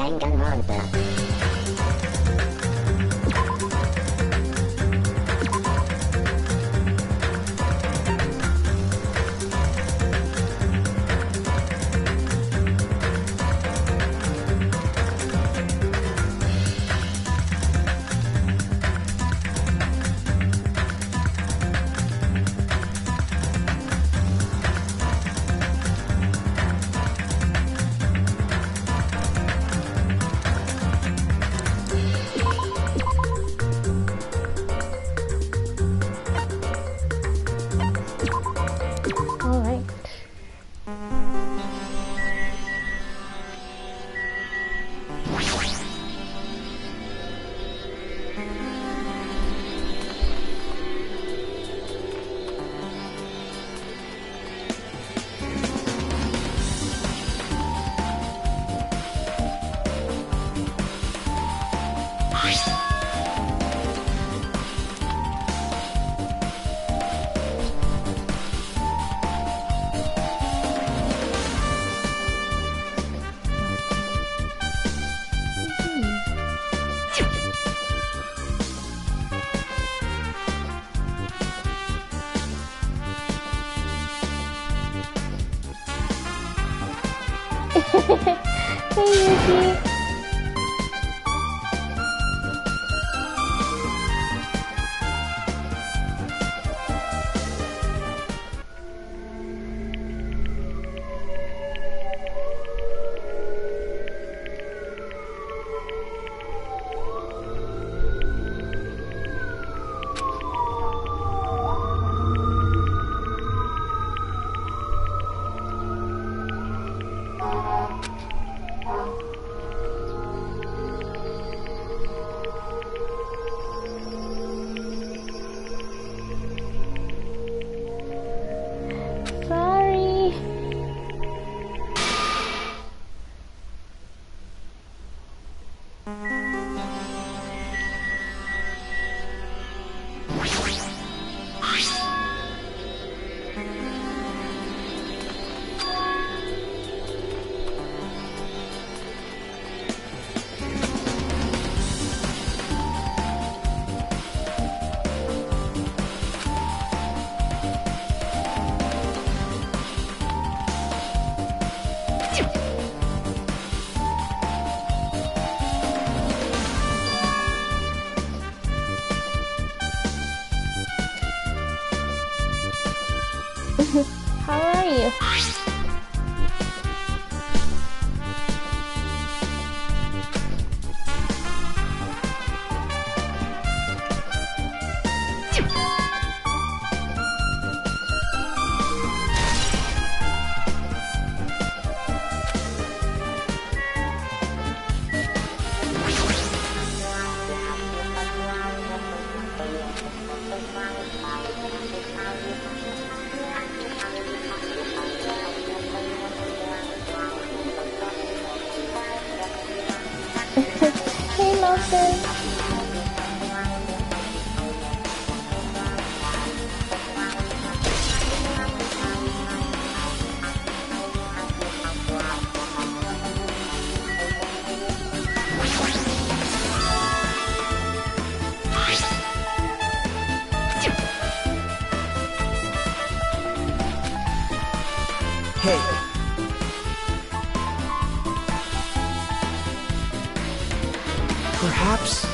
Danganronpa. Hey, Yuki. Sorry. How are you? Hey, Lawson. Hey. Perhaps...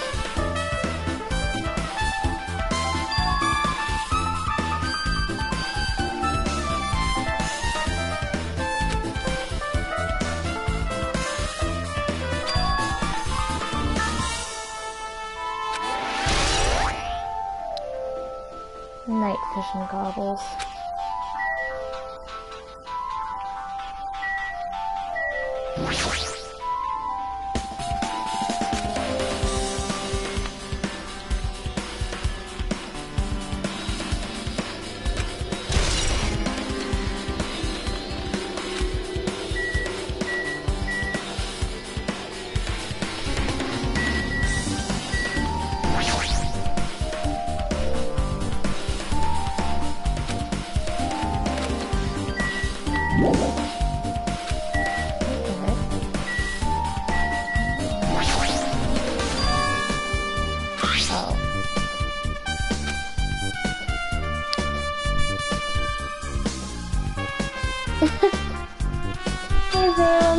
Night vision goggles. Hey, Sam.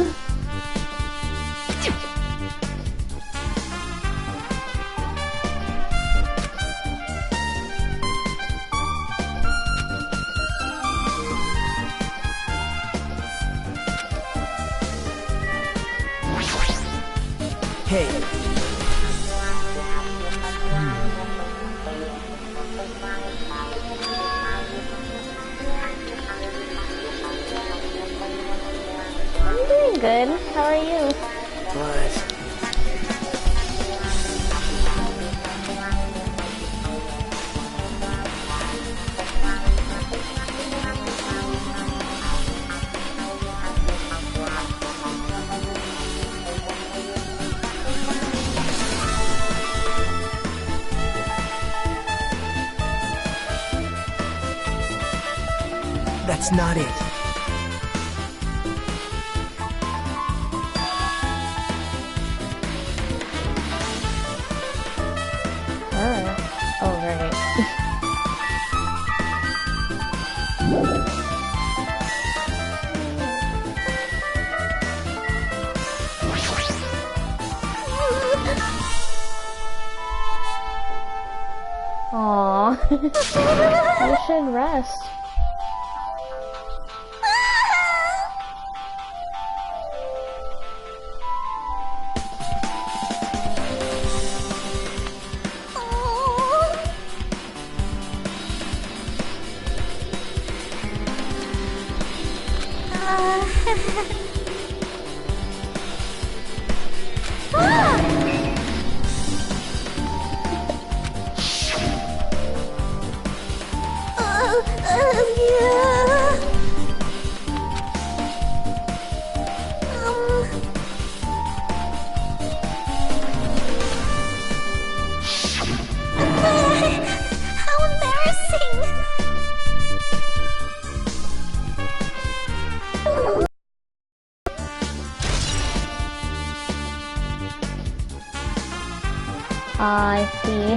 Hey. I'm doing good. How are you? But that's not it. Oh, right. Aww. You should rest. How embarrassing! I see.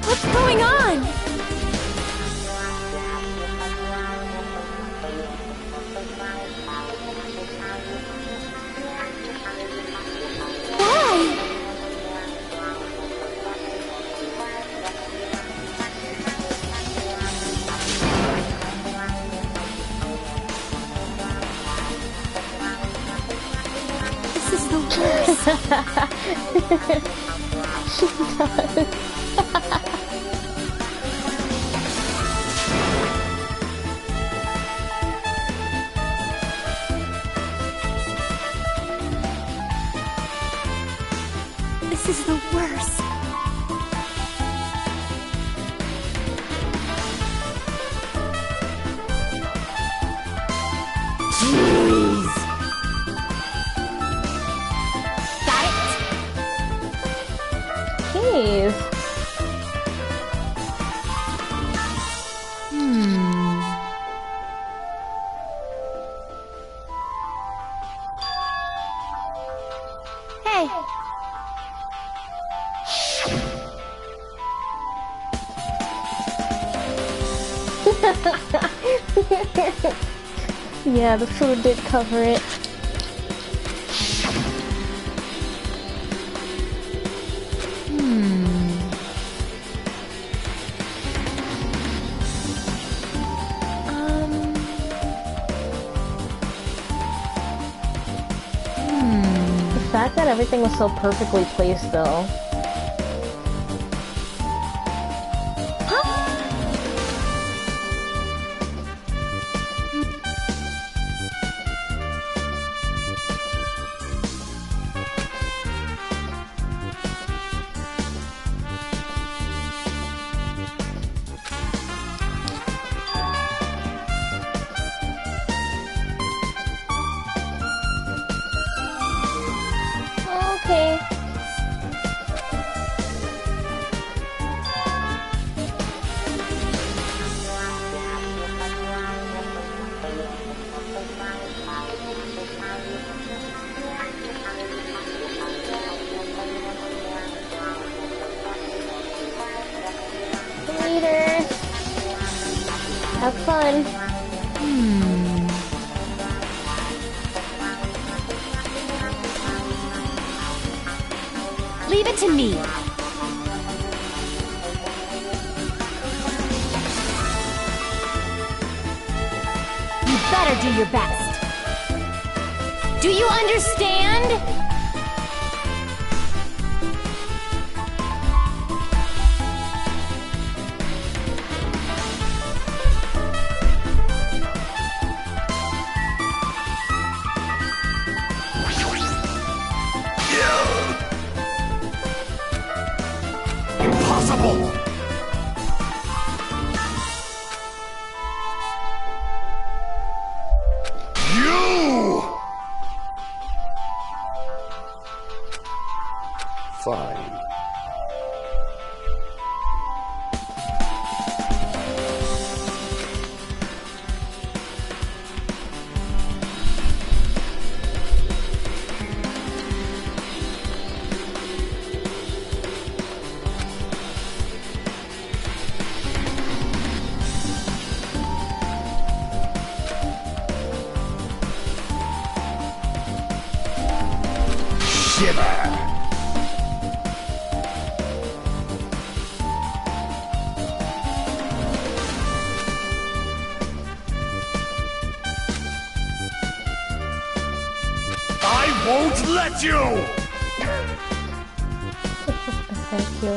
What's going on? Why? This is the worst. She does. This is the worst. Jeez. Got it? Jeez. Hey. Yeah, the food did cover it. The fact that everything was so perfectly placed, though. Okay. Have fun. Leave it to me. You better do your best. Do you understand? Impossible! You! Fine. Shiver! I won't let you! Thank you.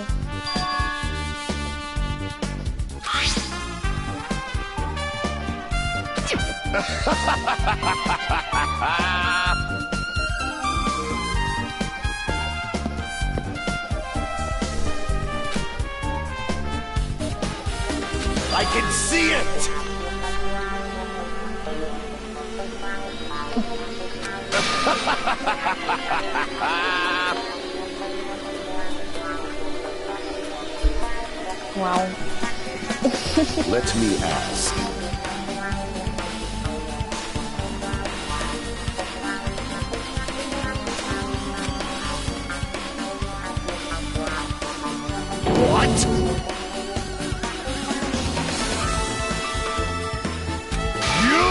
I can see it! Wow. Let me ask. What? You!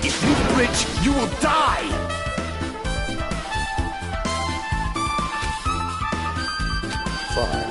If you flinch, you will die! Fine.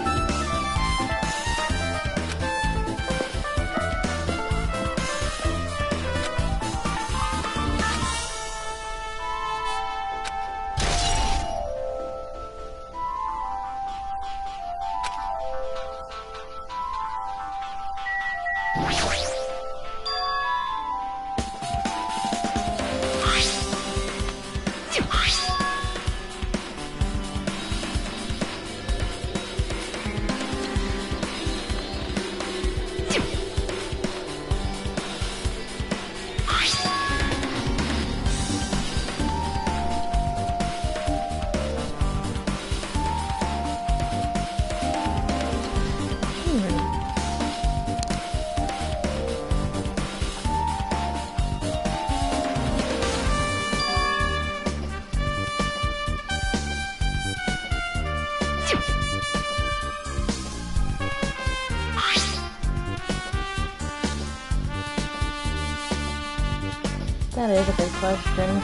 That is a good question.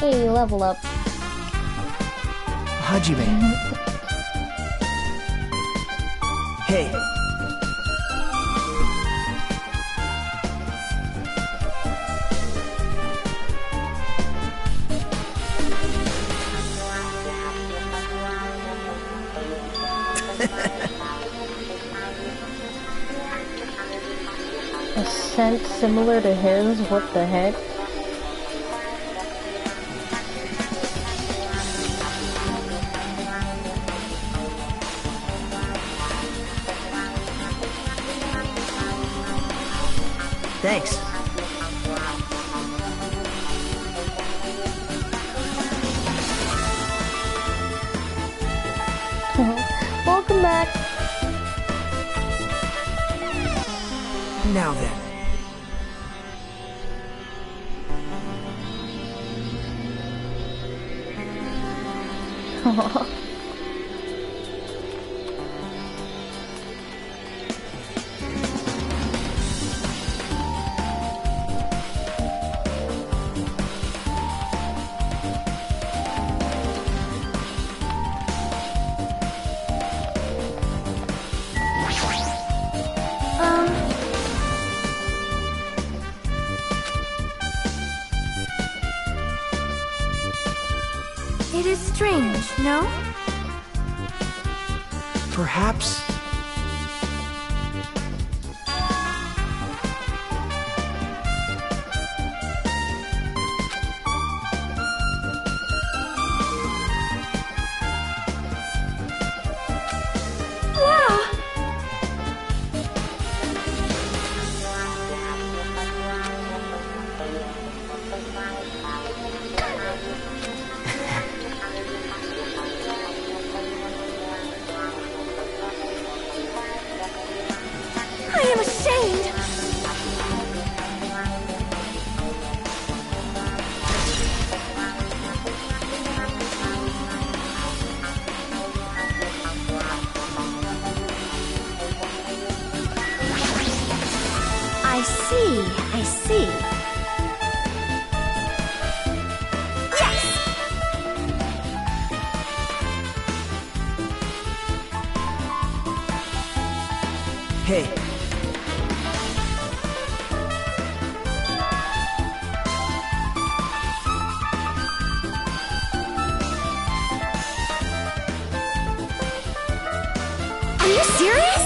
Hey, level up. Hajime. Hey. A scent similar to his? What the heck? Thanks. Welcome back. Now then. It is strange, no? Perhaps. Wow! I am ashamed! I see, I see. Yes! Hey. Are you serious?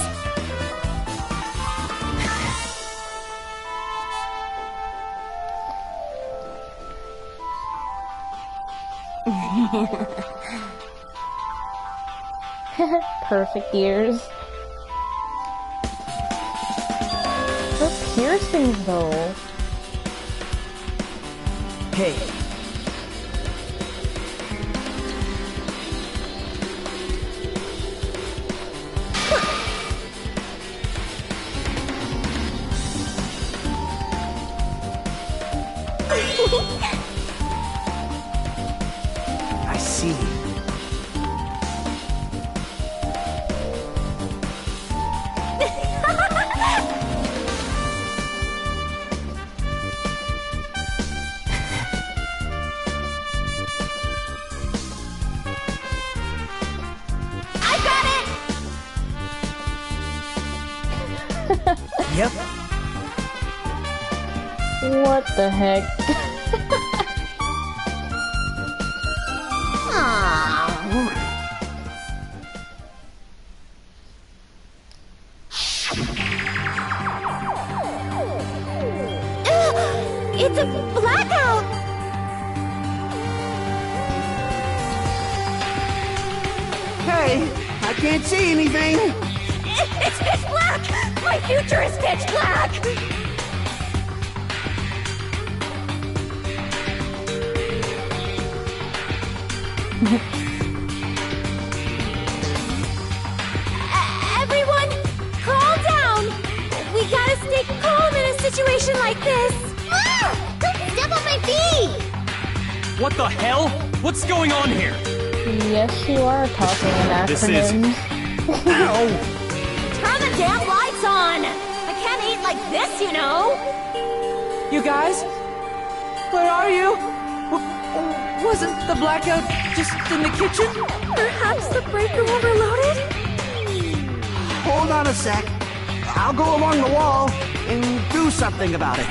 Perfect ears. Her piercings, though. Hey. I see. I got it! Yep. What the heck? It's a blackout! Hey, I can't see anything. It's pitch black! My future is pitch black! Everyone, calm down! We gotta stay calm in a situation like this! Ah! Don't step on my feet! What the hell? What's going on here? Yes, you are talking in This is- acronyms. Ow! Turn the damn lights on! I can't eat like this, you know! You guys? Where are you? Wasn't the blackout just in the kitchen? Perhaps the breaker overloaded? Hold on a sec. I'll go along the wall and do something about it.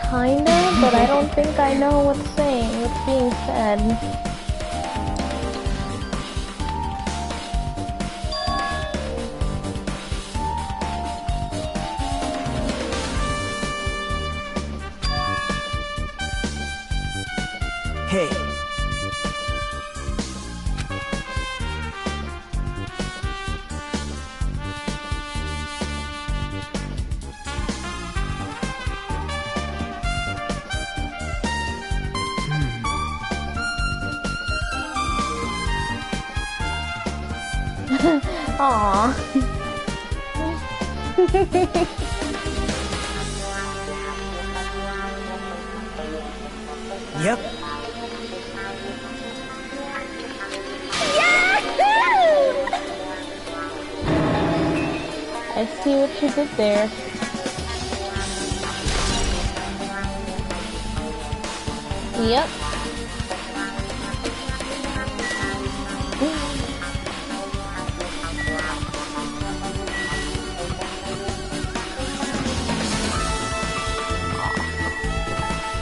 Kinda, but I don't think I know what's being said. Hey. Aww. Yep. I see what you did there. Yep.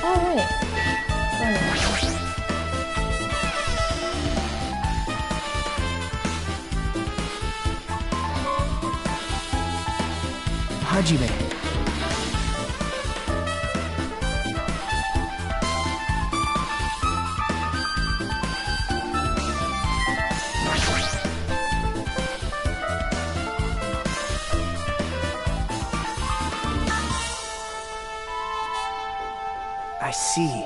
Alright. Hajime. I see.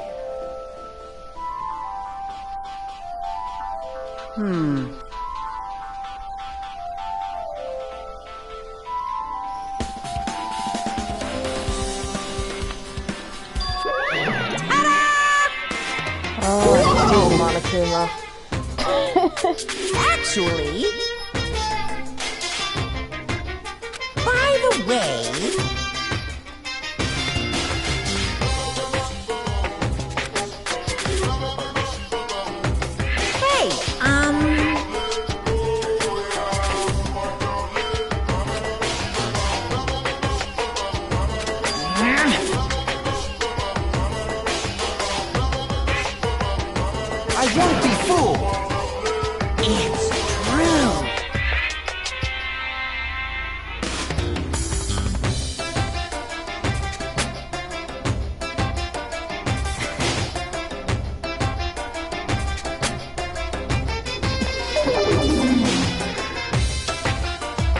Oh, Monokuma. Actually, by the way, hey, I won't be fooled. it's true.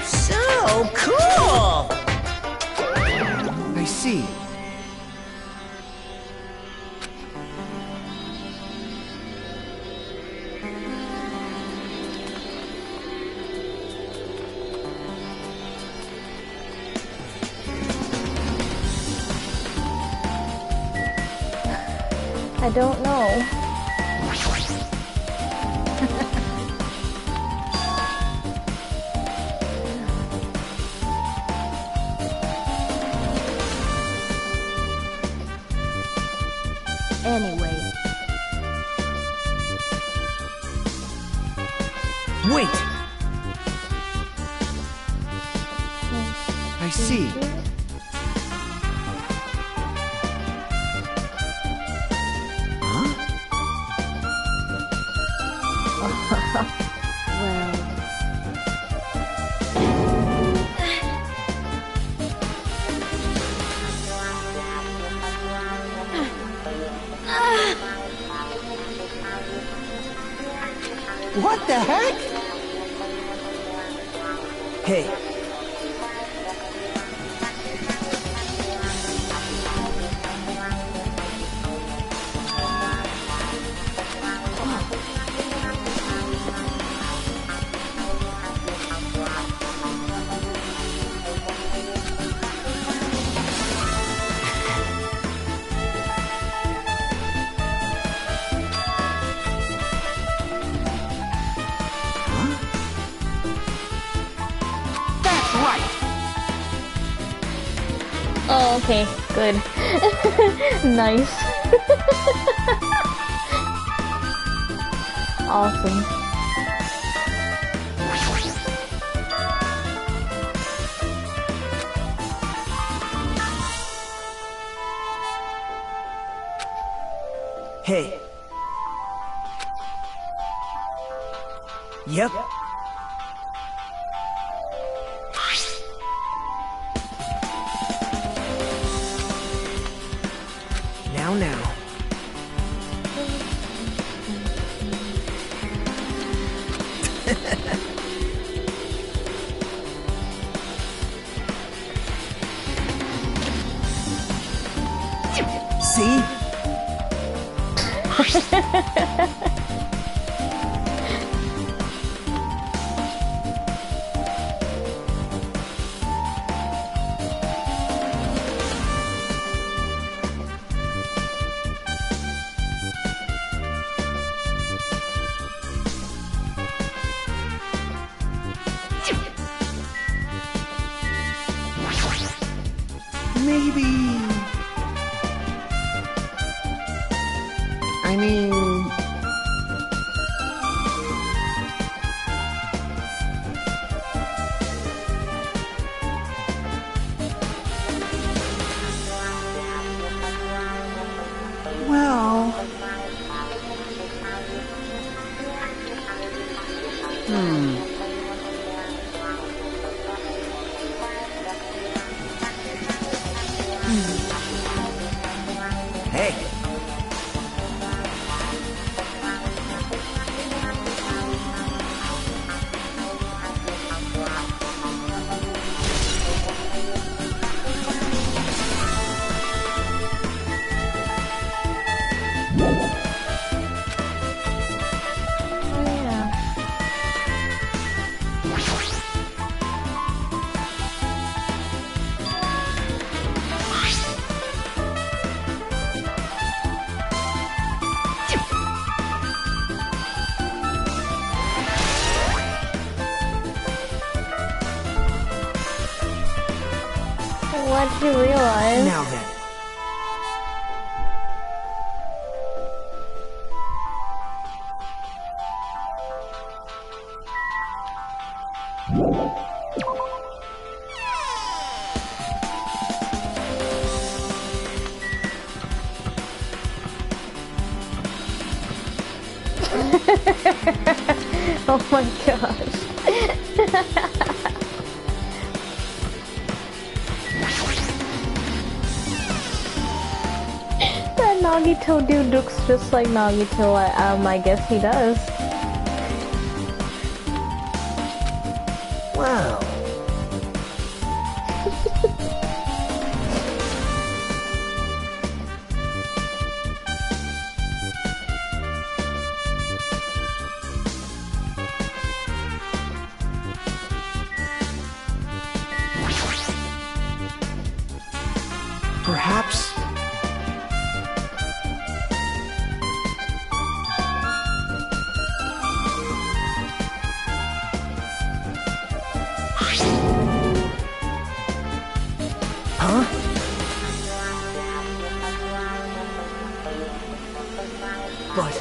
So cool. I see. I don't know. Anyway, Wait! I see. What the heck? Hey. Oh, okay, good. Nice. Awesome. Hey. Yep. Now. See? Maybe... I mean... Well... Hey. Oh yeah. What'd you realize? Now then. Oh my gosh. That Nagito dude looks just like Nagito. I guess he does. Wow. Perhaps... Huh? But...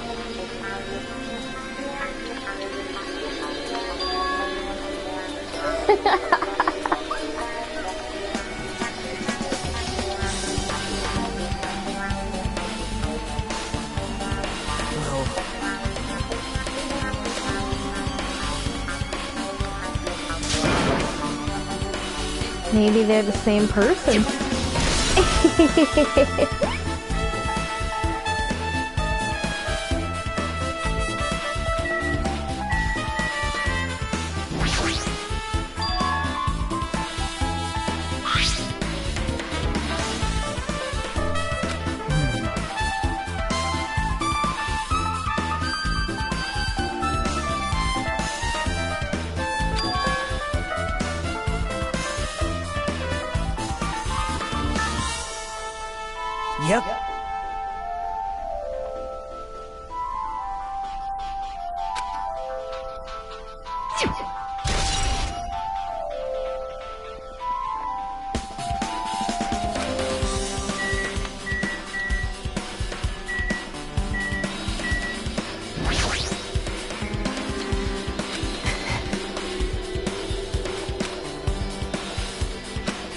Well... Maybe they're the same person. Yep.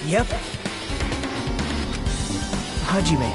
Yep. Hajime.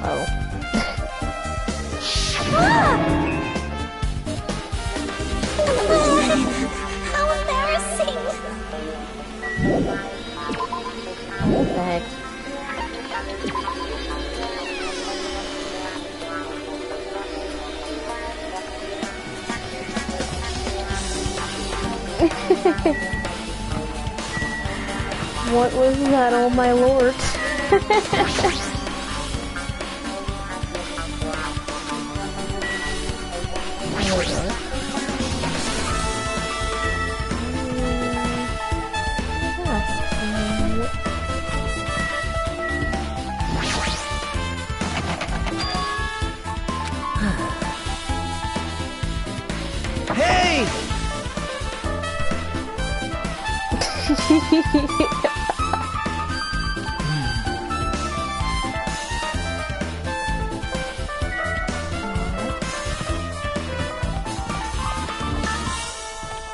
Oh. How embarrassing! What the heck? What was that, oh my lord? Hey!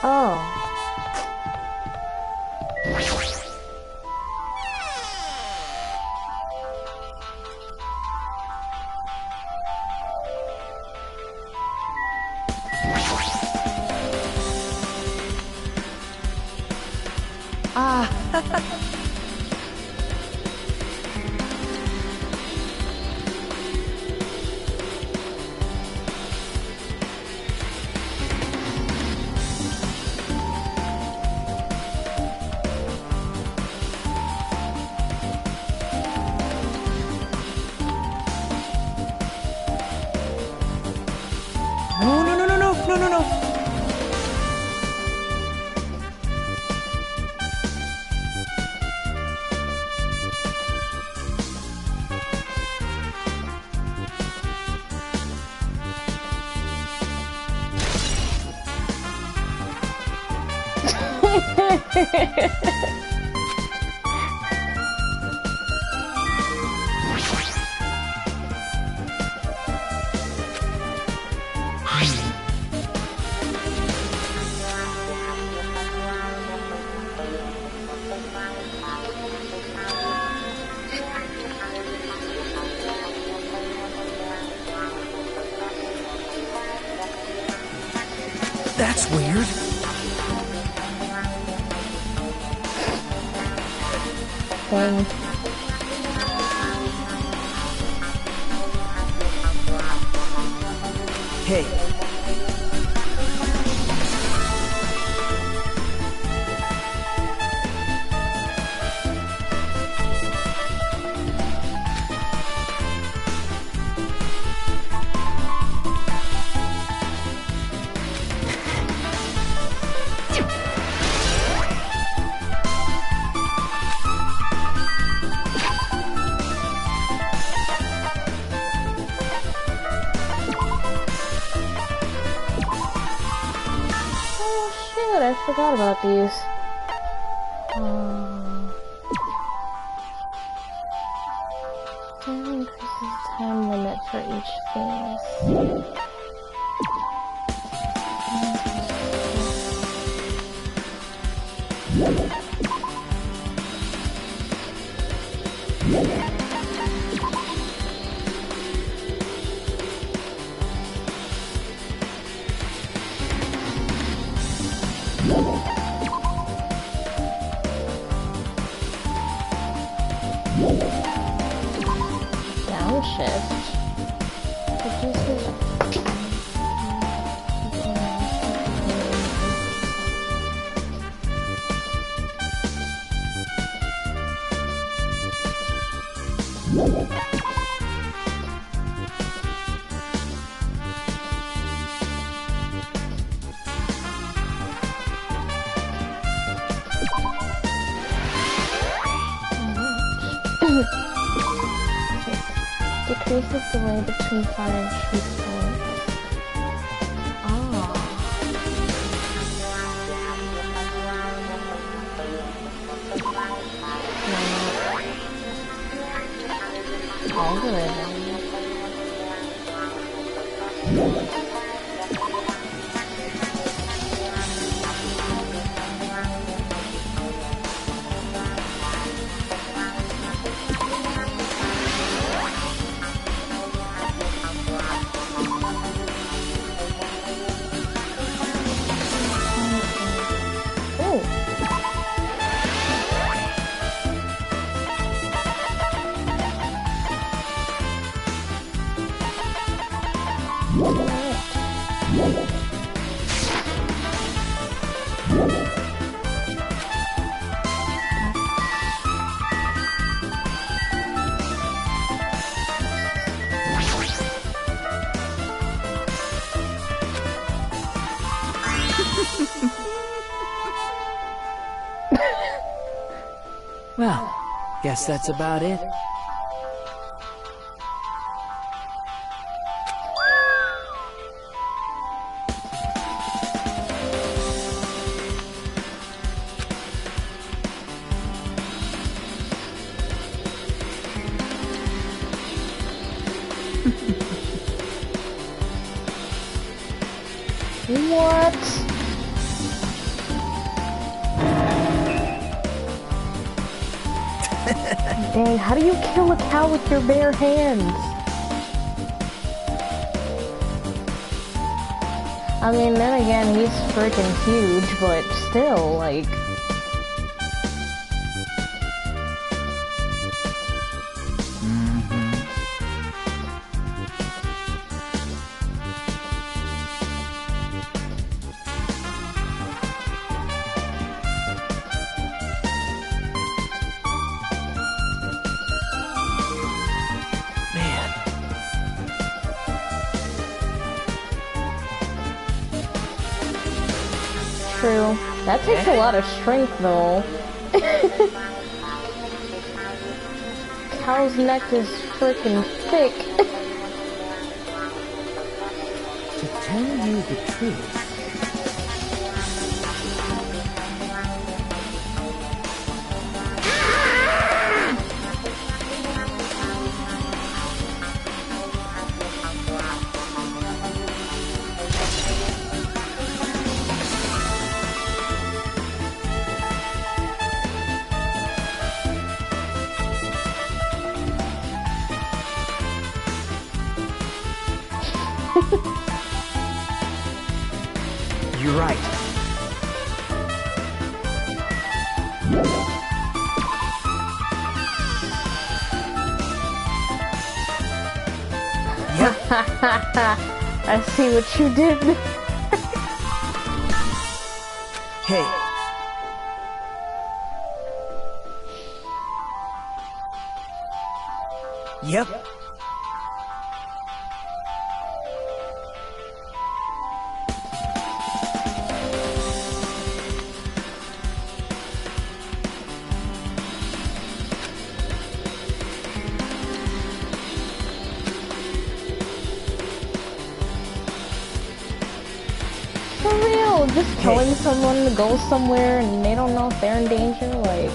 Oh. No, no, no, no, no, no, no, no. That's weird. Dang. Hey. Oh shit, I forgot about these. That increases time limit for each phase. Downshift reduces. increases the way between fire and shoot points. Ah. Algorithm. Well, guess that's about it. What? Dang, how do you kill a cow with your bare hands? I mean, then again, he's freaking huge, but still, like... True. That takes a lot of strength, though. Cow's neck is freaking thick. To tell you the truth, you're right. Yep. I see what you did. Hey. Yep. For real, just telling someone to go somewhere and they don't know if they're in danger, like...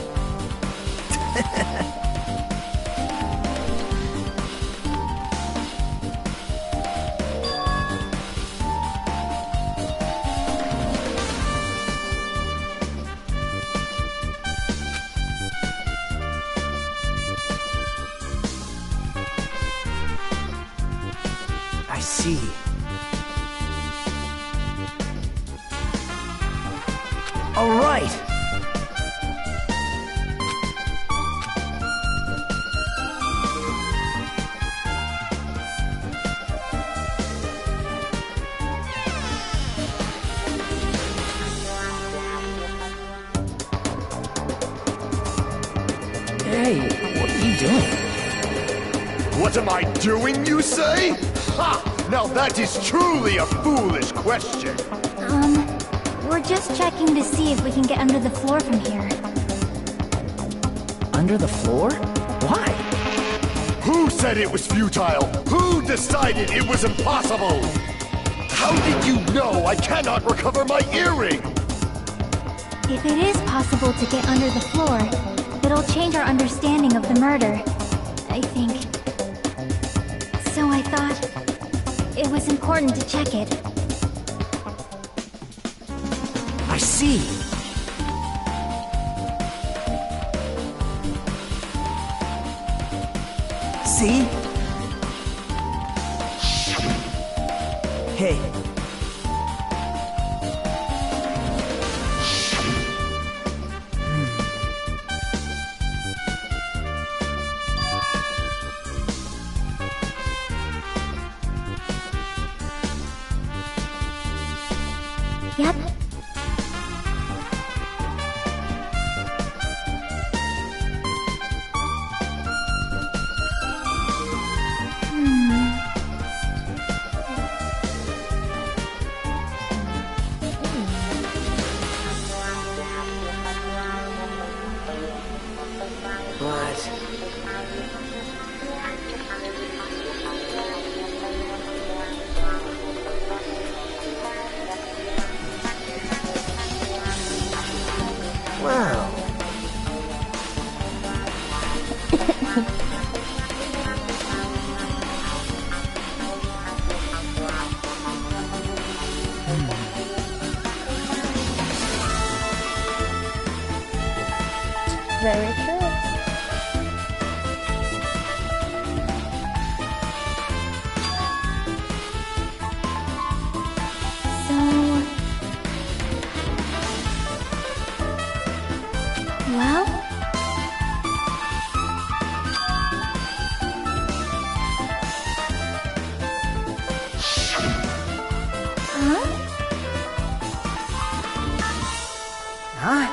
I see. All right. Hey, what are you doing? What am I doing, you say? Ha! Now that is truly a foolish question. We're just checking to see if we can get under the floor from here. Under the floor? Why? Who Who said it was futile? Who decided it was impossible? How did you know I cannot recover my earring? If it is possible to get under the floor, it'll change our understanding of the murder, I think. So I thought it was important to check it. I see. See? Hey. Yep. But... Wow. Very true. So... Well? Huh? Huh?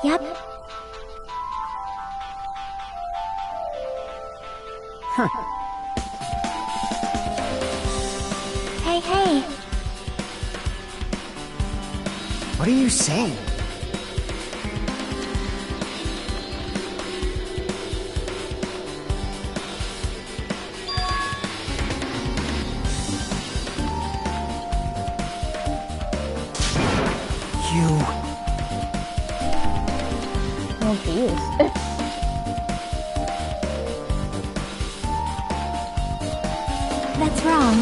Yep. Hey, hey. What are you saying? You... Oh, jeez. That's wrong.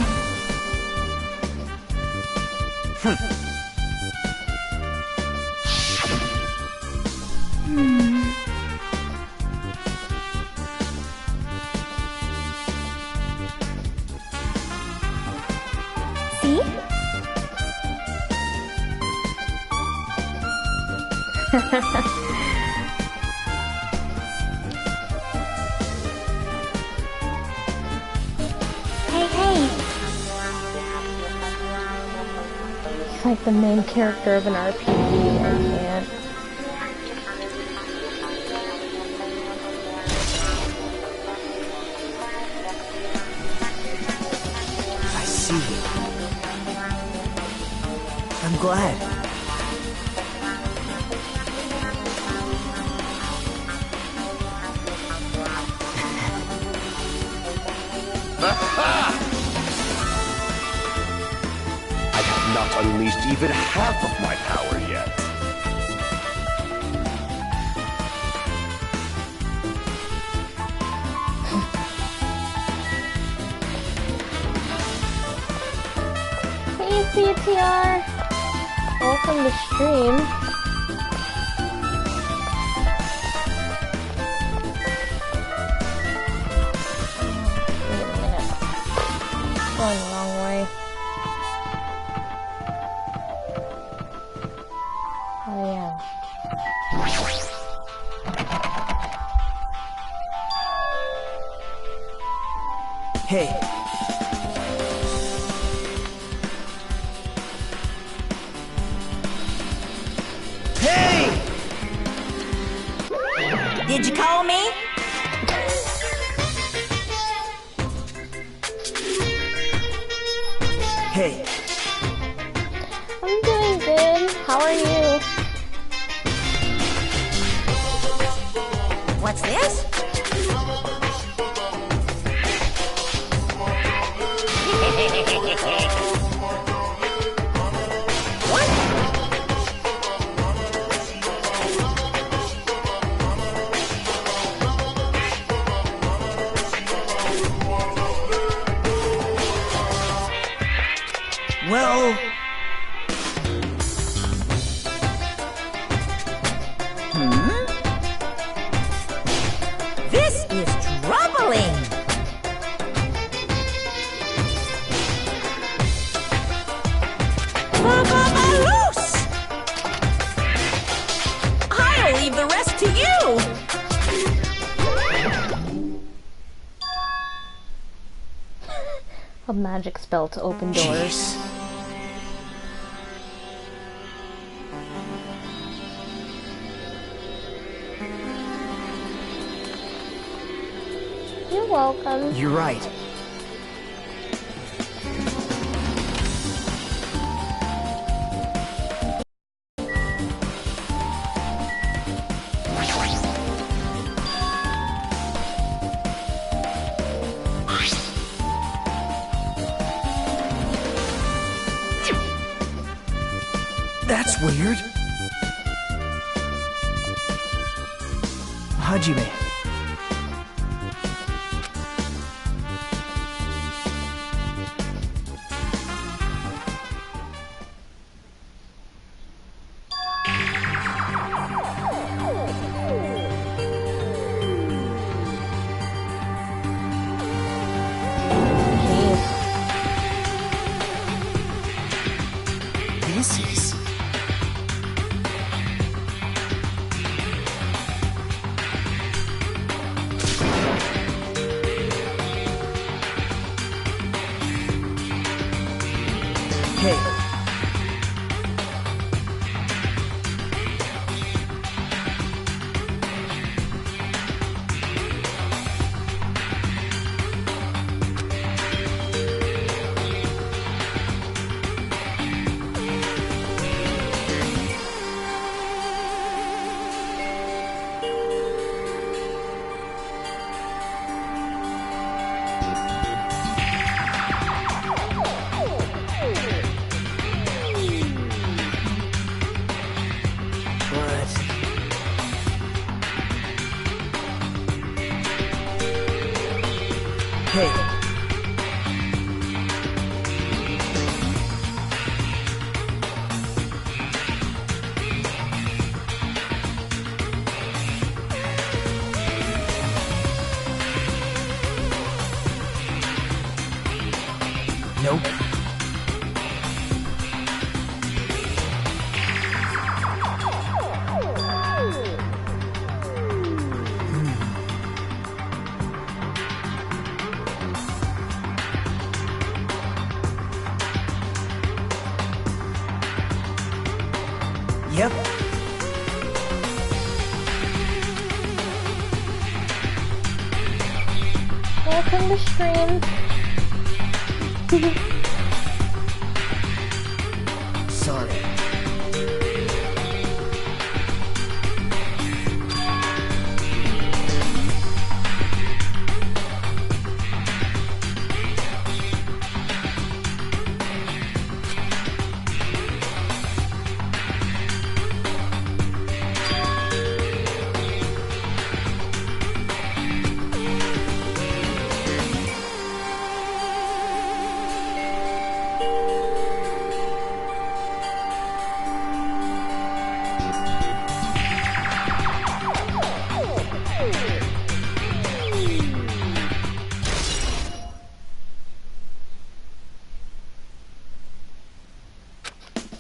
See? Hey, hey. He's like the main character of an RPG. I can't. I see. I'm glad. I have not unleashed even half of my power yet. Hey, CTR! Welcome to stream. Wait a minute. Going the wrong way. Oh yeah. Hey. Hey! Did you call me? Hey. I'm doing good. How are you? What's this? Well, This is troubling. Loose! I'll leave the rest to you. A magic spell to open doors. jeez. You're welcome. You're right. That's weird. Hajime. Jeez. This is... Hey. But... Hey. Nope. Yep. Welcome to stream. Sorry.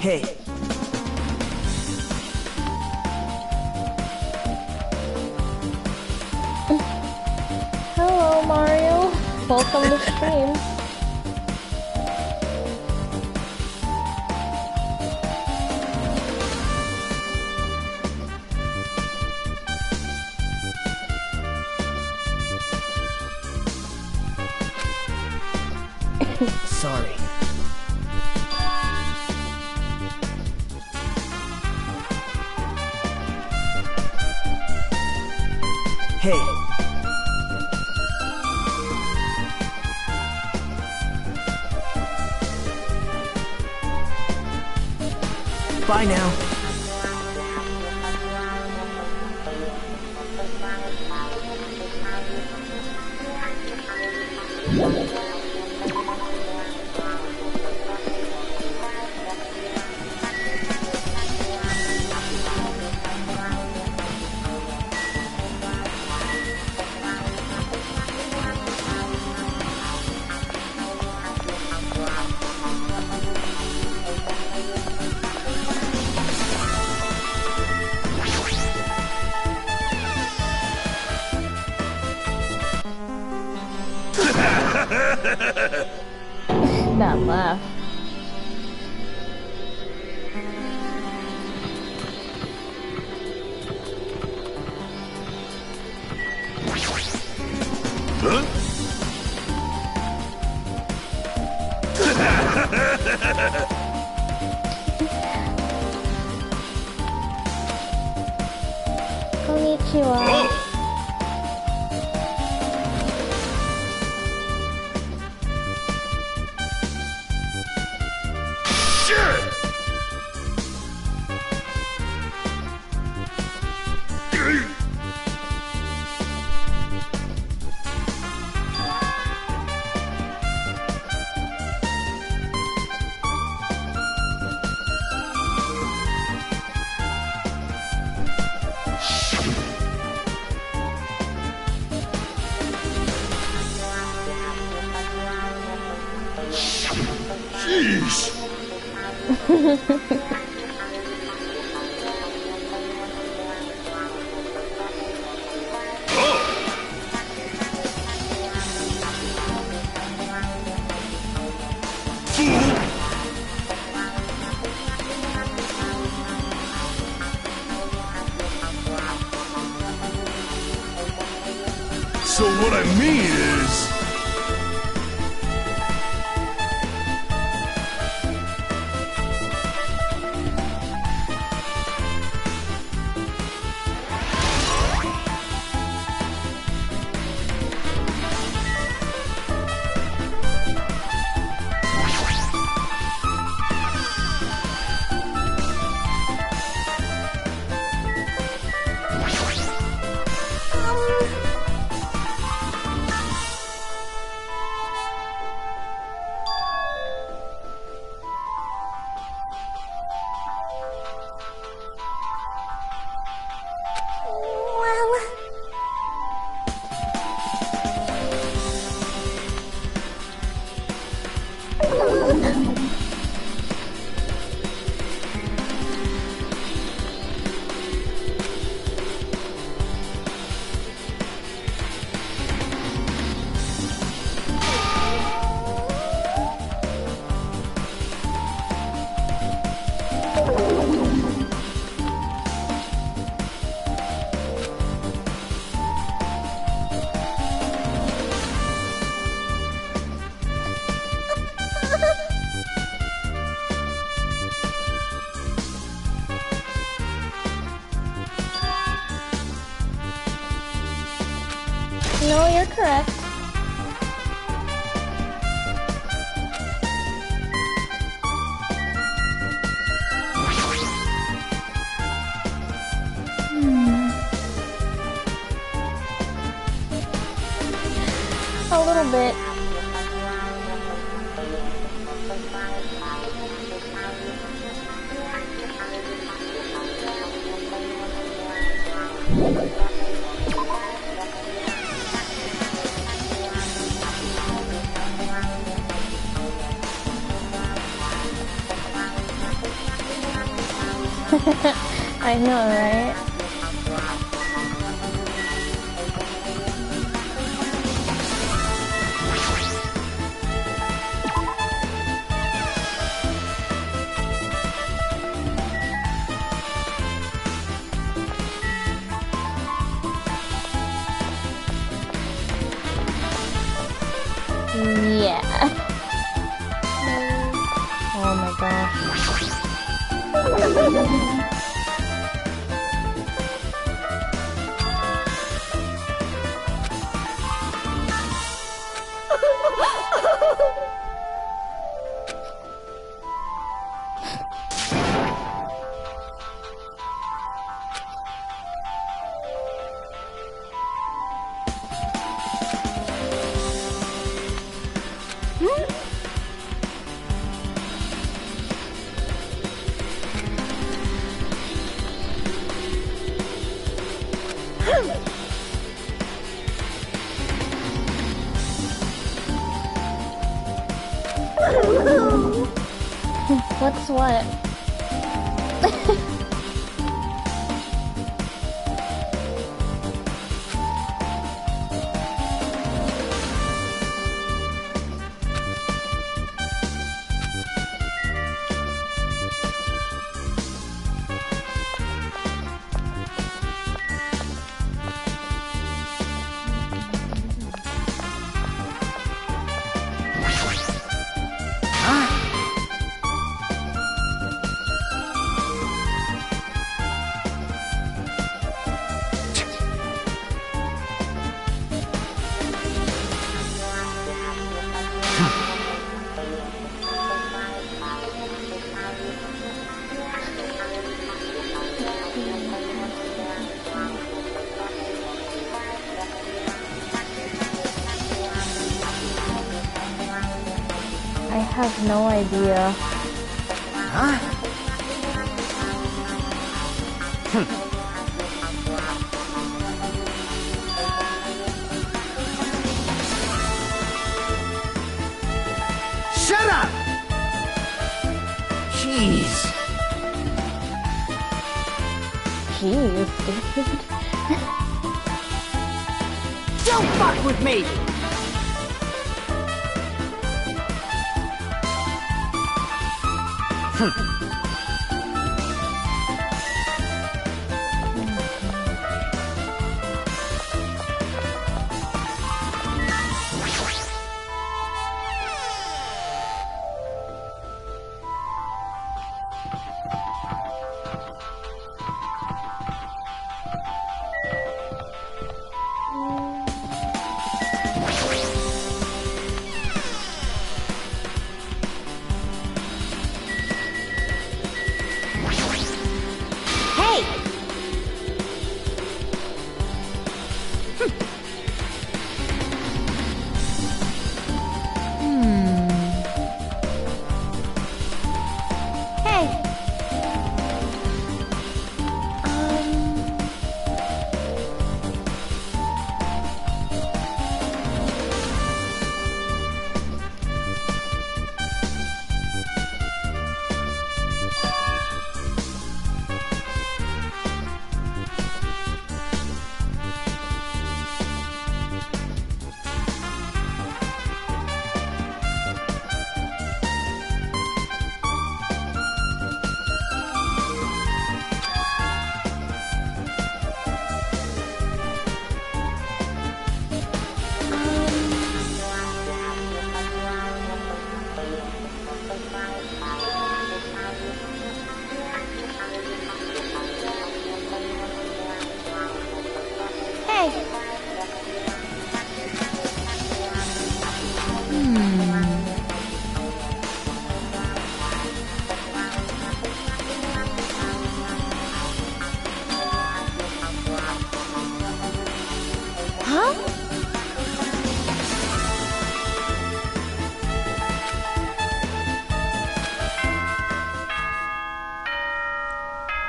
Hey. Hello, Mario. Welcome to stream. Sorry. Hey. Bye now. That laugh. Huh? Konnichiwa. Oh! Shit! Jeez! So what I mean is... No, you're correct. A little bit. I know, right? Yeah. Oh my gosh. What's what? I have no idea. Huh? Shut up! Jeez. Jeez, stupid. Don't fuck with me!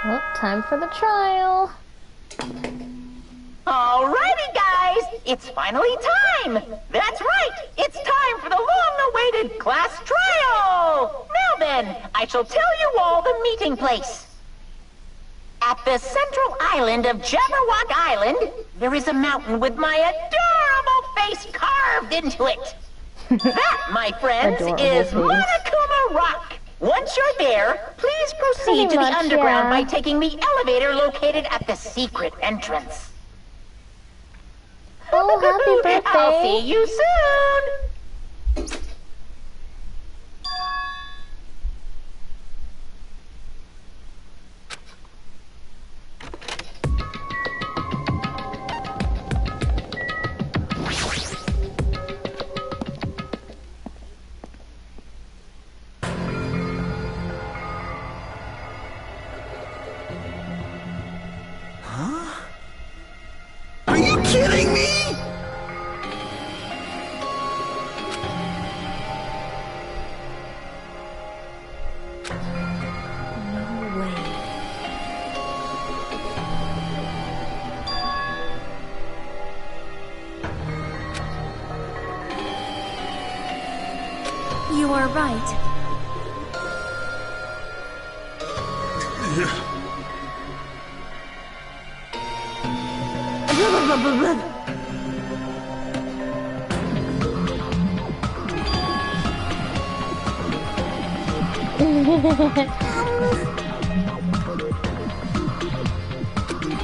Well, time for the trial. Alrighty, guys! It's finally time! That's right! It's time for the long-awaited class trial! Now then, I shall tell you all the meeting place. At the central island of Jabberwock Island, there is a mountain with my adorable face carved into it. That, my friends, Adorable is face. Monokuma Rock. Once you're there, please proceed to the much, underground yeah. by taking the elevator located at the secret entrance. Oh, happy birthday. I'll see you soon! Are you kidding me? you're right.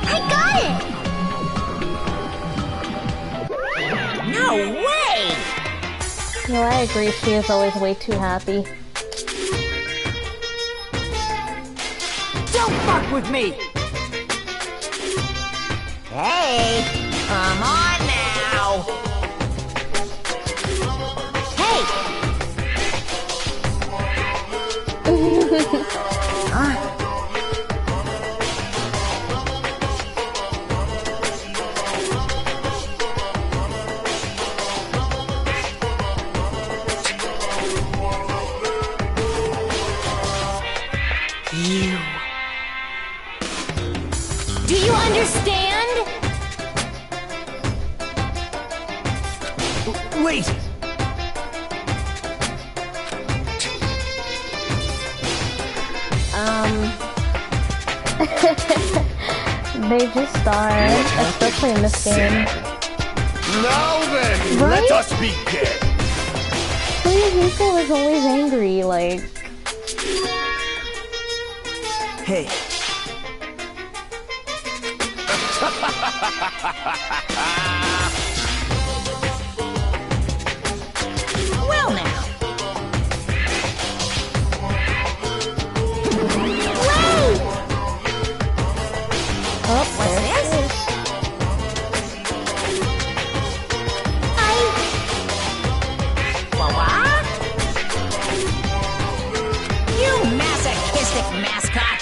I got it! No way! No, I agree, she is always way too happy. Don't fuck with me! Hey, come on now! Hey! You. Do you understand? Wait! They just are, especially in this game. Now then, Right? let us begin. Yuko is always angry, like... Hey, Well now. Oh, there this? it is. What? You masochistic mascot!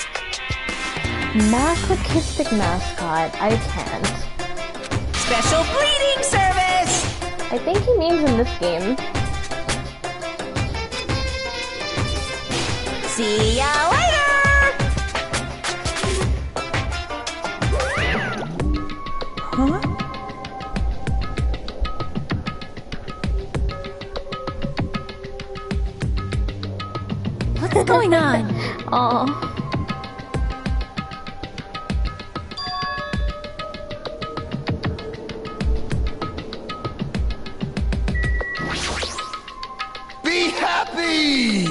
Masochistic mascot, I can't. Special bleeding service! I think he means in this game. See ya later! huh? What's going on? Aw. Be happy!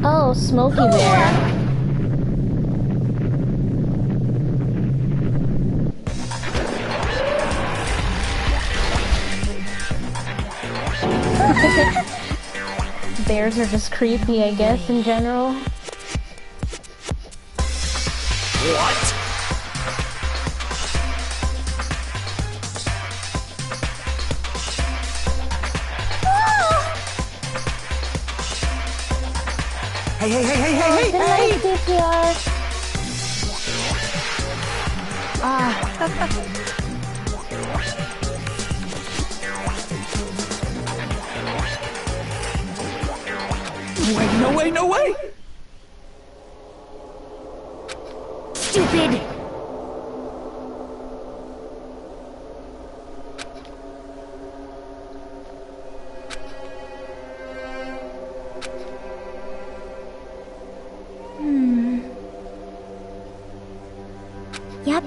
Oh, Smokey Bear. Bears are just creepy, I guess, in general. What? Hey, hey, hey, hey, hey, Good hey, night, hey! CPR. Wait, no way, no way! Stupid! Yep.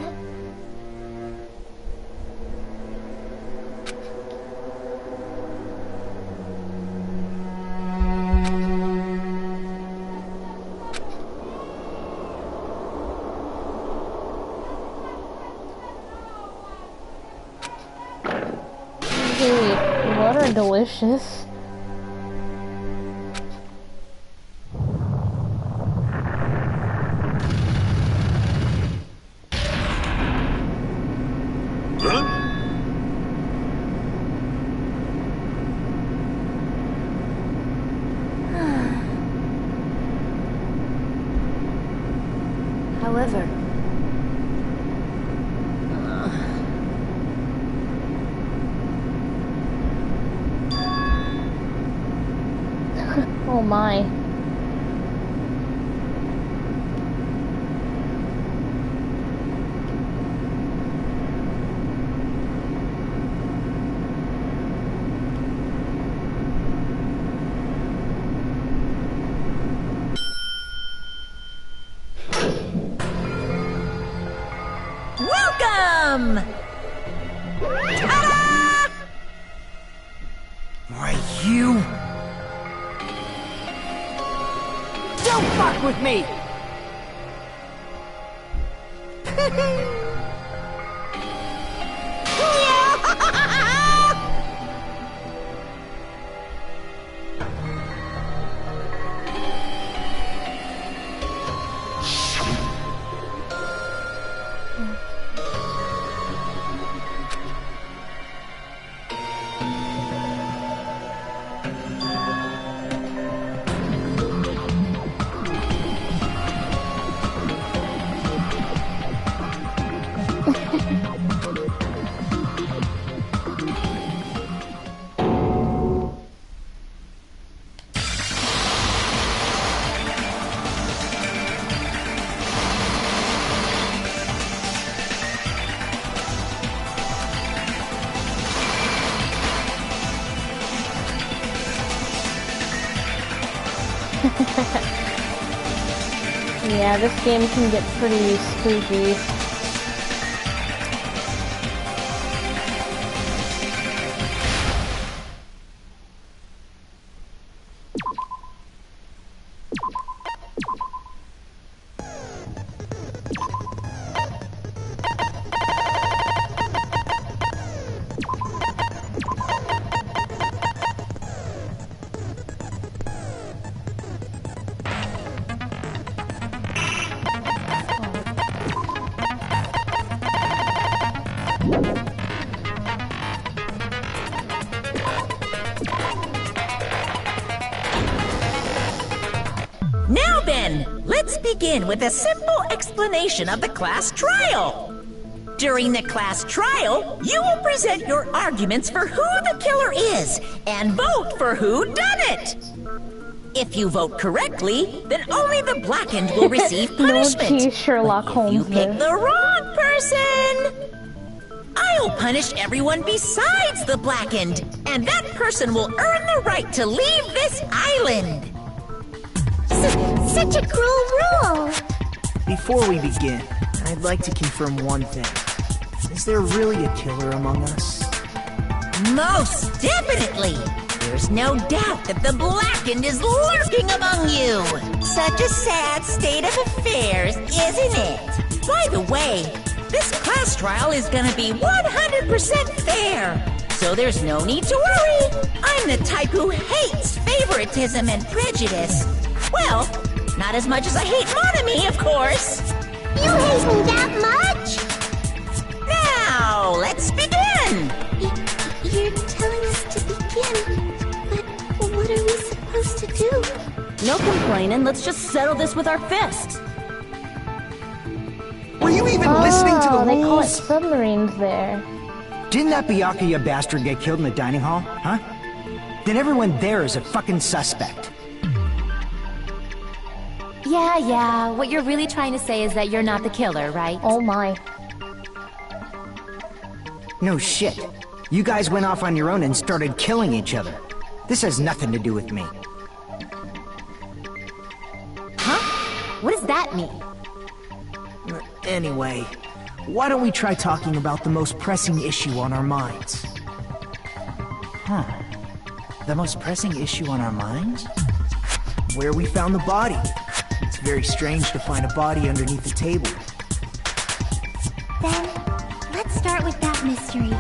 Wait, what are delicious? However, my. Welcome! Ta-da! Why, you... Don't fuck with me! Yeah, this game can get pretty spooky. Now then, let's begin with a simple explanation of the class trial. During the class trial, you will present your arguments for who the killer is and vote for who done it. If you vote correctly, then only the blackened will receive punishment. No, geez, Sherlock But if you Holmes pick this. the wrong person, I'll punish everyone besides the blackened, and that person will earn the right to leave this island. Such a cruel rule! Before we begin, I'd like to confirm one thing. Is there really a killer among us? Most definitely! There's no doubt that the blackened is lurking among you! Such a sad state of affairs, isn't it? By the way, this class trial is gonna be 100% fair, so there's no need to worry. I'm the type who hates favoritism and prejudice. Well, not as much as I hate Monami, of course. You hate me that much? Now, let's begin! You're telling us to begin, but what are we supposed to do? No complaining, let's just settle this with our fists. Were you even listening to the They call it rules? submarines there. Didn't that Byakuya bastard get killed in the dining hall, huh? Then everyone there is a fucking suspect. Yeah, what you're really trying to say is that you're not the killer, right? Oh my. No shit. You guys went off on your own and started killing each other. This has nothing to do with me. Huh? What does that mean? Anyway, why don't we try talking about the most pressing issue on our minds? Huh. The most pressing issue on our minds? Where we found the body. It's very strange to find a body underneath the table. Then, let's start with that mystery.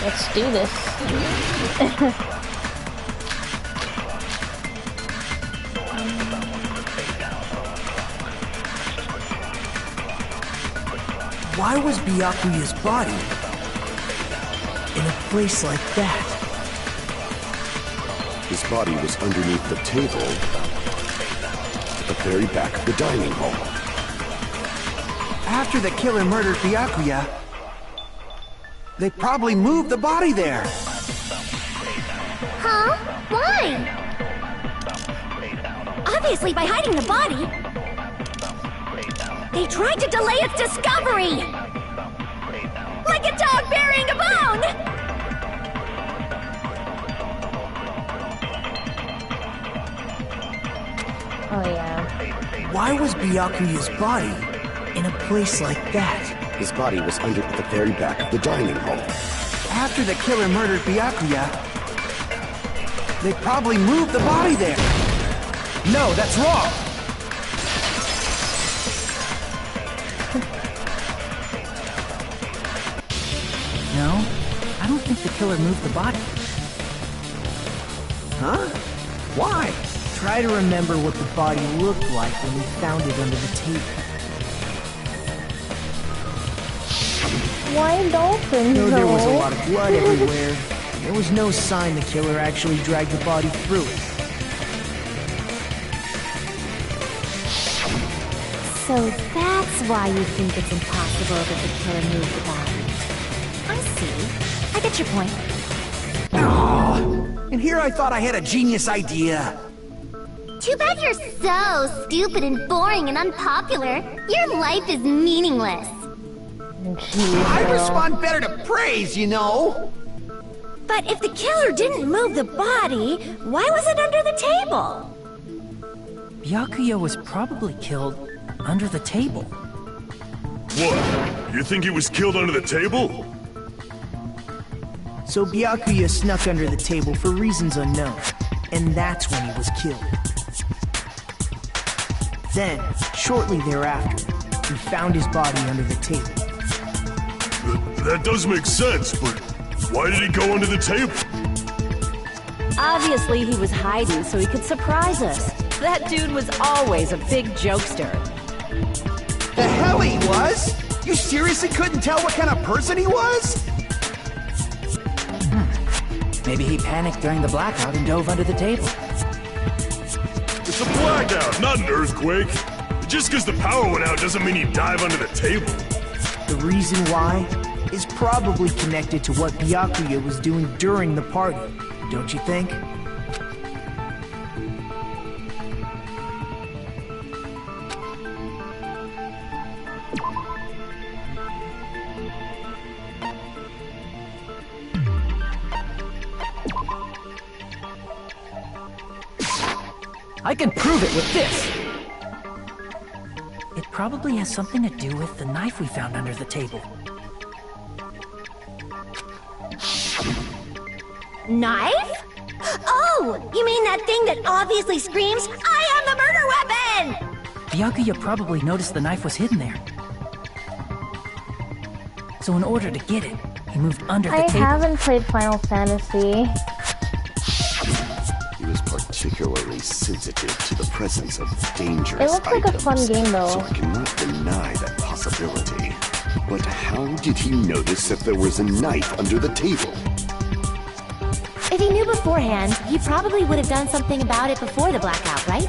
Let's do this. Why was Byakuya's body in a place like that? His body was underneath the table at the very back of the dining hall. After the killer murdered Byakuya, they probably moved the body there. Huh? Why? Obviously by hiding the body. They tried to delay its discovery! Like a dog burying a bone! Oh yeah. Why was Byakuya's body in a place like that? His body was under at the very back of the dining hall. After the killer murdered Byakuya, they probably moved the body there. No, that's wrong! No, I don't think the killer moved the body. Huh? Why? Try to remember what the body looked like when we found it under the table. Why dolphins? No, there was a though? lot of blood everywhere. There was no sign the killer actually dragged the body through it. So that's why you think it's impossible that the killer moved the body. I see. I get your point. And here I thought I had a genius idea. Too bad you're so stupid and boring and unpopular. Your life is meaningless. Jeez, I girl. respond better to praise, you know. But if the killer didn't move the body, why was it under the table? Byakuya was probably killed under the table. What? You think he was killed under the table? So Byakuya snuck under the table for reasons unknown, and that's when he was killed. Then, shortly thereafter, we found his body under the table. That does make sense, but why did he go under the table? Obviously, he was hiding so he could surprise us. That dude was always a big jokester. The hell he was? You seriously couldn't tell what kind of person he was? Maybe he panicked during the blackout and dove under the table. It's a blackout, not an earthquake. Just because the power went out doesn't mean you dive under the table. The reason why is probably connected to what Byakuya was doing during the party, don't you think? I can prove it with this! It probably has something to do with the knife we found under the table. Knife? Oh, you mean that thing that obviously screams, I am the murder weapon! Byakuya probably noticed the knife was hidden there. So in order to get it, he moved under the I table. haven't played Final Fantasy. He was particularly sensitive to the presence of dangerous It looks like a fun items, game, though. so I cannot deny that possibility. But how did he notice that there was a knife under the table? If he knew beforehand, he probably would have done something about it before the blackout, right?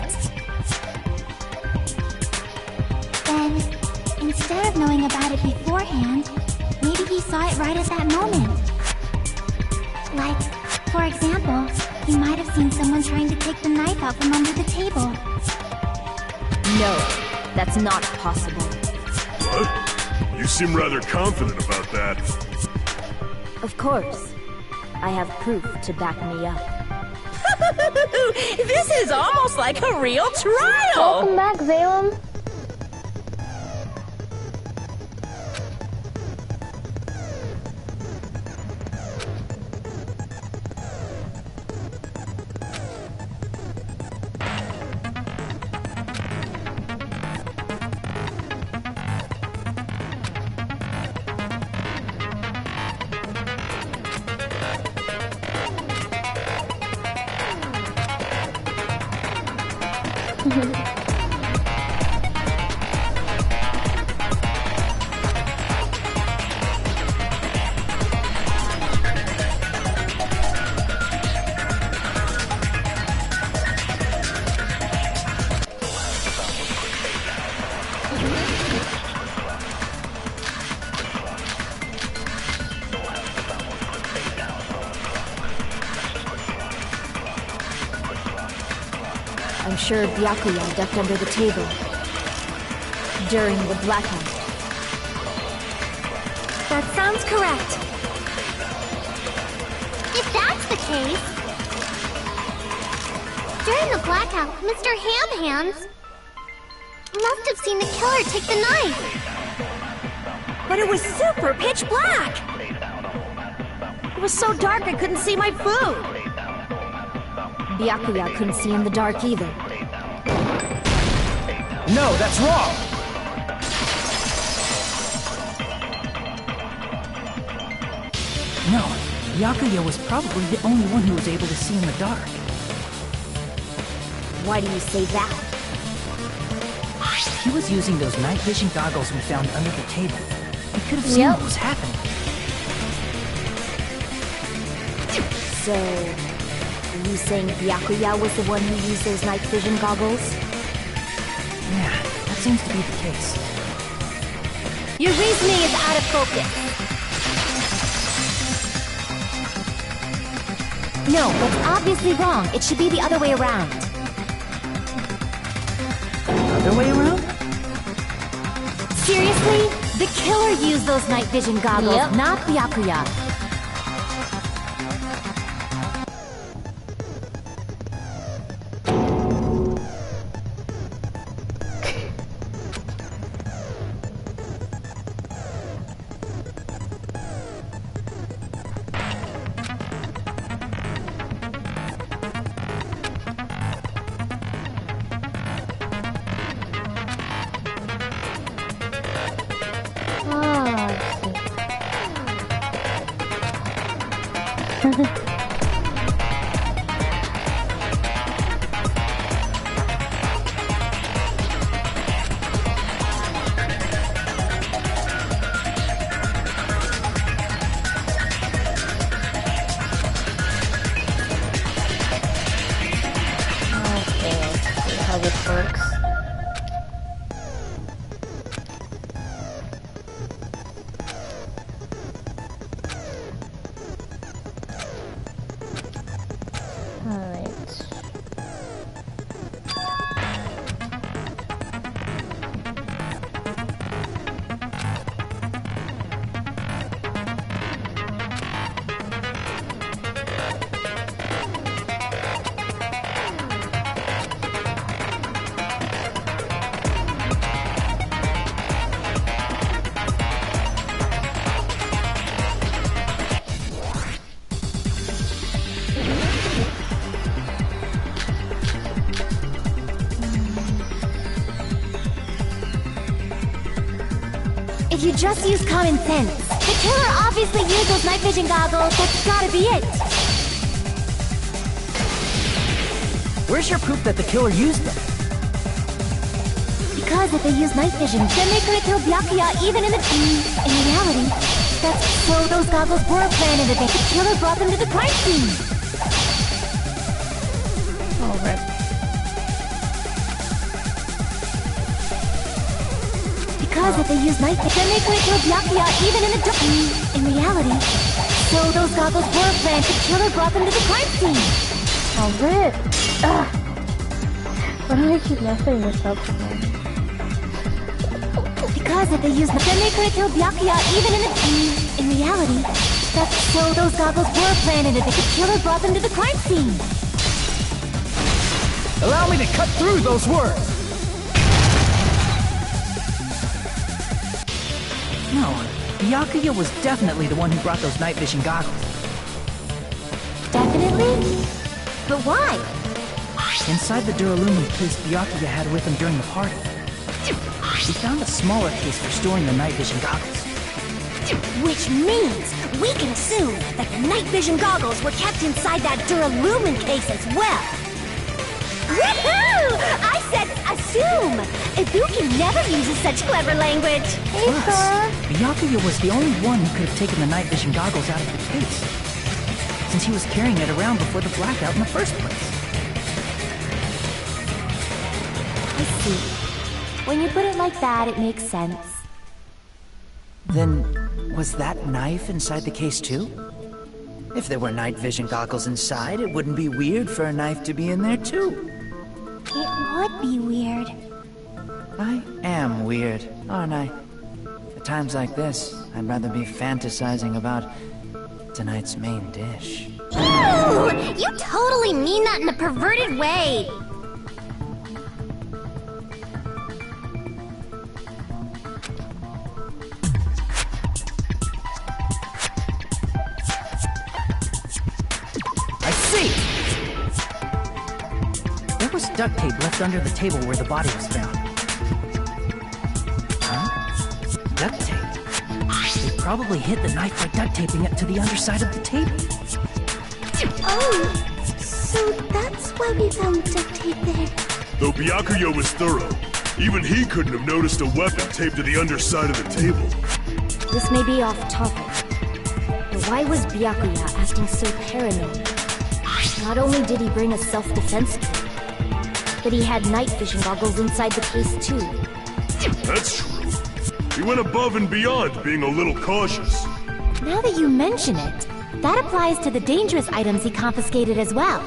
Then, instead of knowing about it beforehand, maybe he saw it right at that moment. Like, for example, he might have seen someone trying to take the knife out from under the table. No, that's not possible. What? You seem rather confident about that. Of course. I have proof to back me up. This is almost like a real trial! Welcome back, Zalem. sure Byakuya ducked under the table during the blackout. That sounds correct. If that's the case... During the blackout, Mr. Hand-Hands must have seen the killer take the knife. But it was super pitch black! It was so dark I couldn't see my food! Byakuya couldn't see in the dark either. No, that's wrong! No, Byakuya was probably the only one who was able to see in the dark. Why do you say that? He was using those night vision goggles we found under the table. He could have seen what was happening. So, are you saying Byakuya was the one who used those night vision goggles? Yeah, that seems to be the case. Your reasoning is out of focus. No, that's obviously wrong. It should be the other way around. Other way around? Seriously? The killer used those night vision goggles, not Byakuya. How this works. If you just use common sense, the killer obviously used those night vision goggles. That's gotta be it. Where's your proof that the killer used them? Because if they use night vision, then they couldn't kill Byakuya even in reality. That's so those goggles were planted that the killer brought them to the crime scene. Oh, rip. Because if they use night vision, then they couldn't kill Byakuya even in reality. So those goggles were planted, the killer brought them to the crime scene. Oh, rip. Ugh. Why do I keep messing this up? Because if they use then they couldn't kill Byakuya even in reality. That's so those goggles were planted that the killer brought them to the crime scene. Allow me to cut through those words! No, Byakuya was definitely the one who brought those night vision goggles. Definitely? But why? Inside the Duralumin case Byakuya had with him during the party, we found a smaller case for storing the night vision goggles. Which means we can assume that the night vision goggles were kept inside that Duralumin case as well. Woohoo! I said assume! Ibuki never uses such clever language. Plus, Byakuya was the only one who could have taken the night vision goggles out of the case, since he was carrying it around before the blackout in the first place. I see. When you put it like that, it makes sense. Then, was that knife inside the case too? If there were night vision goggles inside, it wouldn't be weird for a knife to be in there too. It would be weird. I am weird, aren't I? At times like this, I'd rather be fantasizing about tonight's main dish. Ew! You totally mean that in a perverted way! I see! There was duct tape left under the table where the body was found. Huh? Duct tape? They probably hid the knife by duct taping it to the underside of the table. Oh, so that's why we found duct tape there. Though Byakuya was thorough, even he couldn't have noticed a weapon taped to the underside of the table. This may be off topic, but why was Byakuya acting so paranoid? Not only did he bring a self-defense kit, but he had night vision goggles inside the case too. That's true. He went above and beyond being a little cautious. Now that you mention it, that applies to the dangerous items he confiscated as well.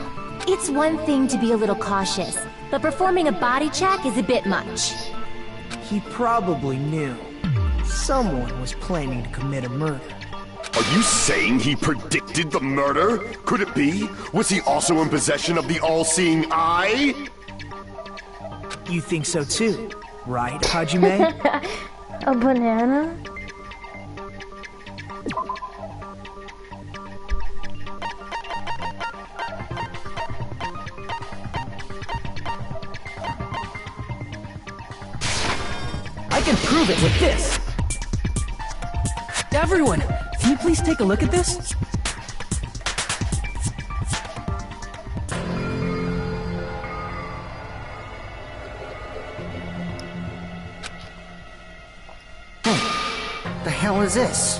It's one thing to be a little cautious, but performing a body check is a bit much. He probably knew. Someone was planning to commit a murder. Are you saying he predicted the murder? Could it be? Was he also in possession of the all-seeing eye? You think so too, right, Hajime? A banana? I can prove it with this! Everyone, can you please take a look at this? The hell is this?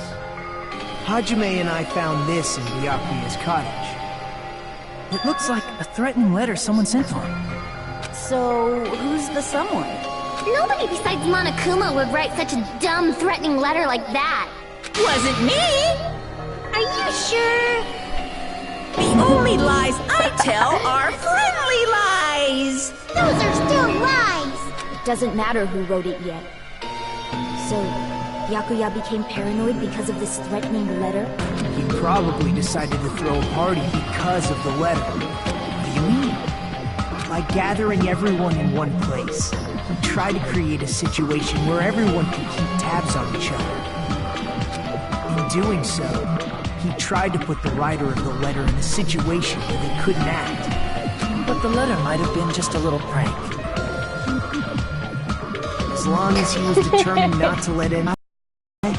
Hajime and I found this in Byakuya's cottage. It looks like a threatening letter someone sent to him. So, who's the someone? Nobody besides Monokuma would write such a dumb, threatening letter like that. Wasn't me! Are you sure? The only lies I tell are friendly lies! Those are still lies! It doesn't matter who wrote it yet. So, Byakuya became paranoid because of this threatening letter? He probably decided to throw a party because of the letter. What do you mean? By gathering everyone in one place, he tried to create a situation where everyone could keep tabs on each other. In doing so, he tried to put the writer of the letter in a situation where they couldn't act. But the letter might have been just a little prank. As long as he was determined not to let anyone, he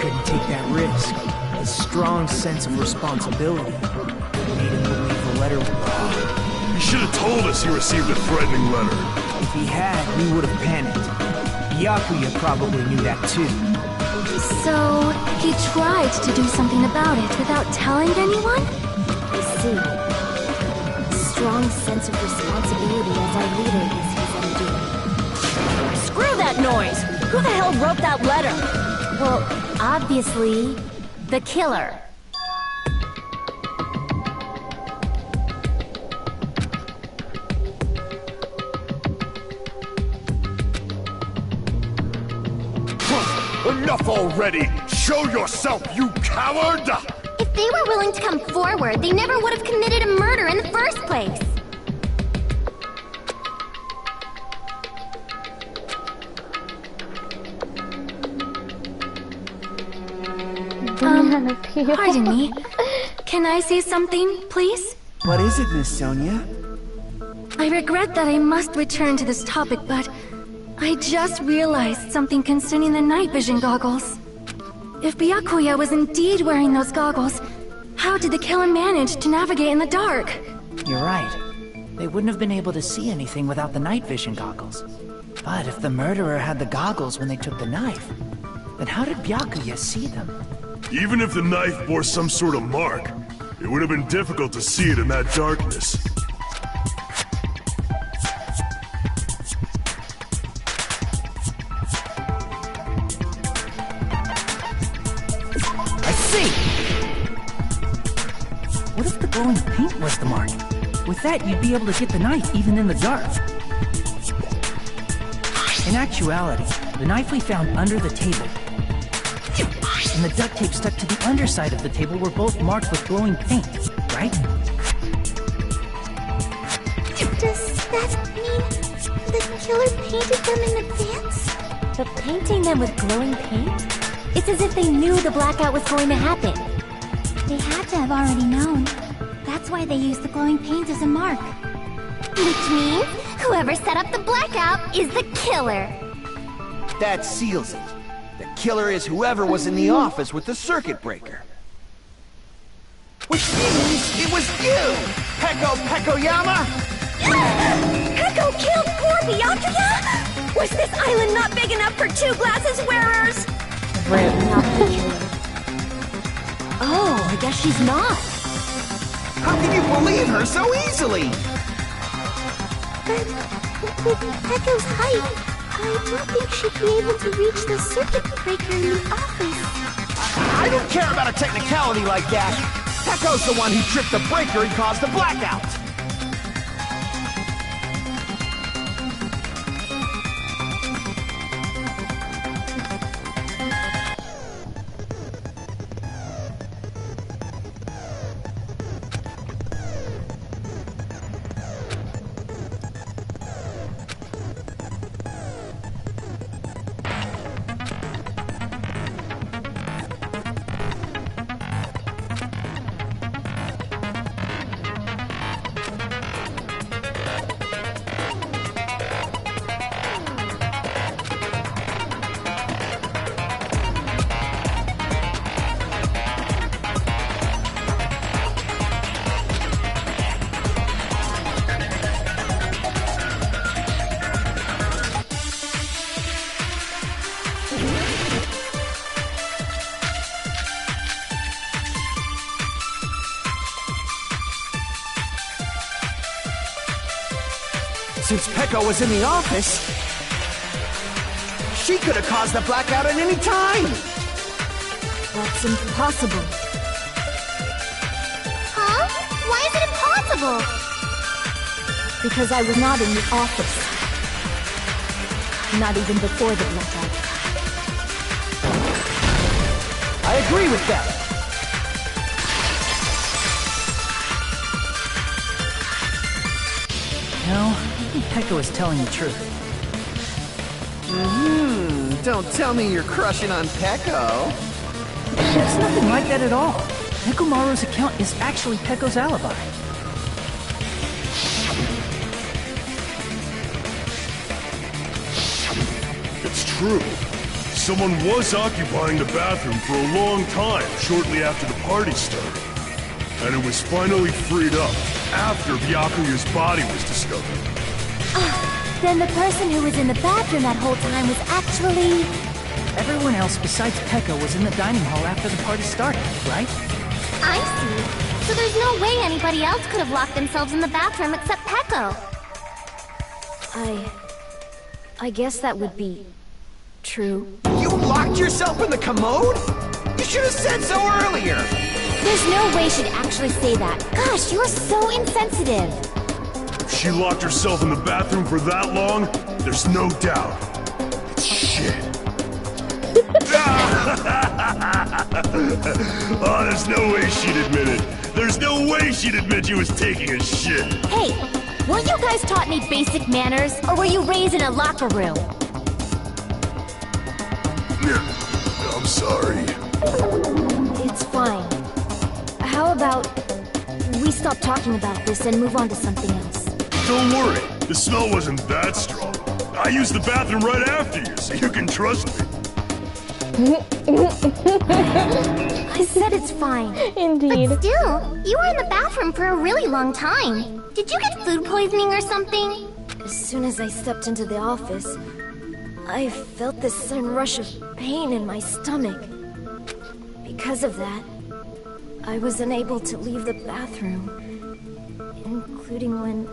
couldn't take that risk. His strong sense of responsibility made him believe the letter was wrong. He should have told us he received a threatening letter. If he had, we would have panicked. Byakuya probably knew that too. So, he tried to do something about it without telling anyone? I see. Strong sense of responsibility as our leader is his undoing. Screw that noise! Who the hell wrote that letter? Well, obviously, the killer. Enough already! Show yourself, you coward! If they were willing to come forward, they never would have committed a murder in the first place. Pardon me. Can I say something, please? What is it, Miss Sonia? I regret that I must return to this topic, but I just realized something concerning the night vision goggles. If Byakuya was indeed wearing those goggles, how did the killer manage to navigate in the dark? You're right. They wouldn't have been able to see anything without the night vision goggles. But if the murderer had the goggles when they took the knife, then how did Byakuya see them? Even if the knife bore some sort of mark, it would have been difficult to see it in that darkness. I see! What if the glowing paint was the mark? With that, you'd be able to get the knife even in the dark. In actuality, the knife we found under the table and the duct tape stuck to the underside of the table were both marked with glowing paint, right? Does that mean the killer painted them in advance? But painting them with glowing paint? It's as if they knew the blackout was going to happen. They had to have already known. That's why they used the glowing paint as a mark. Which means whoever set up the blackout is the killer. That seals it. The killer is whoever was in the office with the circuit breaker. Which means it was you, Peko Pekoyama! Peko killed poor Byakuya? Was this island not big enough for 2 glasses wearers? Oh, I guess she's not. How can you believe her so easily? But with Peko's height, I don't think she'd be able to reach the circuit breaker in the office. I don't care about a technicality like that. Peko's the one who tripped the breaker and caused the blackout. Since Peko was in the office, she could have caused the blackout at any time! That's impossible. Huh? Why is it impossible? Because I was not in the office. Not even before the blackout. I agree with that. No, I think Peko is telling the truth. Don't tell me you're crushing on Peko. It's nothing like that at all. Nekomaru's account is actually Peko's alibi. It's true. Someone was occupying the bathroom for a long time shortly after the party started. And it was finally freed up after Byakuya's body was discovered. Then the person who was in the bathroom that whole time was actually... Everyone else besides Peko was in the dining hall after the party started, right? I see. So there's no way anybody else could have locked themselves in the bathroom except Peko. I guess that would be... true. You locked yourself in the commode? You should have said so earlier! There's no way she'd actually say that. Gosh, you're so insensitive. If she locked herself in the bathroom for that long, there's no doubt. It's shit. Oh, there's no way she'd admit it. There's no way she'd admit she was taking a shit. Hey, weren't you guys taught any basic manners, or were you raised in a locker room? I'm sorry. It's fine. How about we stop talking about this and move on to something else? Don't worry, the smell wasn't that strong. I used the bathroom right after you, so you can trust me. I said it's fine. Indeed. But still, you were in the bathroom for a really long time. Did you get food poisoning or something? As soon as I stepped into the office, I felt this sudden rush of pain in my stomach. Because of that, I was unable to leave the bathroom, including when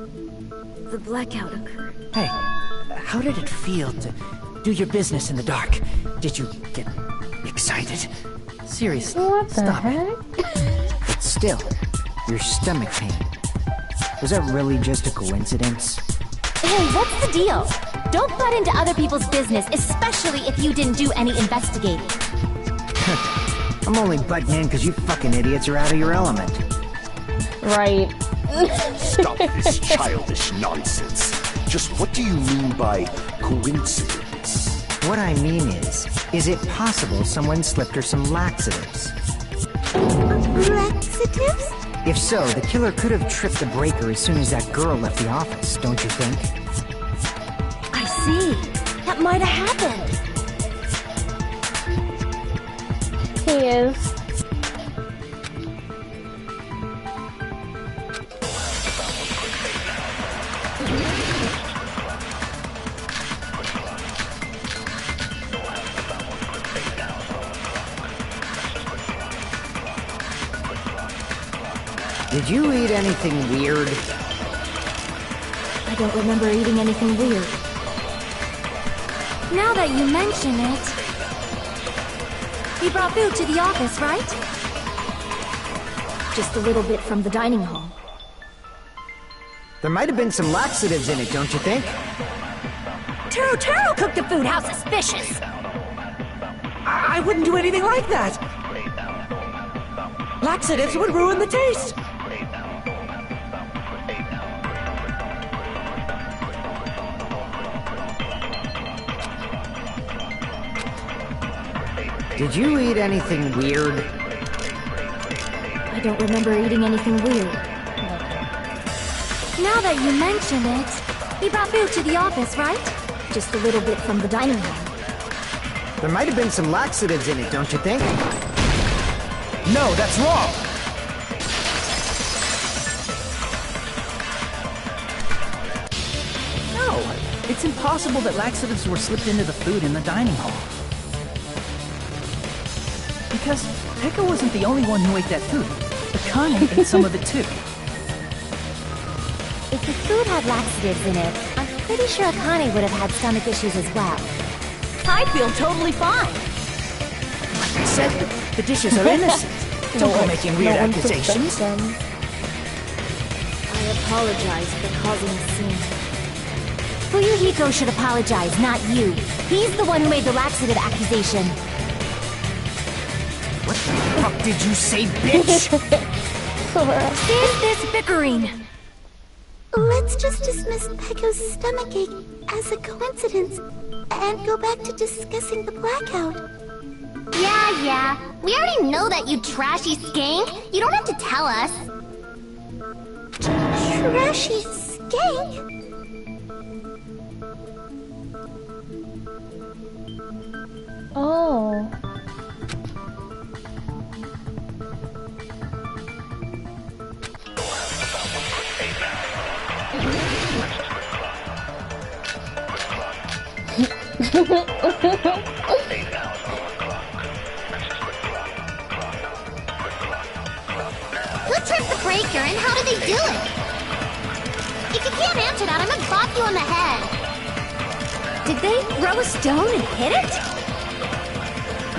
the blackout occurred. Hey, how did it feel to do your business in the dark? Did you get excited? Seriously, What the stop heck? But still, your stomach pain. Was that really just a coincidence? Hey, what's the deal? Don't butt into other people's business, especially if you didn't do any investigating. I'm only butting in because you fucking idiots are out of your element. Right. Stop this childish nonsense. Just what do you mean by coincidence? What I mean is it possible someone slipped her some laxatives? Laxatives? If so, the killer could have tripped the breaker as soon as that girl left the office, don't you think? I see. That might have happened. He is. Did you eat anything weird? I don't remember eating anything weird. Now that you mention it... You brought food to the office, right? Just a little bit from the dining hall. There might have been some laxatives in it, don't you think? Taro cooked the food. How suspicious! I wouldn't do anything like that. Laxatives would ruin the taste. Did you eat anything weird? I don't remember eating anything weird. Now that you mention it... You brought food to the office, right? Just a little bit from the dining hall. There might have been some laxatives in it, don't you think? No, that's wrong! No, it's impossible that laxatives were slipped into the food in the dining hall. Because Pekka wasn't the only one who ate that food. Akane ate some of it too. If the food had laxatives in it, I'm pretty sure Akane would have had stomach issues as well. I'd feel totally fine. Like I said, the dishes are innocent. Don't go making weird accusations. I apologize for causing a scene. Fuyuhiko should apologize, not you. He's the one who made the laxative accusation. What the fuck did you say, bitch? Is this bickering? Let's just dismiss Pecco's stomachache as a coincidence and go back to discussing the blackout. Yeah. We already know that, you trashy skank. You don't have to tell us. Trashy skank? Oh. Who tripped the breaker and how did they do it? If you can't answer that, I'm gonna bop you on the head. Did they throw a stone and hit it?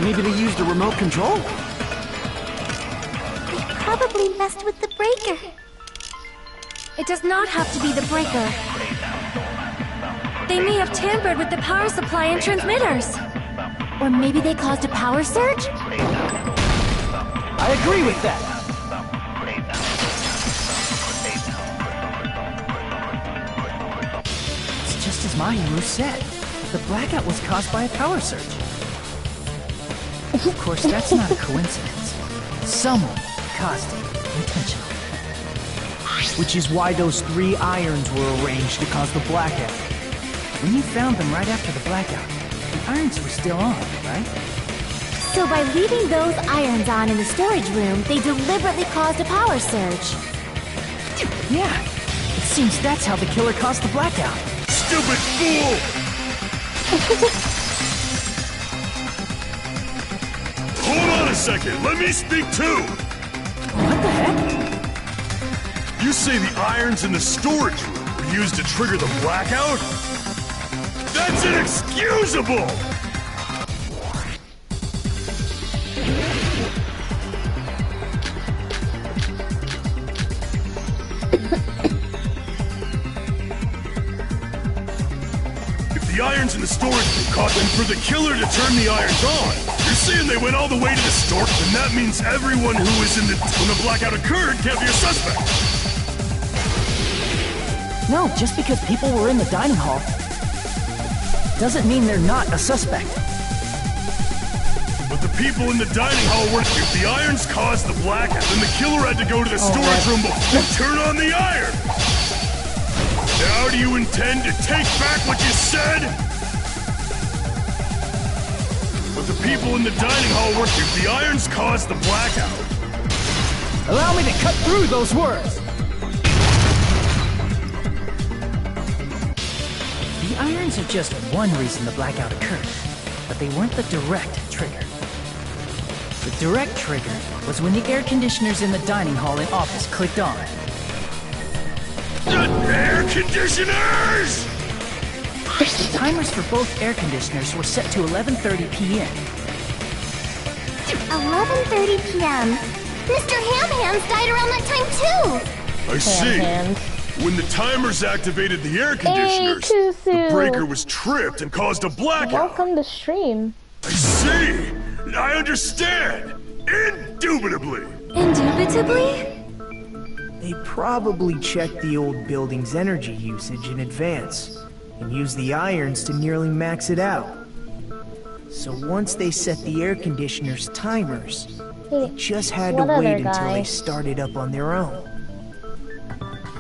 Maybe they used a remote control? They probably messed with the breaker. It does not have to be the breaker. They may have tampered with the power supply and transmitters. Or maybe they caused a power surge? I agree with that. It's just as Mahiru said. The blackout was caused by a power surge. Of course, that's not a coincidence. Someone caused it intentionally. Which is why those 3 irons were arranged to cause the blackout. When you found them right after the blackout, the irons were still on, right? So by leaving those irons on in the storage room, they deliberately caused a power surge. Yeah, it seems that's how the killer caused the blackout. Stupid fool! Hold on a second, let me speak too! What the heck? You say the irons in the storage room were used to trigger the blackout? That's inexcusable! irons in the storage room caught them for the killer to turn the irons on. You're saying they went all the way to the store, and that means everyone who was when the blackout occurred can't be a suspect. No, just because people were in the dining hall doesn't mean they're not a suspect. But the people in the dining hall weren't. If the irons caused the blackout, then the killer had to go to the storage room and turn on the iron. Now do you intend to take back what you said? But the people in the dining hall weren't. If the irons caused the blackout. Allow me to cut through those words. The irons are just one reason the blackout occurred, but they weren't the direct trigger. The direct trigger was when the air conditioners in the dining hall and office clicked on. The air conditioners! The timers for both air conditioners were set to 11:30 p.m. 11:30 p.m. Mr. Ham Hands died around that time too! I see. When the timers activated the air conditioners, the breaker was tripped and caused a blackout. Welcome to stream. I see! I understand! Indubitably! Indubitably? They probably checked the old building's energy usage in advance and used the irons to nearly max it out. So once they set the air conditioner's timers, they just had to wait until they started up on their own.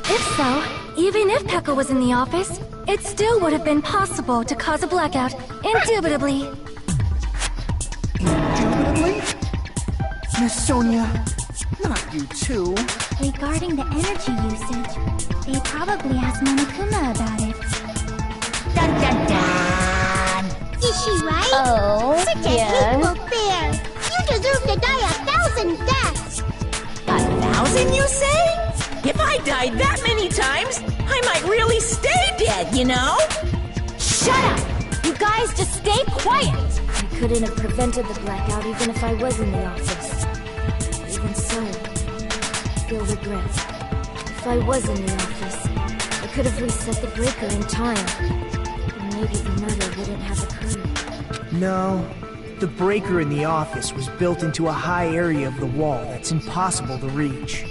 If so, even if Pekka was in the office, it still would have been possible to cause a blackout, indubitably. Indubitably? Miss Sonia, not you too. Regarding the energy usage, they probably asked Monokuma about it. Dun dun dun! Is she right? Oh, Such a hateful bear! You deserve to die 1,000 deaths! 1,000, you say? If I died that many times, I might really stay dead, you know? Shut up! You guys just stay quiet! I couldn't have prevented the blackout even if I was in the office. Even so, I feel regret. If I was in the office, I could have reset the breaker in time. And maybe the murder wouldn't have occurred. No, the breaker in the office was built into a high area of the wall that's impossible to reach.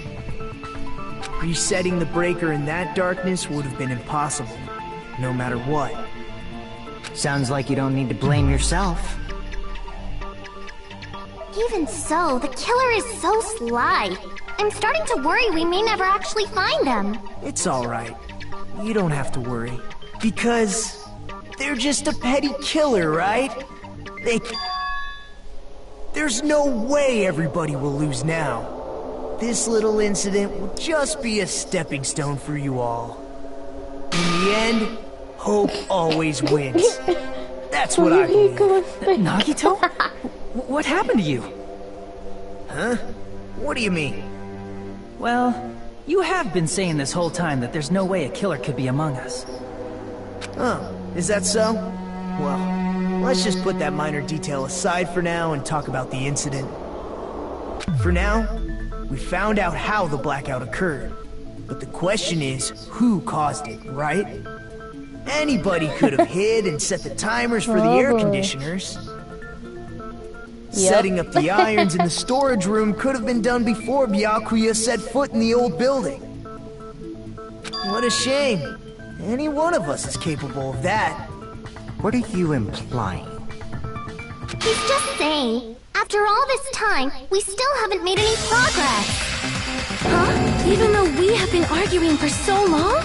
Resetting the breaker in that darkness would have been impossible, no matter what. Sounds like you don't need to blame yourself. Even so, the killer is so sly. I'm starting to worry we may never actually find them. It's alright. You don't have to worry. Because they're just a petty killer, right? There's no way everybody will lose now. This little incident will just be a stepping stone for you all. In the end, hope always wins. That's what I believe. Nagito? What happened to you? Huh? What do you mean? Well, you have been saying this whole time that there's no way a killer could be among us. Oh, is that so? Well, let's just put that minor detail aside for now and talk about the incident. For now, we found out how the blackout occurred. But the question is, who caused it, right? Anybody could have hid and set the timers for the air conditioners. Setting up the irons in the storage room could have been done before Byakuya set foot in the old building. What a shame. Any one of us is capable of that. What are you implying? He's just saying, after all this time, we still haven't made any progress. Huh? Even though we have been arguing for so long?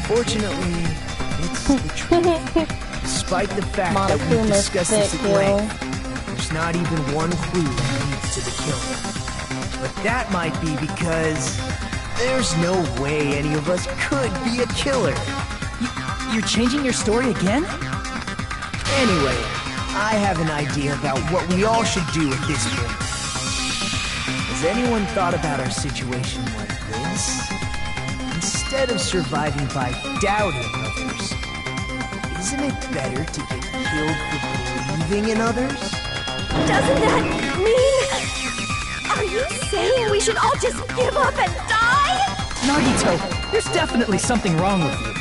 Fortunately, it's the truth. Despite the fact that we've discussed this at length, there's not even one clue that leads to the killer. But that might be because there's no way any of us could be a killer. You're changing your story again? Anyway, I have an idea about what we all should do at this point. Has anyone thought about our situation like this? Instead of surviving by doubting others, isn't it better to get killed for believing in others? Doesn't that mean... Are you saying we should all just give up and die? Nagito, there's definitely something wrong with you.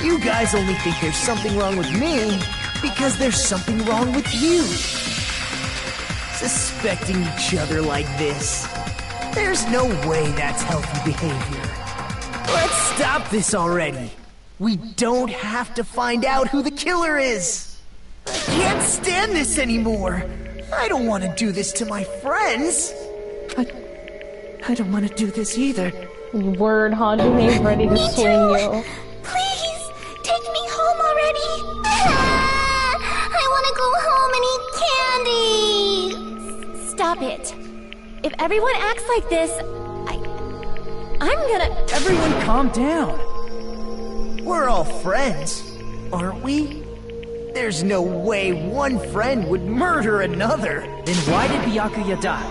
You guys only think there's something wrong with me because there's something wrong with you. Suspecting each other like this. There's no way that's healthy behavior. Let's stop this already. We don't have to find out who the killer is. I can't stand this anymore. I don't want to do this to my friends. I don't want to do this either. Word, Hajime's ready to swing you. Please, take me home already. I want to go home and eat candy. Stop it. If everyone acts like this, I'm gonna... Everyone calm down. We're all friends, aren't we? There's no way one friend would murder another. Then why did Byakuya die?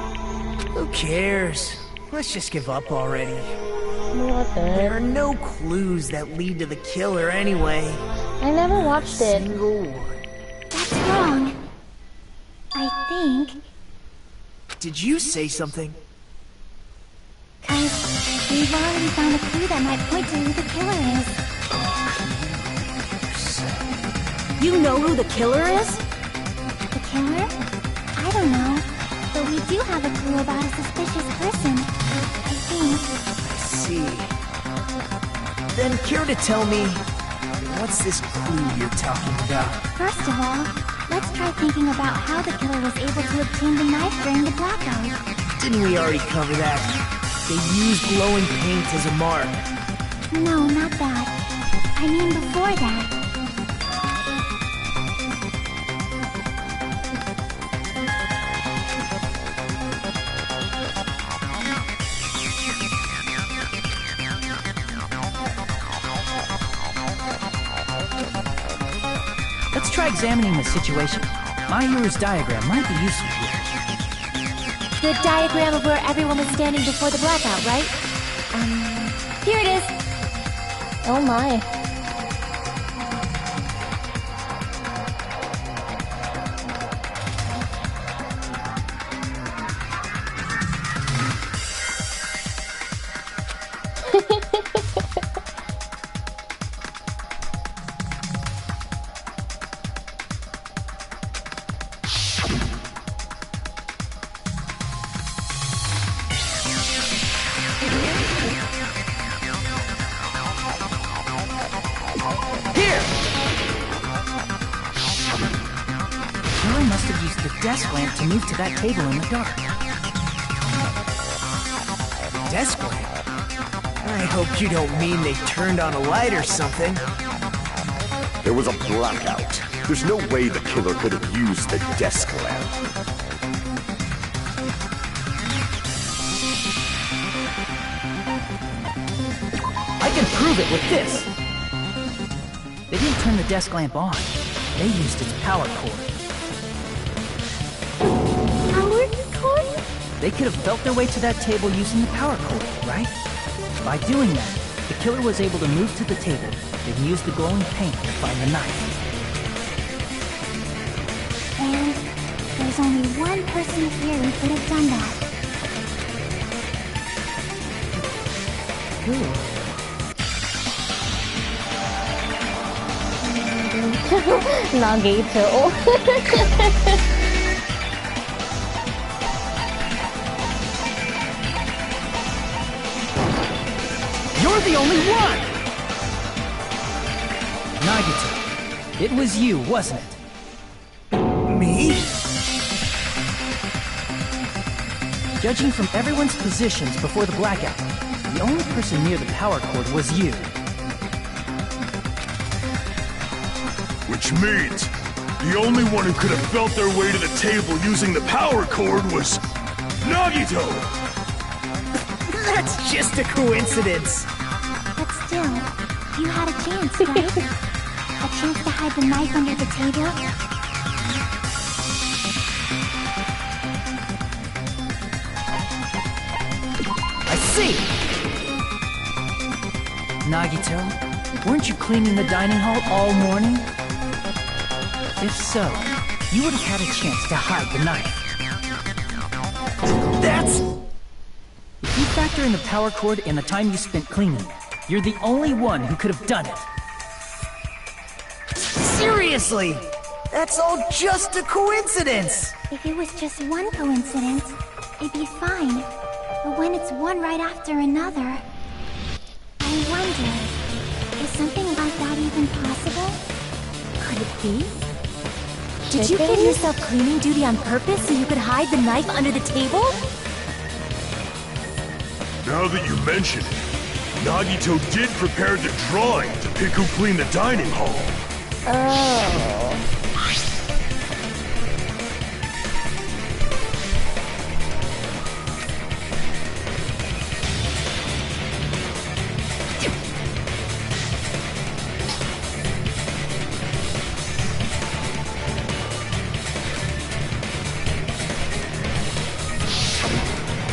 Who cares? Let's just give up already. What the? There are no clues that lead to the killer anyway. I never watched it. Single one. That's wrong. I think. Did you say something? 'Cause we've already found a clue that might point to who the killer is. You know who the killer is? The killer? I don't know. But we do have a clue about a suspicious person. I think. I see. Then care to tell me, what's this clue you're talking about? First of all, let's try thinking about how the killer was able to obtain the knife during the blackout. Didn't we already cover that? They used glowing paint as a mark. No, not that. I mean before that. Let's try examining the situation. Mahiru's diagram might be useful here. The diagram of where everyone was standing before the blackout, right? Here it is. Oh my. Desk lamp to move to that table in the dark. Desk lamp? I hope you don't mean they turned on a light or something. There was a blackout. There's no way the killer could have used the desk lamp. I can prove it with this! They didn't turn the desk lamp on. They used its power cord. They could have felt their way to that table using the power cord, right? By doing that, the killer was able to move to the table, then use the glowing paint to find the knife. And there's only one person here who could have done that. Nagito. You're the only one! Nagito, it was you, wasn't it? Me? Judging from everyone's positions before the blackout, the only person near the power cord was you. Which means, the only one who could have felt their way to the table using the power cord was Nagito! That's just a coincidence. But still, you had a chance, right? A chance to hide the knife under the table? I see! Nagito, weren't you cleaning the dining hall all morning? If so, you would have had a chance to hide the knife. That's... If you factor in the power cord and the time you spent cleaning, You're the only one who could have done it. Seriously! That's all just a coincidence! If it was just one coincidence, it'd be fine. But when it's one right after another... I wonder, is something like that even possible? Could it be? Did you give yourself cleaning duty on purpose so you could hide the knife under the table? Now that you mention it, Nagito did prepare the drawing to pick who cleaned the dining hall. Oh.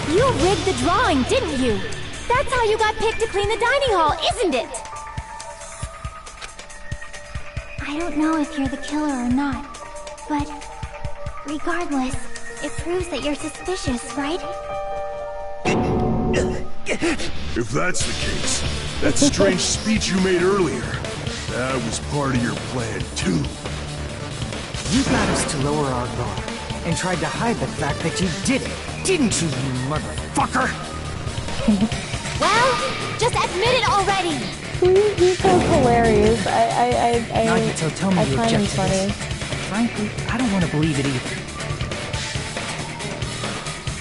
You rigged the drawing, didn't you? That's how you got picked to clean the dining hall, isn't it? I don't know if you're the killer or not, but regardless, it proves that you're suspicious, right? If that's the case, that strange speech you made earlier, that was part of your plan too. You got us to lower our guard, and tried to hide the fact that you did it, didn't you, you motherfucker? Well, just admit it already! He's so hilarious. Nagito, tell me I you find him object to funny. this. Frankly, I don't want to believe it either.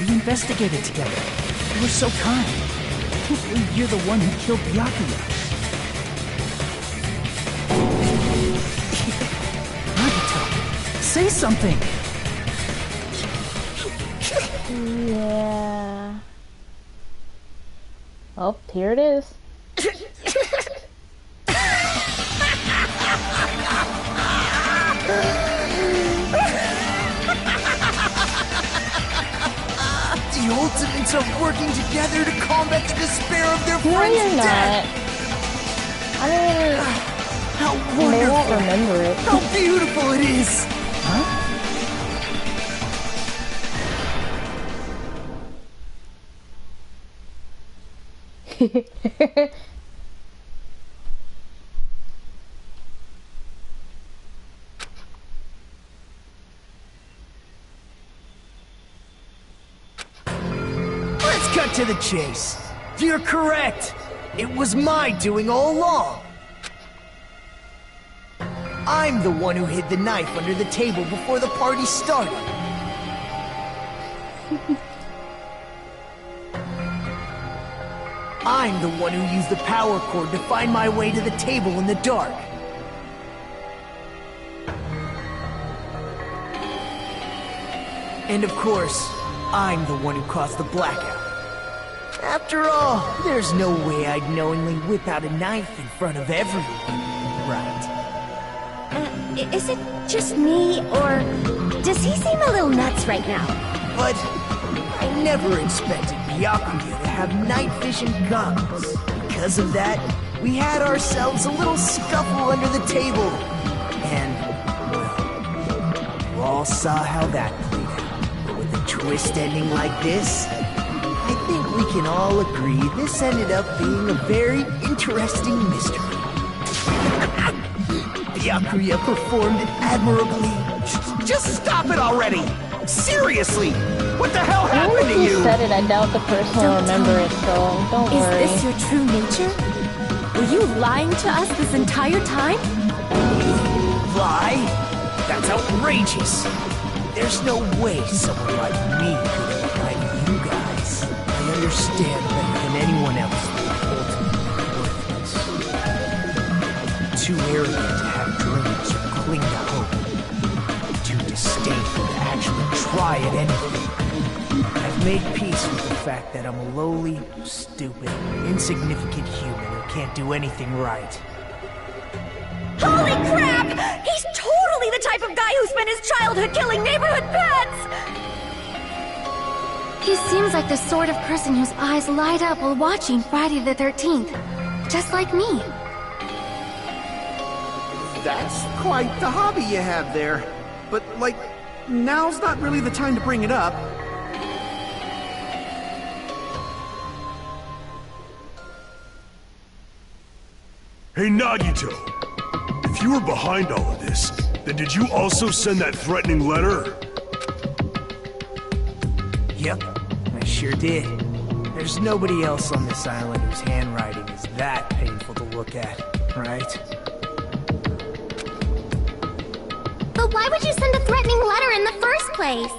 We investigated together. You were so kind. I can't believe you're the one who killed Byakuya. Nagito, say something! Yeah. Oh, here it is. The Ultimates are working together to combat the despair of their No, friends' you're not. death! I mean, How they wonderful! won't remember it. How beautiful it is! Huh? Let's cut to the chase. You're correct. It was my doing all along. I'm the one who hid the knife under the table before the party started. I'm the one who used the power cord to find my way to the table in the dark. And of course, I'm the one who caused the blackout. After all, there's no way I'd knowingly whip out a knife in front of everyone, right? Is it just me, or does he seem a little nuts right now? But I never expected Byakuya to have night vision goggles. Because of that, we had ourselves a little scuffle under the table. And, well, you all saw how that played out. But with a twist ending like this, I think we can all agree this ended up being a very interesting mystery. Byakuya performed admirably. Just stop it already! Seriously! What the hell Even happened if to you you? said it, I doubt the person will remember it, so don't worry. Is this your true nature? Were you lying to us this entire time? Lie? That's outrageous. There's no way someone like me could have lied to you guys. I understand better than anyone else the ultimate worthless. Too arrogant to have dreams or cling to hope. Too disdainful to actually try at anything. I've made peace with the fact that I'm a lowly, stupid, insignificant human who can't do anything right. Holy crap! He's totally the type of guy who spent his childhood killing neighborhood pets! He seems like the sort of person whose eyes light up while watching Friday the 13th. Just like me. That's quite the hobby you have there. But, like, now's not really the time to bring it up. Hey, Nagito! If you were behind all of this, then did you also send that threatening letter? Yep, I sure did. There's nobody else on this island whose handwriting is that painful to look at, right? But why would you send a threatening letter in the first place?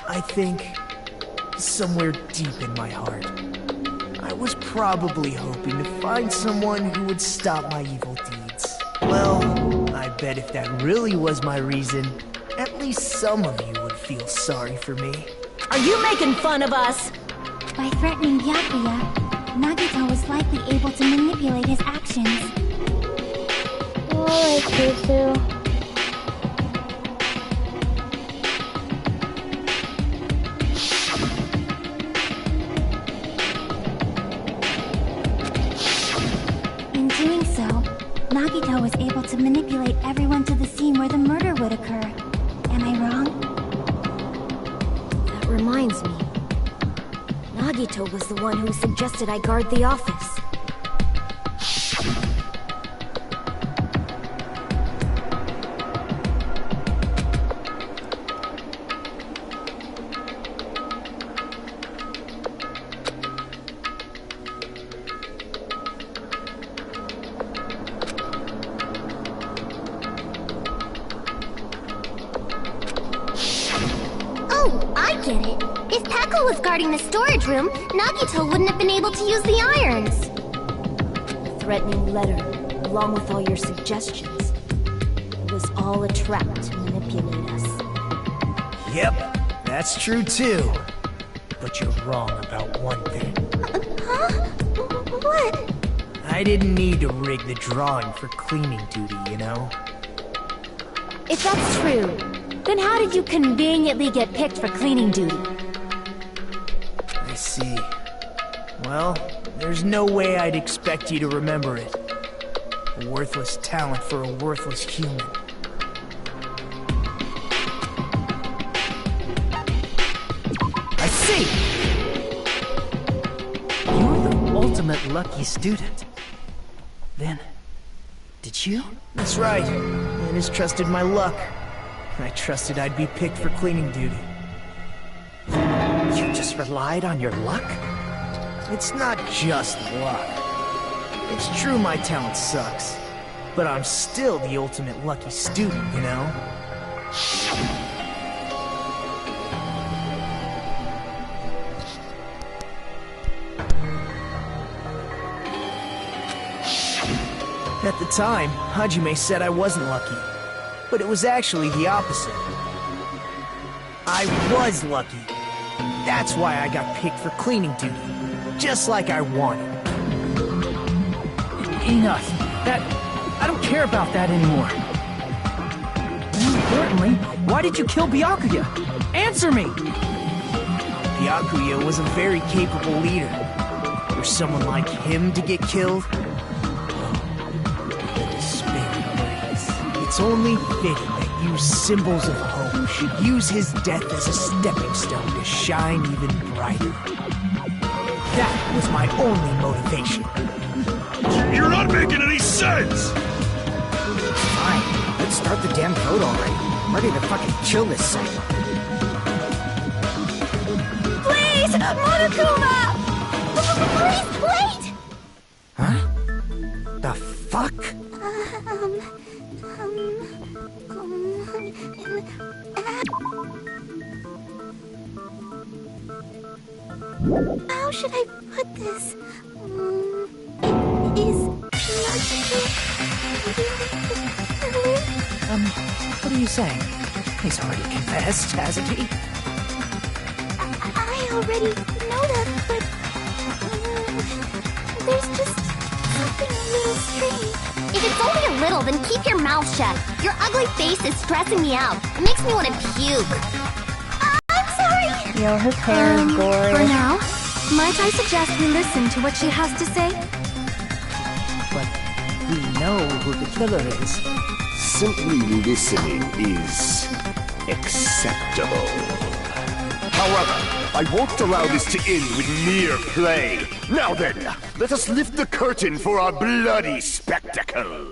I think somewhere deep in my heart, I was probably hoping to find someone who would stop my evil deeds. Well, I bet if that really was my reason, at least some of you would feel sorry for me. Are you making fun of us? By threatening Byakuya, Nagito was likely able to manipulate his actions. Alright, Susu. In doing so, Nagito was able to manipulate everyone to the scene where the murder would occur. Am I wrong? That reminds me. Nagito was the one who suggested I guard the office. Oh, I get it. If Peko was guarding the storage room, Nagito wouldn't have been able to use the irons. The threatening letter, along with all your suggestions, it was all a trap to manipulate us. Yep, that's true too. But you're wrong about one thing. Huh? What? I didn't need to rig the drawing for cleaning duty, you know? If that's true, then how did you conveniently get picked for cleaning duty? I see. Well, there's no way I'd expect you to remember it. A worthless talent for a worthless human. I see! You're the ultimate lucky student. Then, did you? That's right. Linus trusted my luck. I trusted I'd be picked for cleaning duty. You just relied on your luck? It's not just luck. It's true my talent sucks, but I'm still the ultimate lucky student, you know? At the time, Hajime said I wasn't lucky, but it was actually the opposite. I was lucky. That's why I got picked for cleaning duty, just like I wanted. Enough. I don't care about that anymore. More importantly, why did you kill Byakuya? Answer me! Byakuya was a very capable leader. For someone like him to get killed, the despair brings. It's only fitting that you symbols of hope should use his death as a stepping stone to shine even brighter. That was my only motivation. You're not making any sense! Fine, let's start the damn vote already. I'm ready to fucking kill this thing. Please! Monokuma! Please, wait! Huh? The fuck? How should I put this? Is What are you saying? He's already confessed, hasn't he? I already know that, but there's just something a little strange. If it's only a little, then keep your mouth shut. Your ugly face is stressing me out. It makes me want to puke. I'm sorry. Yo, his hair is gory. For now, might I suggest we listen to what she has to say? But we know who the killer is. Simply listening is acceptable. However, I won't allow this to end with mere play. Now then, let us lift the curtain for our bloody spectacle.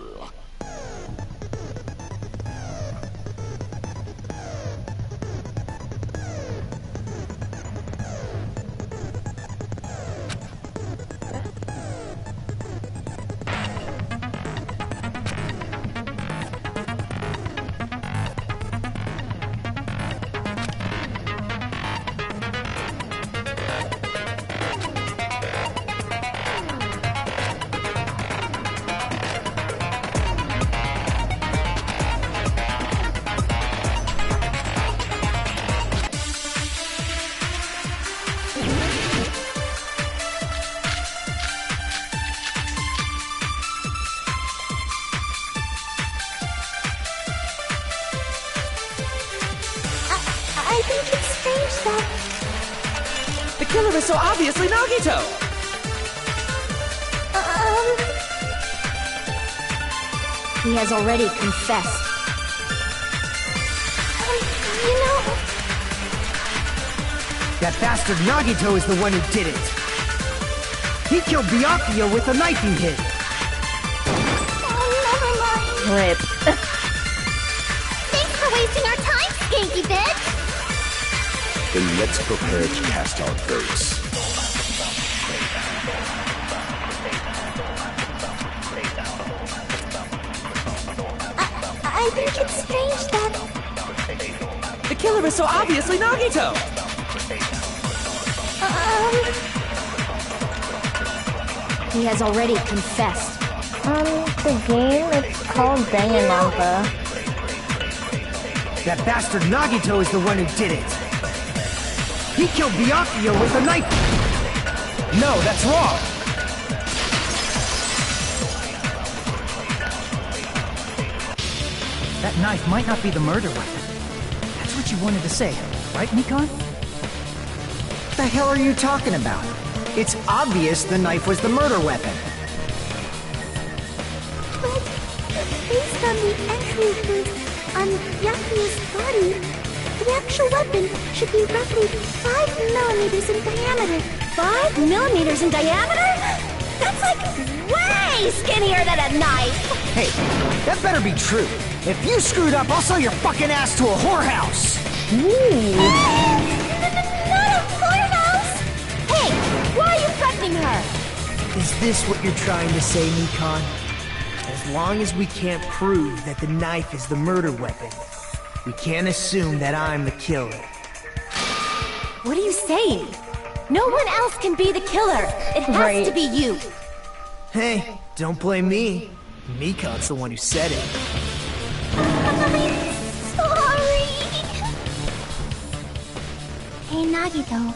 I think it's strange that... The killer is so obviously Nagito! He has already confessed. You know... That bastard Nagito is the one who did it. He killed Byakuya with a knife he hid. Oh, never mind. Rip. Thanks for wasting our time, skanky bitch! Then let's prepare to cast our votes. I think it's strange that... The killer is so obviously Nagito! He has already confessed. The game, it's called Danganronpa. That bastard Nagito is the one who did it. He killed Byakuya with a knife. No, that's wrong. That knife might not be the murder weapon. That's what you wanted to say, right, Nikon? What the hell are you talking about? It's obvious the knife was the murder weapon. But based on the entry on Byakuya's body, the actual weapon should be roughly 5 millimeters in diameter. 5 millimeters in diameter? That's like way skinnier than a knife! Hey, that better be true. If you screwed up, I'll sell your fucking ass to a whorehouse. Not a whorehouse! Hey, why are you threatening her? Is this what you're trying to say, Nikon? As long as we can't prove that the knife is the murder weapon, we can't assume that I'm the killer. What are you saying? No one else can be the killer. It has to be you. Hey, don't blame me. Nikon's the one who said it. Sorry. Hey, Nagito.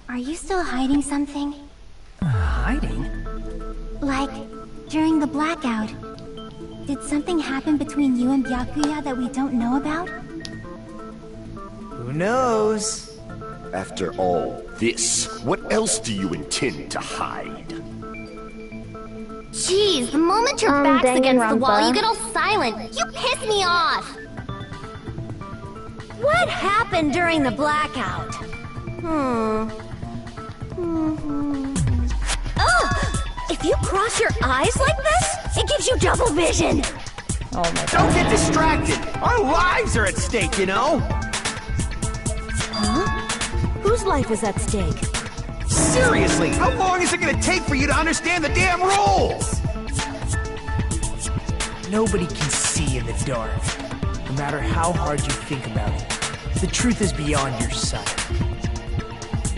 Are you still hiding something? Hiding? Like, during the blackout, did something happen between you and Byakuya that we don't know about? Who knows? After all this, what else do you intend to hide? Jeez, the moment your back's against the wall, Danganronpa. you get all silent. You piss me off! What happened during the blackout? Oh! If you cross your eyes like this, it gives you double vision! Oh my god. Don't get distracted! Our lives are at stake, you know? Huh? Whose life is at stake? Seriously, how long is it gonna take for you to understand the damn rules? Nobody can see in the dark, no matter how hard you think about it. The truth is beyond your sight.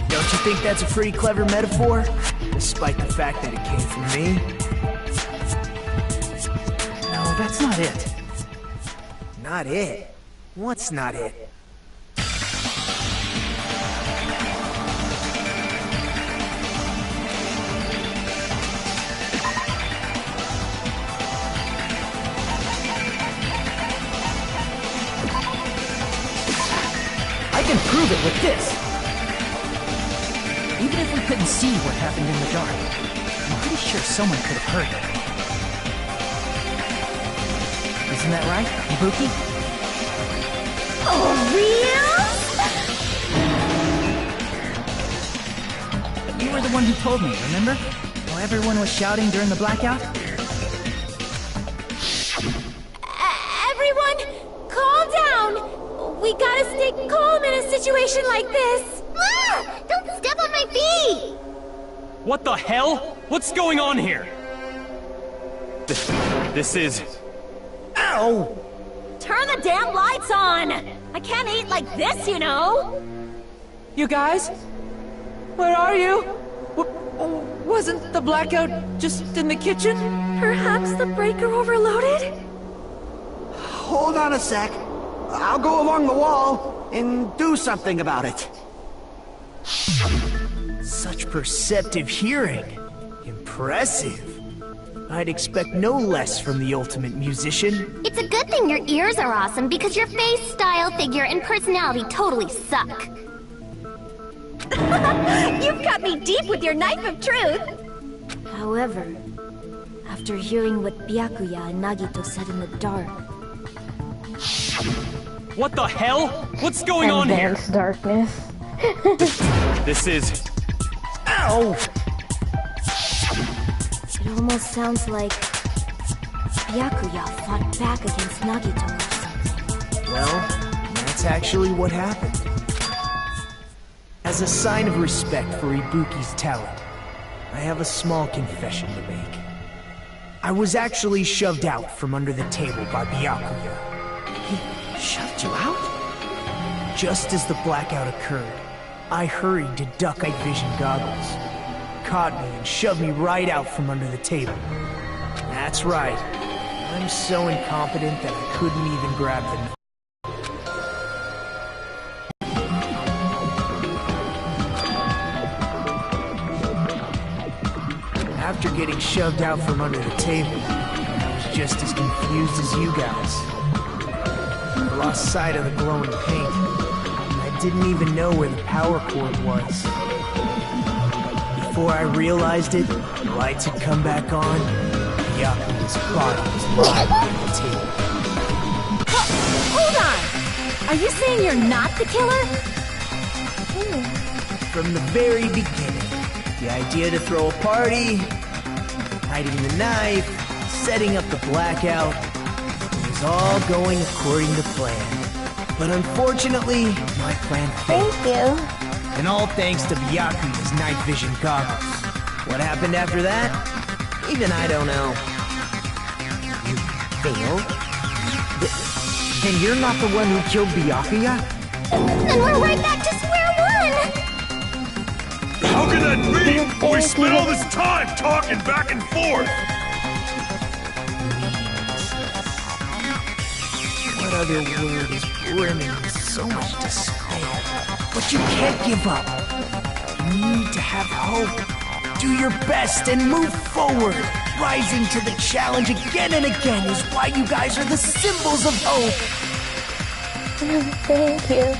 Don't you think that's a pretty clever metaphor? Despite the fact that it came from me? No, that's not it. Not it? What's not it? I can prove it with this. Even if we couldn't see what happened in the dark, I'm pretty sure someone could have heard it. Isn't that right, Ibuki? Oh, real? were the one who told me, remember? While everyone was shouting during the blackout? Everyone, calm down! We gotta stay calm in a situation like this! Ah! Don't step on my feet! What the hell? What's going on here? This is... Ow! Turn the damn lights on! I can't eat like this, you know! You guys? Where are you? Wasn't the blackout just in the kitchen? Perhaps the breaker overloaded? Hold on a sec. I'll go along the wall and do something about it. Such perceptive hearing. Impressive. I'd expect no less from the ultimate musician. It's a good thing your ears are awesome because your face, style, figure, and personality totally suck. You've cut me deep with your knife of truth! However, after hearing what Byakuya and Nagito said in the dark... What the hell? What's going on here? Advanced darkness. This is... Ow! It almost sounds like... Byakuya fought back against Nagito or something. Well, that's actually what happened. As a sign of respect for Ibuki's talent, I have a small confession to make. I was actually shoved out from under the table by Byakuya. He shoved you out? Just as the blackout occurred, I hurried to duck night vision goggles. Caught me and shoved me right out from under the table. That's right. I'm so incompetent that I couldn't even grab the knife. After getting shoved out from under the table, I was just as confused as you guys. I lost sight of the glowing paint, and I didn't even know where the power cord was. Before I realized it, the lights had come back on, and Byakuya's body was lying on the table. Hold on! Are you saying you're not the killer? From the very beginning, the idea to throw a party, hiding the knife, setting up the blackout, it was all going according to plan. But unfortunately, my plan failed. Thank you. And all thanks to Byakuya's night vision goggles. What happened after that? Even I don't know. You failed? Then you're not the one who killed Byakuya? Then we're right back to square one! How can that be? We spent all this time talking back and forth! What other word is brimming with so much despair? But you can't give up. You need to have hope. Do your best and move forward. Rising to the challenge again and again is why you guys are the symbols of hope. Thank you.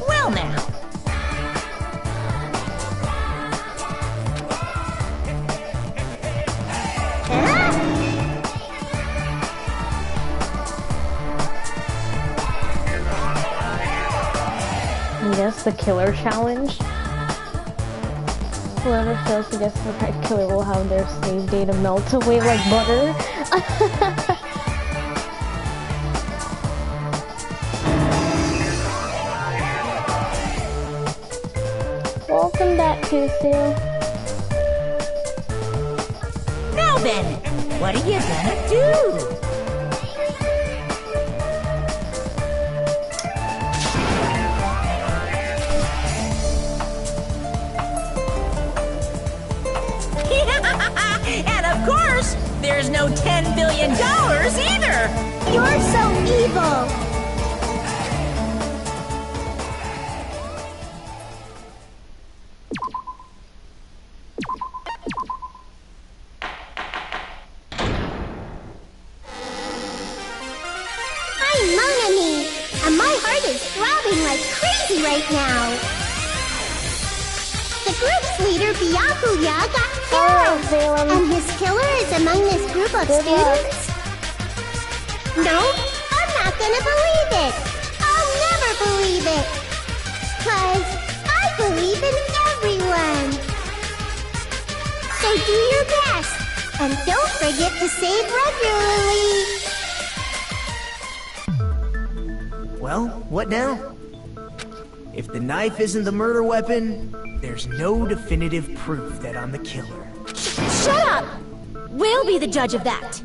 Well now. Yes, the killer challenge. Whoever fails to guess the right killer will have their save data melt away like butter. Welcome back, Kusu. Now then, what are you gonna do? And of course, there's no $10 billion either! You're so evil! I'm Monami, and my heart is throbbing like crazy right now. The group's leader, Byakuya, got killed, and his killer is among this group of students? No, I'm not gonna believe it. I'll never believe it. 'Cause I believe in everyone. So do your best, and don't forget to save regularly. Well, what now? If the knife isn't the murder weapon, there's no definitive proof that I'm the killer. Shut up! We'll be the judge of that.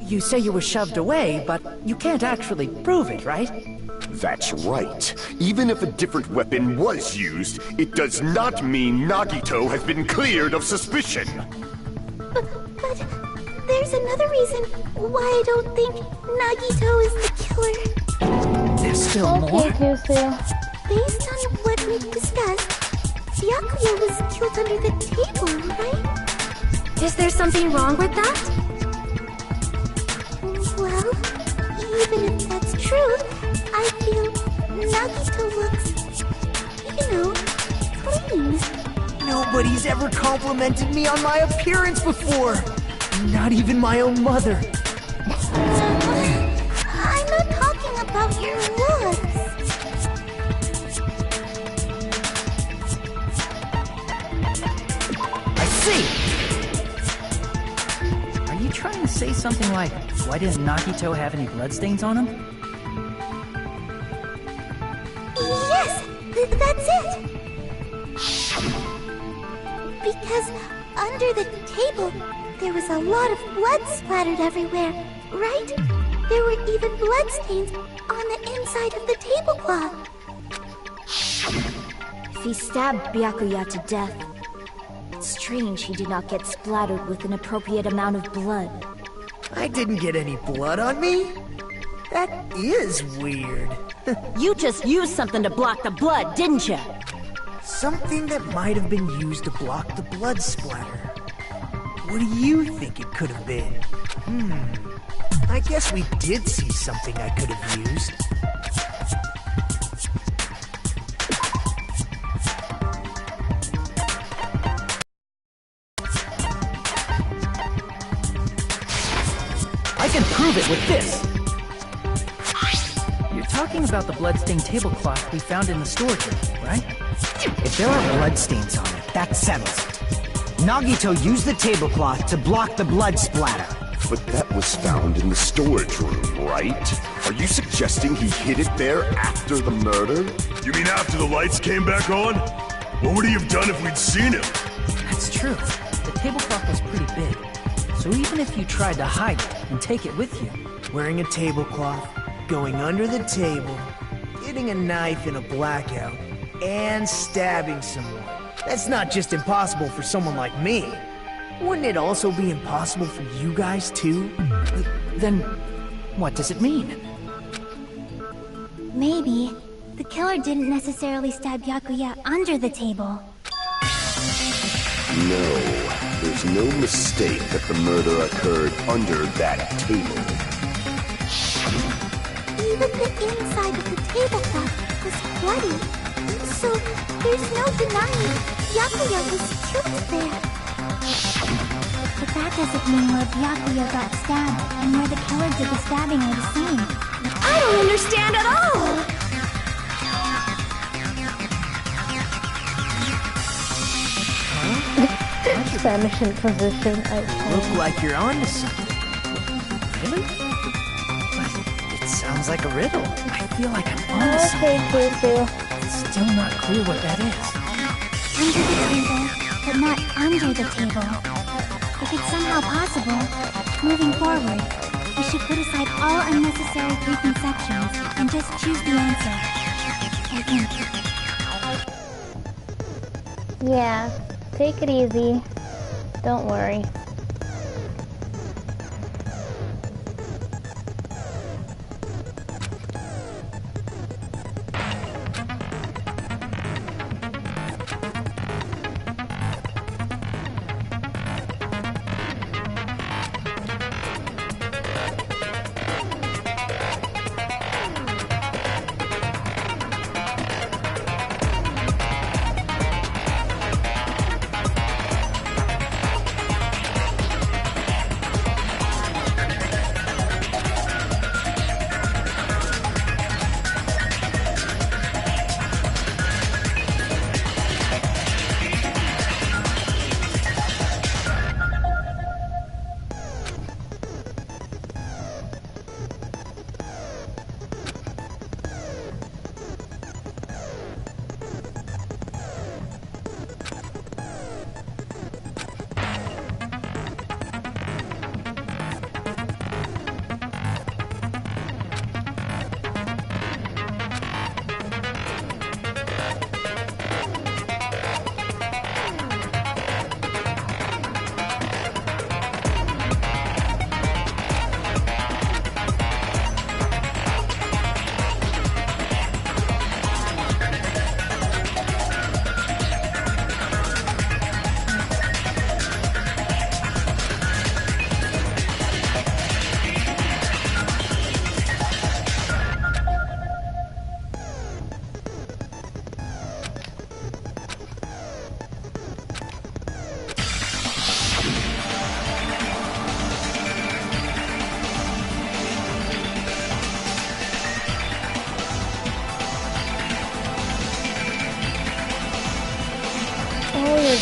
You say you were shoved away, but you can't actually prove it, right? That's right. Even if a different weapon was used, it does not mean Nagito has been cleared of suspicion. But there's another reason why I don't think Nagito is the killer. There's still more? Based on what we've discussed, Byakuya was killed under the table, right? Is there something wrong with that? Well, even if that's true, I feel Nagito looks, clean. Nobody's ever complimented me on my appearance before. Not even my own mother. I'm not talking about your looks. I see! Are you trying to say something like, why didn't Nagito have any bloodstains on him? Yes, that's it. Because under the table, there was a lot of blood splattered everywhere, right? There were even bloodstains on the inside of the tablecloth. If he stabbed Byakuya to death, it's strange he did not get splattered with an appropriate amount of blood. I didn't get any blood on me? That is weird. You just used something to block the blood, didn't you? Something that might have been used to block the blood splatter. What do you think it could have been? I guess we did see something I could have used. I can prove it with this! You're talking about the bloodstained tablecloth we found in the storage room, right? If there are bloodstains on it, that settles it. Nagito used the tablecloth to block the blood splatter. But that was found in the storage room, right? Are you suggesting he hid it there after the murder? You mean after the lights came back on? What would he have done if we'd seen him? That's true. The tablecloth was pretty big. So even if you tried to hide it and take it with you... Wearing a tablecloth, going under the table, getting a knife in a blackout, and stabbing someone. That's not just impossible for someone like me. Wouldn't it also be impossible for you guys too? Then, what does it mean? Maybe the killer didn't necessarily stab Byakuya under the table. No, there's no mistake that the murder occurred under that table. Even the inside of the tablecloth was bloody. So there's no denying Byakuya was killed there. But that doesn't mean where Byakuya got stabbed and where the killer did the stabbing are the same. I don't understand at all! Spanish in position. Look like you're onto something. Really? But it sounds like a riddle. I feel like I'm onto something. It's still not clear what that is. Under the table, but not under the table. If it's somehow possible, moving forward, we should put aside all unnecessary preconceptions and just choose the answer. I think. Yeah, take it easy. Don't worry.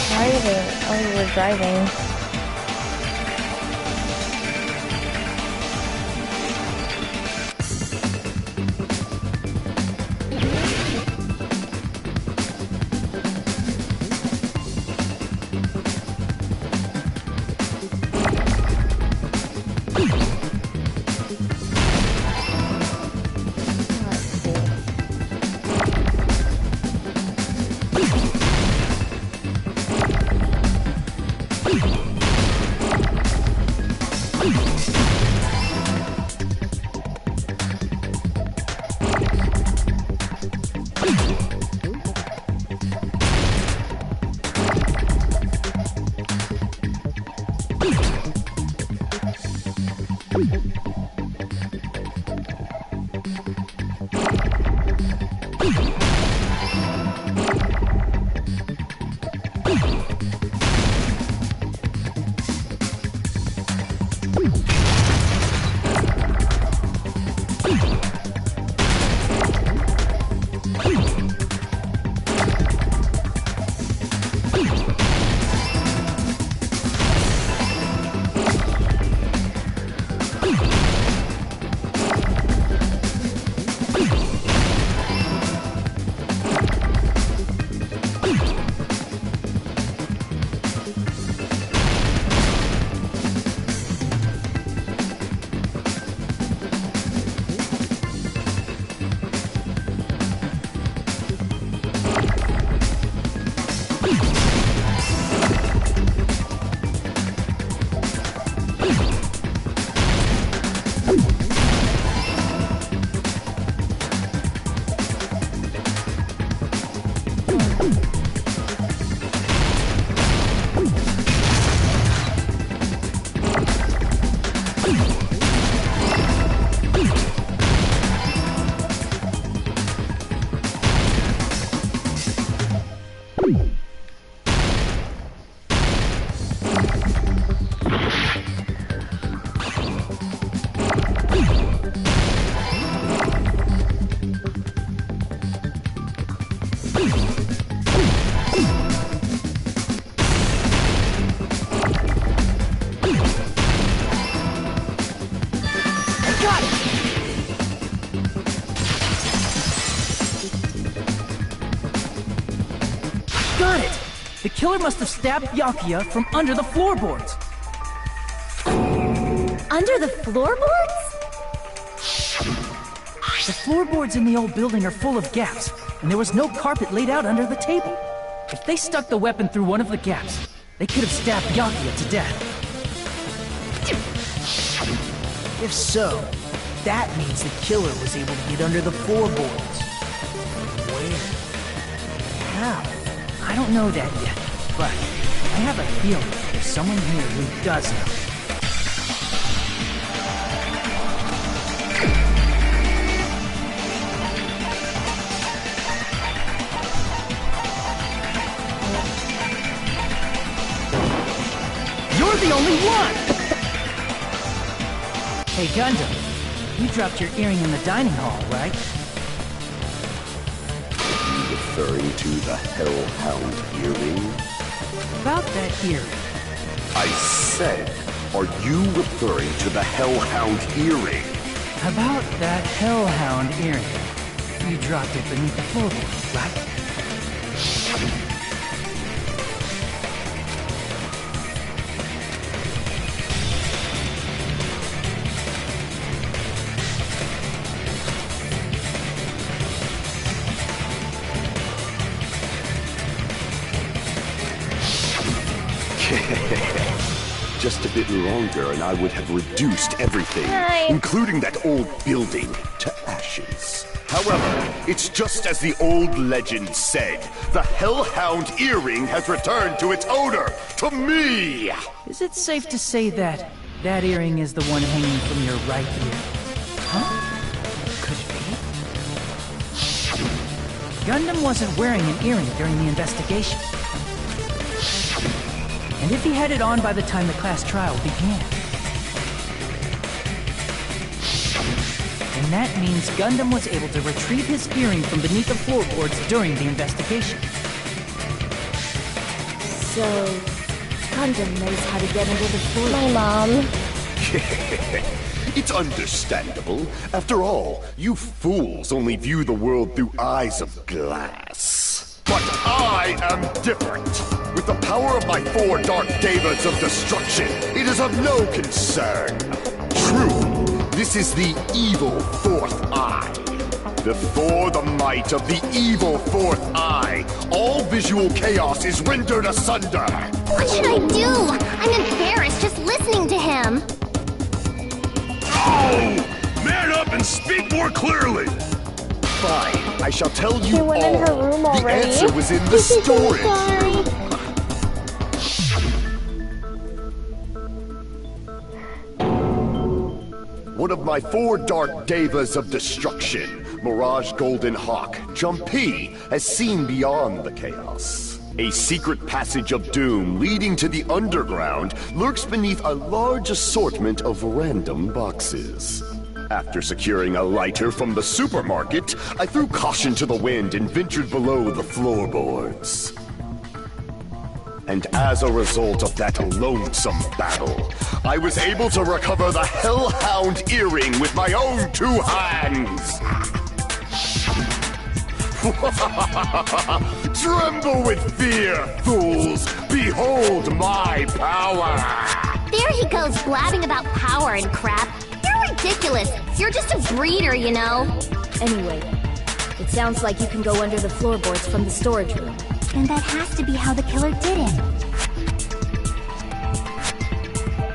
driving. Oh, you were driving. Got it! The killer must have stabbed Byakuya from under the floorboards. Under the floorboards? The floorboards in the old building are full of gaps, and there was no carpet laid out under the table. If they stuck the weapon through one of the gaps, they could have stabbed Byakuya to death. If so, that means the killer was able to get under the floorboards. Where? How? I don't know that yet, but I have a feeling there's someone here who does know. You're the only one! Hey, Gundam, you dropped your earring in the dining hall, right? Referring to the Hellhound earring? About that earring. I said, are you referring to the Hellhound earring? About that Hellhound earring. You dropped it beneath the floorboard, right? Just a bit longer and I would have reduced everything, including that old building, to ashes. However, it's just as the old legend said. The Hellhound earring has returned to its owner, to me! Is it safe to say that that earring is the one hanging from your right ear? Huh? Could it be? Gundam wasn't wearing an earring during the investigation. And if he had it on by the time the class trial began, then that means Gundam was able to retrieve his earring from beneath the floorboards during the investigation. So, Gundam knows how to get under the floor. My mom. It's understandable. After all, you fools only view the world through eyes of glass. But I am different. With the power of my 4 Dark Devas of Destruction, it is of no concern. True, this is the evil 4th eye. Before the might of the evil 4th eye, all visual chaos is rendered asunder. What should I do? I'm embarrassed just listening to him. Oh! Man up and speak more clearly! Fine, I shall tell you She went in her room all. The already. answer was in the storage room. One of my 4 Dark Devas of Destruction, Mirage Golden Hawk, Jumpy, has seen beyond the chaos. A secret passage of doom leading to the underground lurks beneath a large assortment of random boxes. After securing a lighter from the supermarket, I threw caution to the wind and ventured below the floorboards. And as a result of that lonesome battle, I was able to recover the Hellhound earring with my own 2 hands! Tremble with fear, fools! Behold my power! There he goes blabbing about power and crap. You're ridiculous. You're just a breeder, you know. Anyway, it sounds like you can go under the floorboards from the storage room. Then that has to be how the killer did it.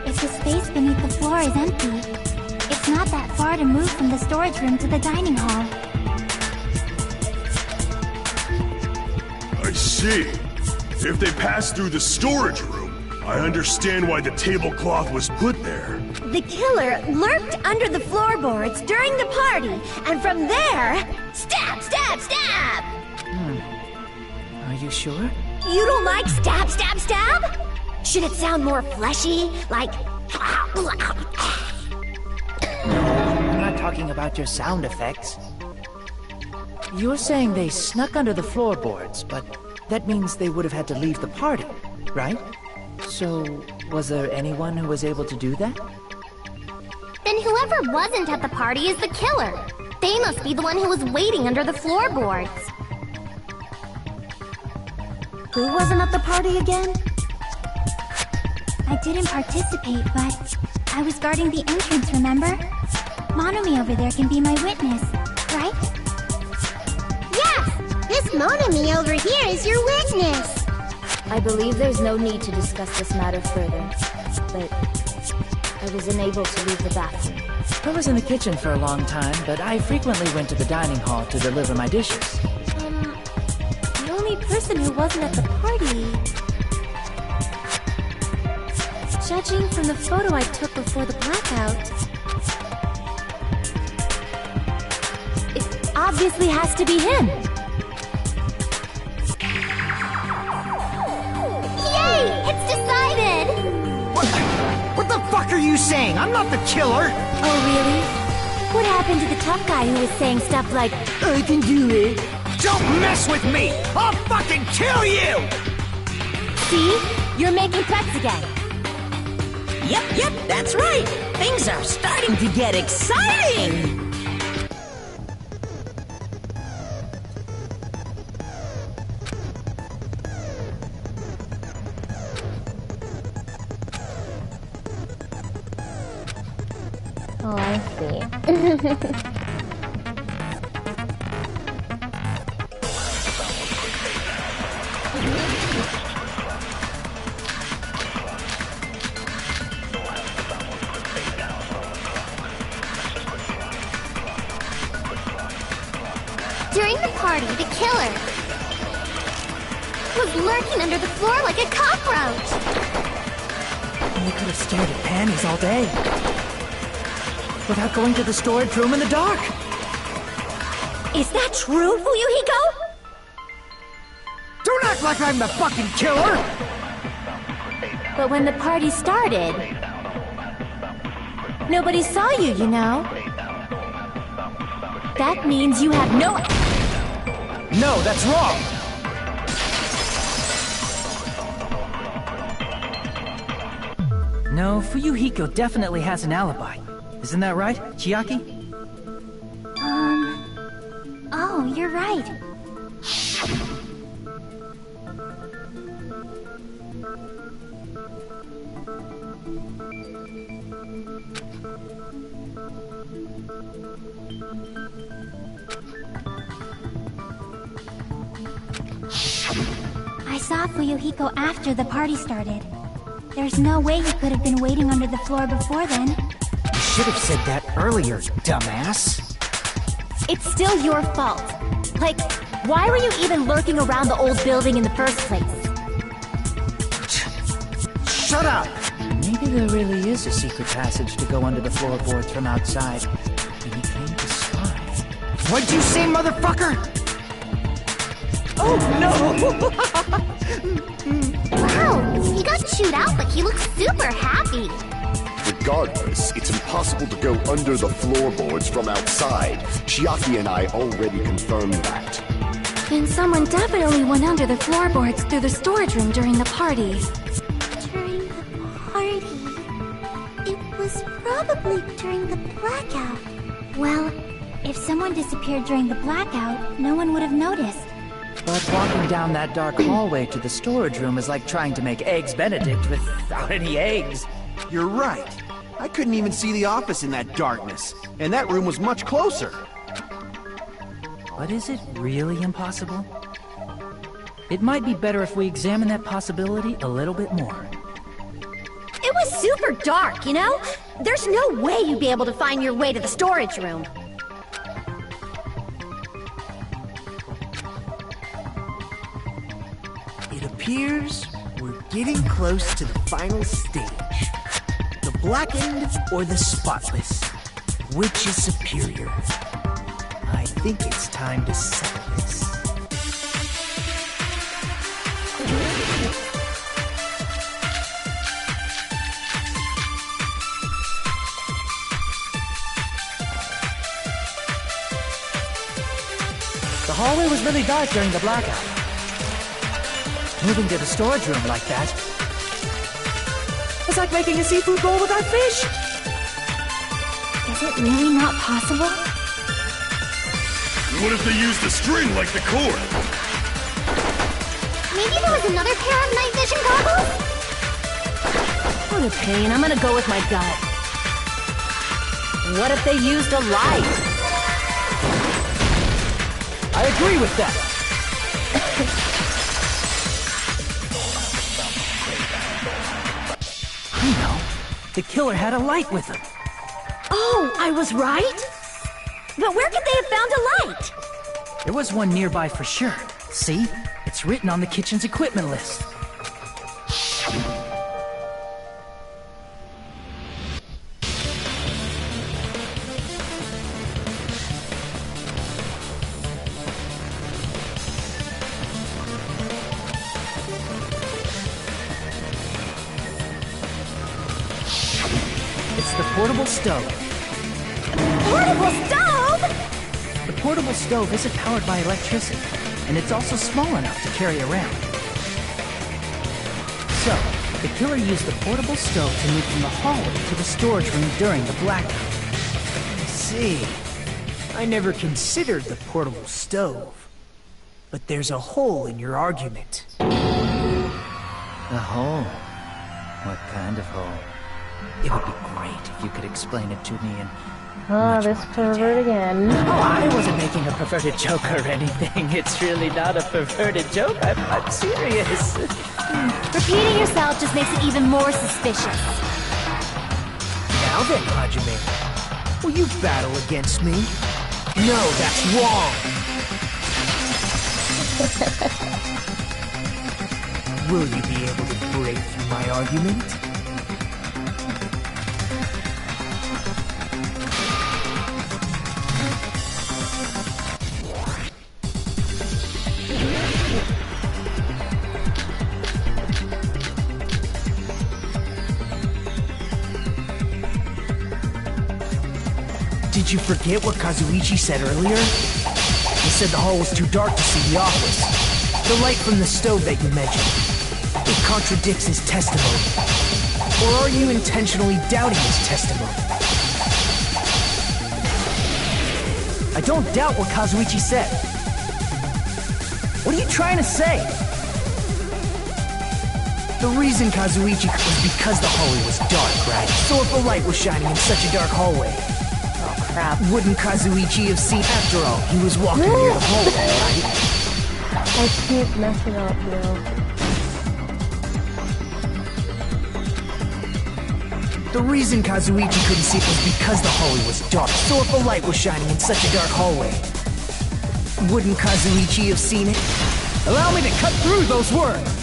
If the space beneath the floor is empty, it's not that far to move from the storage room to the dining hall. I see. If they passed through the storage room, I understand why the tablecloth was put there. The killer lurked under the floorboards during the party, and from there, stab, stab, stab! Are you sure? You don't like stab, stab, stab? Should it sound more fleshy, like... I'm not talking about your sound effects. You're saying they snuck under the floorboards, but that means they would have had to leave the party, right? So, was there anyone who was able to do that? Then whoever wasn't at the party is the killer. They must be the one who was waiting under the floorboards. Who wasn't at the party again? I didn't participate, but I was guarding the entrance, remember? Monomi over there can be my witness, right? Yes! This Monomi over here is your witness! I believe there's no need to discuss this matter further, but I was unable to leave the bathroom. I was in the kitchen for a long time, but I frequently went to the dining hall to deliver my dishes. The only person who wasn't at the party... Judging from the photo I took before the blackout... it obviously has to be him! Yay! It's decided! What the fuck are you saying? I'm not the killer! Oh, really? What happened to the tough guy who was saying stuff like, I can do it. Don't mess with me! I'll fucking kill you! see? You're making threats again. Yep, that's right. Things are starting to get exciting! Oh, I see. During the party, the killer was lurking under the floor like a cockroach. And they could have stared at panties all day. Without going to the storage room in the dark. Is that true, Fuyuhiko? Don't act like I'm the fucking killer! But when the party started, nobody saw you, you know? That means you have no... No, that's wrong! No, Fuyuhiko definitely has an alibi. Isn't that right, Chiaki? Oh, you're right. I saw Fuyuhiko after the party started. There's no way he could have been waiting under the floor before then. You should have said that earlier, dumbass. It's still your fault. Like, why were you even lurking around the old building in the first place? Shut up! Maybe there really is a secret passage to go under the floorboards from outside. And he came to spy. What'd you say, motherfucker? Oh, no! Wow, he got chewed out, but he looks super happy. Regardless, it's impossible to go under the floorboards from outside. Chiaki and I already confirmed that. Then someone definitely went under the floorboards through the storage room during the party. During the party... It was probably during the blackout. Well, if someone disappeared during the blackout, no one would have noticed. But walking down that dark hallway to the storage room is like trying to make Eggs Benedict without any eggs. You're right. I couldn't even see the office in that darkness, and that room was much closer. But is it really impossible? It might be better if we examine that possibility a little bit more. It was super dark, you know? There's no way you'd be able to find your way to the storage room. It appears we're getting close to the final stage. The blackened or the spotless? Which is superior? I think it's time to settle this. The hallway was really dark during the blackout. Moving to the storage room like that was like making a seafood bowl without fish. Is it really not possible? What if they used a string like the cord? Maybe there was another pair of night vision goggles? What a pain. I'm gonna go with my gut. What if they used a light? I agree with that. I know. The killer had a light with him. Oh, I was right? But where could they have found a light? There was one nearby for sure. See? It's written on the kitchen's equipment list. It's the portable stove. Portable stove? The portable stove isn't powered by electricity, and it's also small enough to carry around. So, the killer used the portable stove to move from the hallway to the storage room during the blackout. I see. I never considered the portable stove. But there's a hole in your argument. A hole? What kind of hole? It would be great if you could explain it to me in this pervert again. Oh, I wasn't making a perverted joke or anything. It's really not a perverted joke. I'm serious. Repeating yourself just makes it even more suspicious. Now then, Hajime, will you battle against me? No, that's wrong! Will you be able to break through my argument? Did you forget what Kazuichi said earlier? He said the hall was too dark to see the office. The light from the stove that you mentioned. It contradicts his testimony. Or are you intentionally doubting his testimony? I don't doubt what Kazuichi said. What are you trying to say? The reason Kazuichi was because the hallway was dark, right? So if a light was shining in such a dark hallway, Oh crap. wouldn't Kazuichi have seen? After all, he was walking near the hallway, right? I keep messing up, yo. The reason Kazuichi couldn't see it was because the hallway was dark. So if a light was shining in such a dark hallway, wouldn't Kazuichi have seen it? Allow me to cut through those words!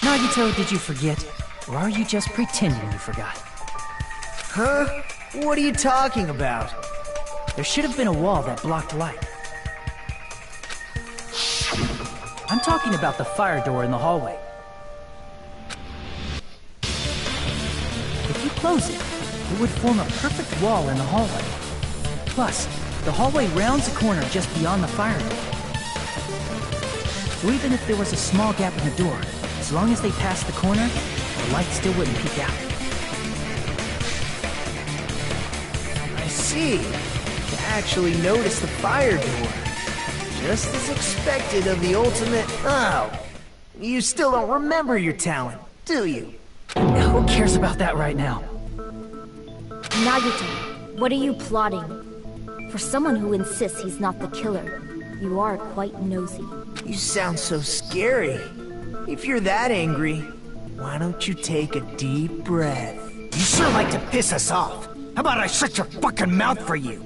Nagito, did you forget? Or are you just pretending you forgot? Huh? What are you talking about? There should have been a wall that blocked light. I'm talking about the fire door in the hallway. If you close it, it would form a perfect wall in the hallway. Plus, the hallway rounds a corner just beyond the fire door. So even if there was a small gap in the door, as long as they passed the corner, the light still wouldn't peek out. I see. You actually noticed the fire door. Just as expected of the ultimate... Oh, you still don't remember your talent, do you? Who cares about that right now? Nagito, what are you plotting? For someone who insists he's not the killer, you are quite nosy. You sound so scary. If you're that angry, why don't you take a deep breath? You sure like to piss us off. How about I shut your fucking mouth for you?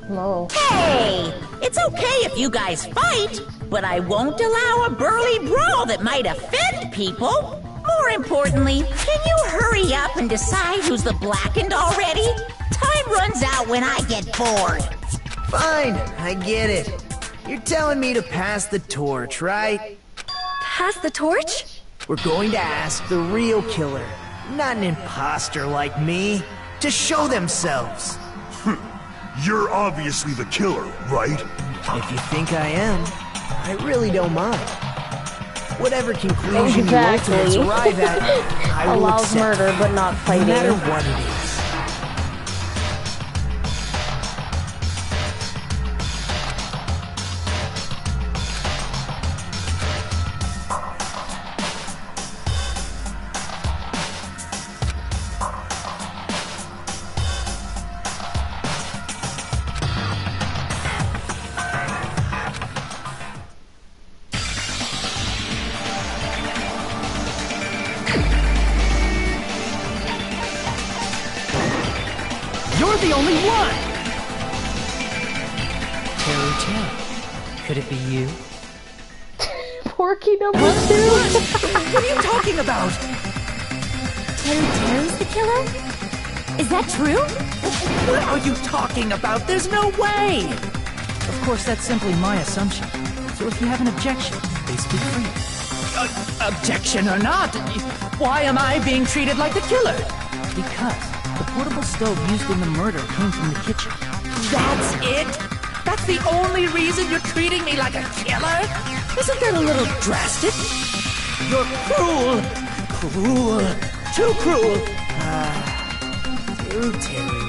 Whoa. Hey! It's okay if you guys fight, but I won't allow a burly brawl that might offend people. More importantly, can you hurry up and decide who's the blackened already? Time runs out when I get bored. Fine, I get it. You're telling me to pass the torch, right? Pass the torch? We're going to ask the real killer, not an imposter like me, to show themselves. You're obviously the killer, right? If you think I am, I really don't mind. Whatever conclusion you ultimately arrive at, I will Allows accept, murder, but not fighting. no matter what it is. You're the only one! Teru, could it be you? Porky number 2? What are you talking about? Teru's the killer? Is that true? What are you talking about? There's no way! Of course, that's simply my assumption. So if you have an objection, please speak free. Objection or not, why am I being treated like the killer? Because the portable stove used in the murder came from the kitchen. That's it? That's the only reason you're treating me like a killer? Isn't that a little drastic? You're cruel! Cruel! Too cruel! Teru.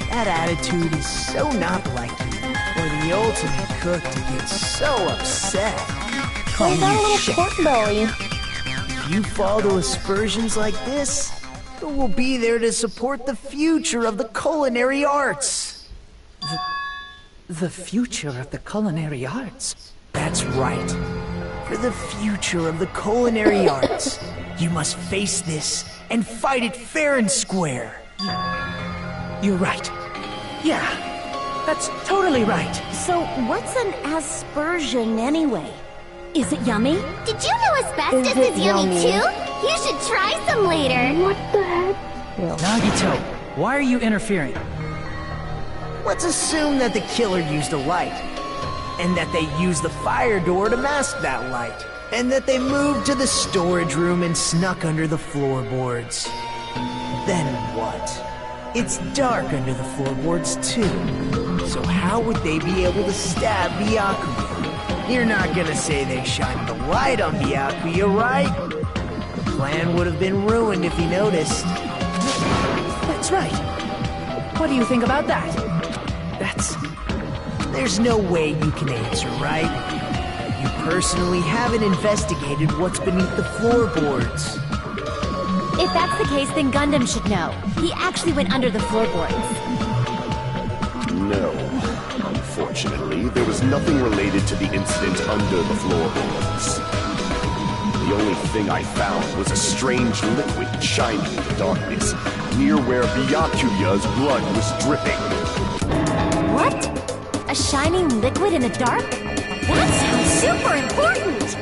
That attitude is so not like you. For the ultimate cook to get so upset. Oh, got a little pork belly. If you fall to aspersions like this, who will be there to support the future of the culinary arts? The future of the culinary arts? That's right. For the future of the culinary arts, you must face this and fight it fair and square. You're right. Yeah, that's totally right. So what's an aspersion anyway? Is it yummy? Did you know asbestos is yummy too? You should try some later. What the heck? Nagito, why are you interfering? Let's assume that the killer used a light, and that they used the fire door to mask that light, and that they moved to the storage room and snuck under the floorboards. Then what? It's dark under the floorboards too. So how would they be able to stab Byakuya? You're not gonna say they shined the light on Byakuya, right? The plan would have been ruined if he noticed. That's right. What do you think about that? There's no way you can answer, right? You personally haven't investigated what's beneath the floorboards. If that's the case, then Gundam should know. He actually went under the floorboards. No. Unfortunately, there was nothing related to the incident under the floorboards. The only thing I found was a strange liquid shining in the darkness, near where Byakuya's blood was dripping. What? A shining liquid in the dark? That sounds super important!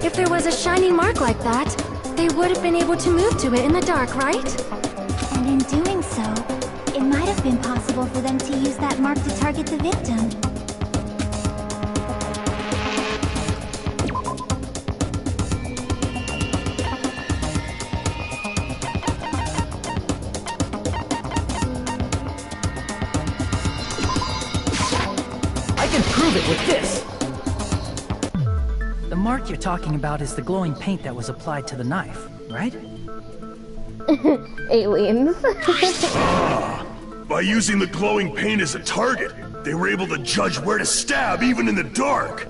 If there was a shining mark like that, they would have been able to move to it in the dark, right? And in doing so, it might have been possible for them to use that mark to target the victim. I can prove it with this! The mark you're talking about is the glowing paint that was applied to the knife, right? Aliens. By using the glowing paint as a target, they were able to judge where to stab even in the dark.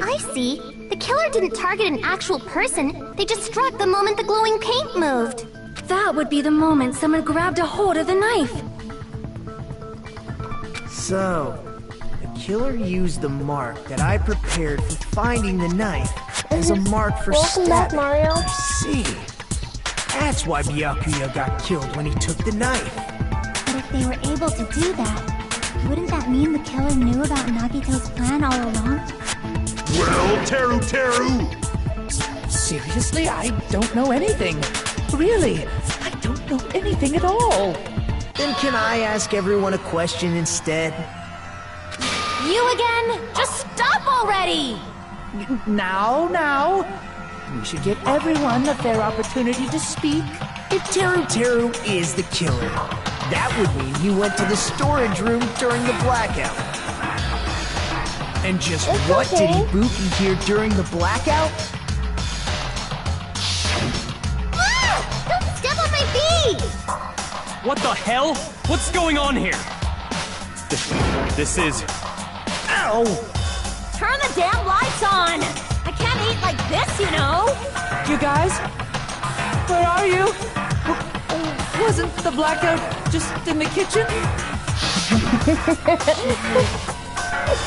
I see. The killer didn't target an actual person. They just struck the moment the glowing paint moved. That would be the moment someone grabbed a hold of the knife. So, the killer used the mark that I prepared for finding the knife as a mark for Welcome back, stabbing. Mario. I see. That's why Byakuya got killed when he took the knife. But if they were able to do that, wouldn't that mean the killer knew about Nagito's plan all along? Well, Teru! Seriously, I don't know anything. Really, I don't know anything at all. Then can I ask everyone a question instead? You again? Just stop already! Now. We should give everyone a fair opportunity to speak. If Teru is the killer, that would mean he went to the storage room during the blackout. And just what did Ibuki hear during the blackout? Ah! Don't step on my feet! What the hell? What's going on here? This is... Ow! Turn the damn lights on! I can't eat like this, you know! You guys? Where are you? Wasn't the blackout just in the kitchen?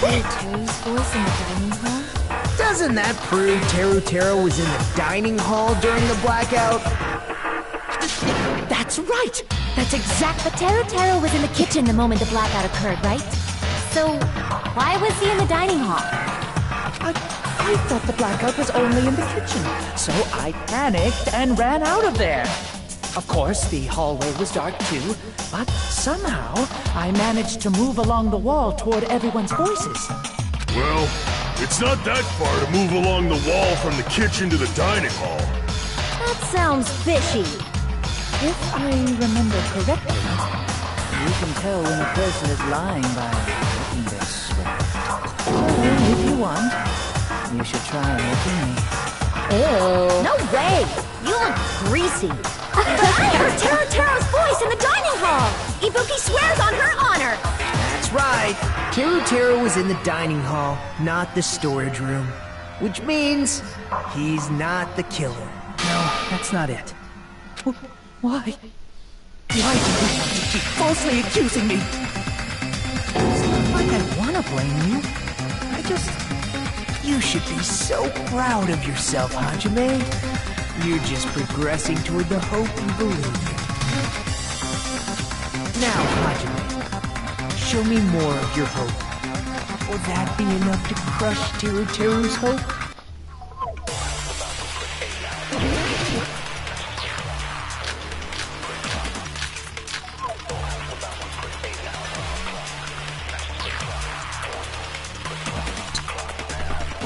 Teru's voice in the dining hall? Doesn't that prove Teru was in the dining hall during the blackout? That's right! That's exactly... But Teru was in the kitchen the moment the blackout occurred, right? So, why was he in the dining hall? I thought the blackout was only in the kitchen, so I panicked and ran out of there. Of course, the hallway was dark too, but somehow I managed to move along the wall toward everyone's voices. Well, it's not that far to move along the wall from the kitchen to the dining hall. That sounds fishy. If I remember correctly, you can tell when a person is lying by looking their sweat. If you want, you should try looking me. Ew. No way! You look greasy. I heard Teru's voice in the dining hall! Ibuki swears on her honor! That's right. Teru was in the dining hall, not the storage room. Which means he's not the killer. No, that's not it. Why? Why do you have to keep falsely accusing me? It's not like I want to blame you. You should be so proud of yourself, Hajime. You're just progressing toward the hope you believe in. Now, Hajime, show me more of your hope. Will that be enough to crush Teru's hope?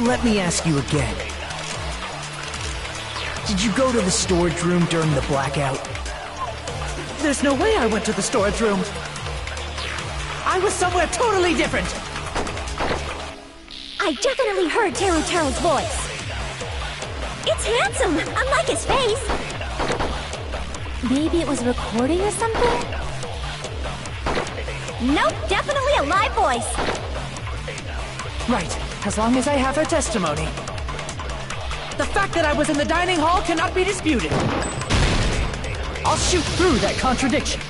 Let me ask you again. Did you go to the storage room during the blackout? There's no way I went to the storage room. I was somewhere totally different. I definitely heard Teru's voice. It's handsome, unlike his face. Maybe it was recording or something? Nope, definitely a live voice. Right, as long as I have her testimony. The fact that I was in the dining hall cannot be disputed. I'll shoot through that contradiction.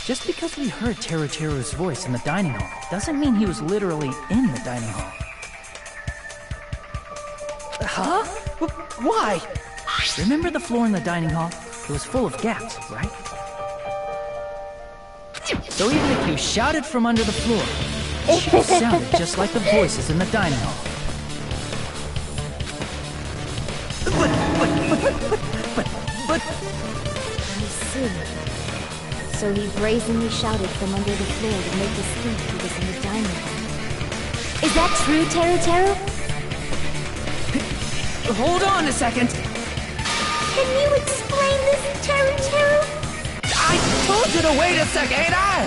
Just because we heard Teru's voice in the dining hall doesn't mean he was literally in the dining hall. Huh? Why? Remember the floor in the dining hall? It was full of gaps, right? So even if you shouted from under the floor, it should have sounded just like the voices in the dining hall. But... I see. So he brazenly shouted from under the floor to make us think he was in the dining hall. Is that true, Teru? Hold on a second. Can you explain this, Teru? I told you to wait a second, ain't I?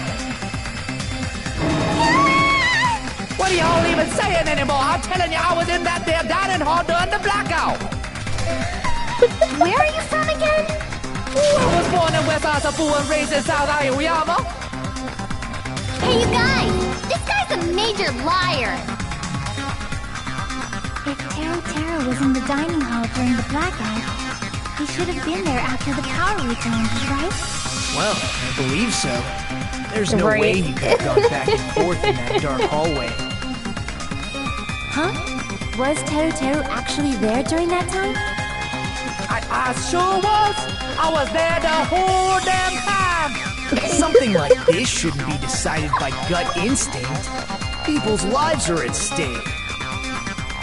What are y'all even saying anymore? I'm telling you, I was in that there dining hall during the blackout. Where are you from again? I was born in West Asabu and raised in South Aoyama. Hey, you guys! This guy's a major liar! If Teru was in the dining hall during the blackout, he should have been there after the power returned, right? Well, I believe so. There's no way he could have gone back and forth in that dark hallway. Huh? Was Teru actually there during that time? I sure was! I was there the whole damn time! Something like this shouldn't be decided by gut instinct. People's lives are at stake.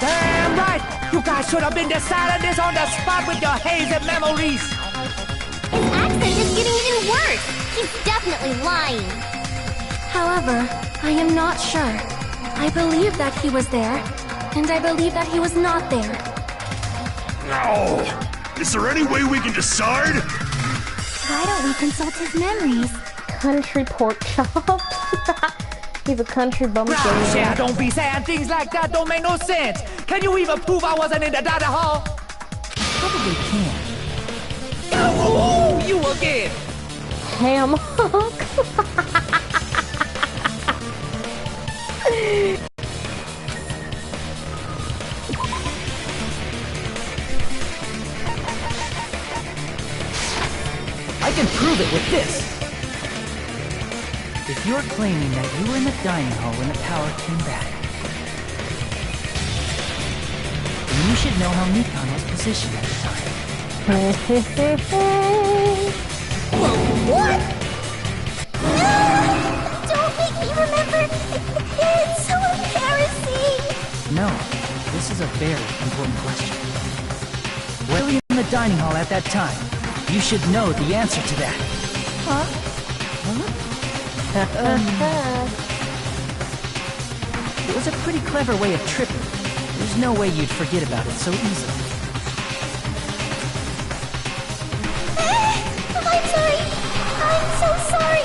Damn right! You guys should have been deciding this on the spot with your hazy memories! His accent is getting even worse! He's definitely lying! However, I am not sure. I believe that he was there, and I believe that he was not there. No! Is there any way we can decide? Why don't we consult his memories? Country pork chop. He's a country bumpkin. Yeah, don't be saying things like that, don't make no sense. Can you even prove I wasn't in the dining hall? Probably can. Oh, you again! Ham hook. I can prove it with this. If you're claiming that you were in the dining hall when the power came back, then you should know how Nikon was positioned at the time. What? No! Don't make me remember! It's so embarrassing! No, this is a very important question. Were you in the dining hall at that time? You should know the answer to that. Huh? It was a pretty clever way of tripping. There's no way you'd forget about it so easily. I'm sorry! I'm so sorry!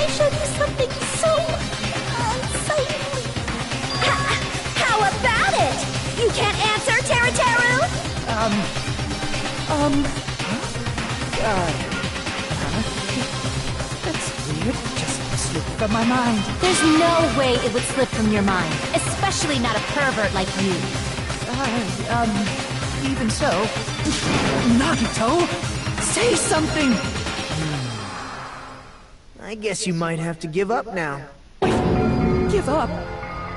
I showed you something so unsightly. How about it? You can't answer, Teru? That's weird. Just slipped from my mind. There's no way it would slip from your mind, especially not a pervert like you. Even so... Nagito! Say something! I guess you might have to give up now. Give up?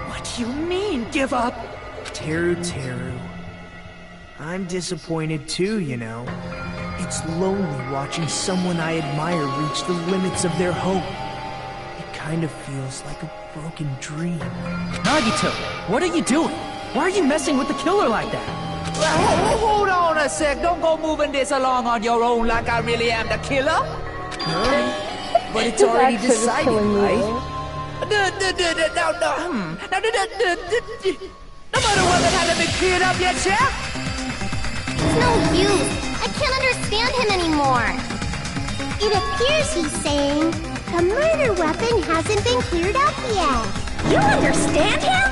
What do you mean, give up? Teru. I'm disappointed too, you know. It's lonely watching someone I admire reach the limits of their hope. It kind of feels like a broken dream. Nagito, what are you doing? Why are you messing with the killer like that? Well, hold on a sec. Don't go moving this along on your own like I really am the killer. But it's already decided, right? No matter whether it hasn't been cleared up yet, Chef? It's no use. I can't understand him anymore. It appears he's saying, The murder weapon hasn't been cleared up yet. You understand him?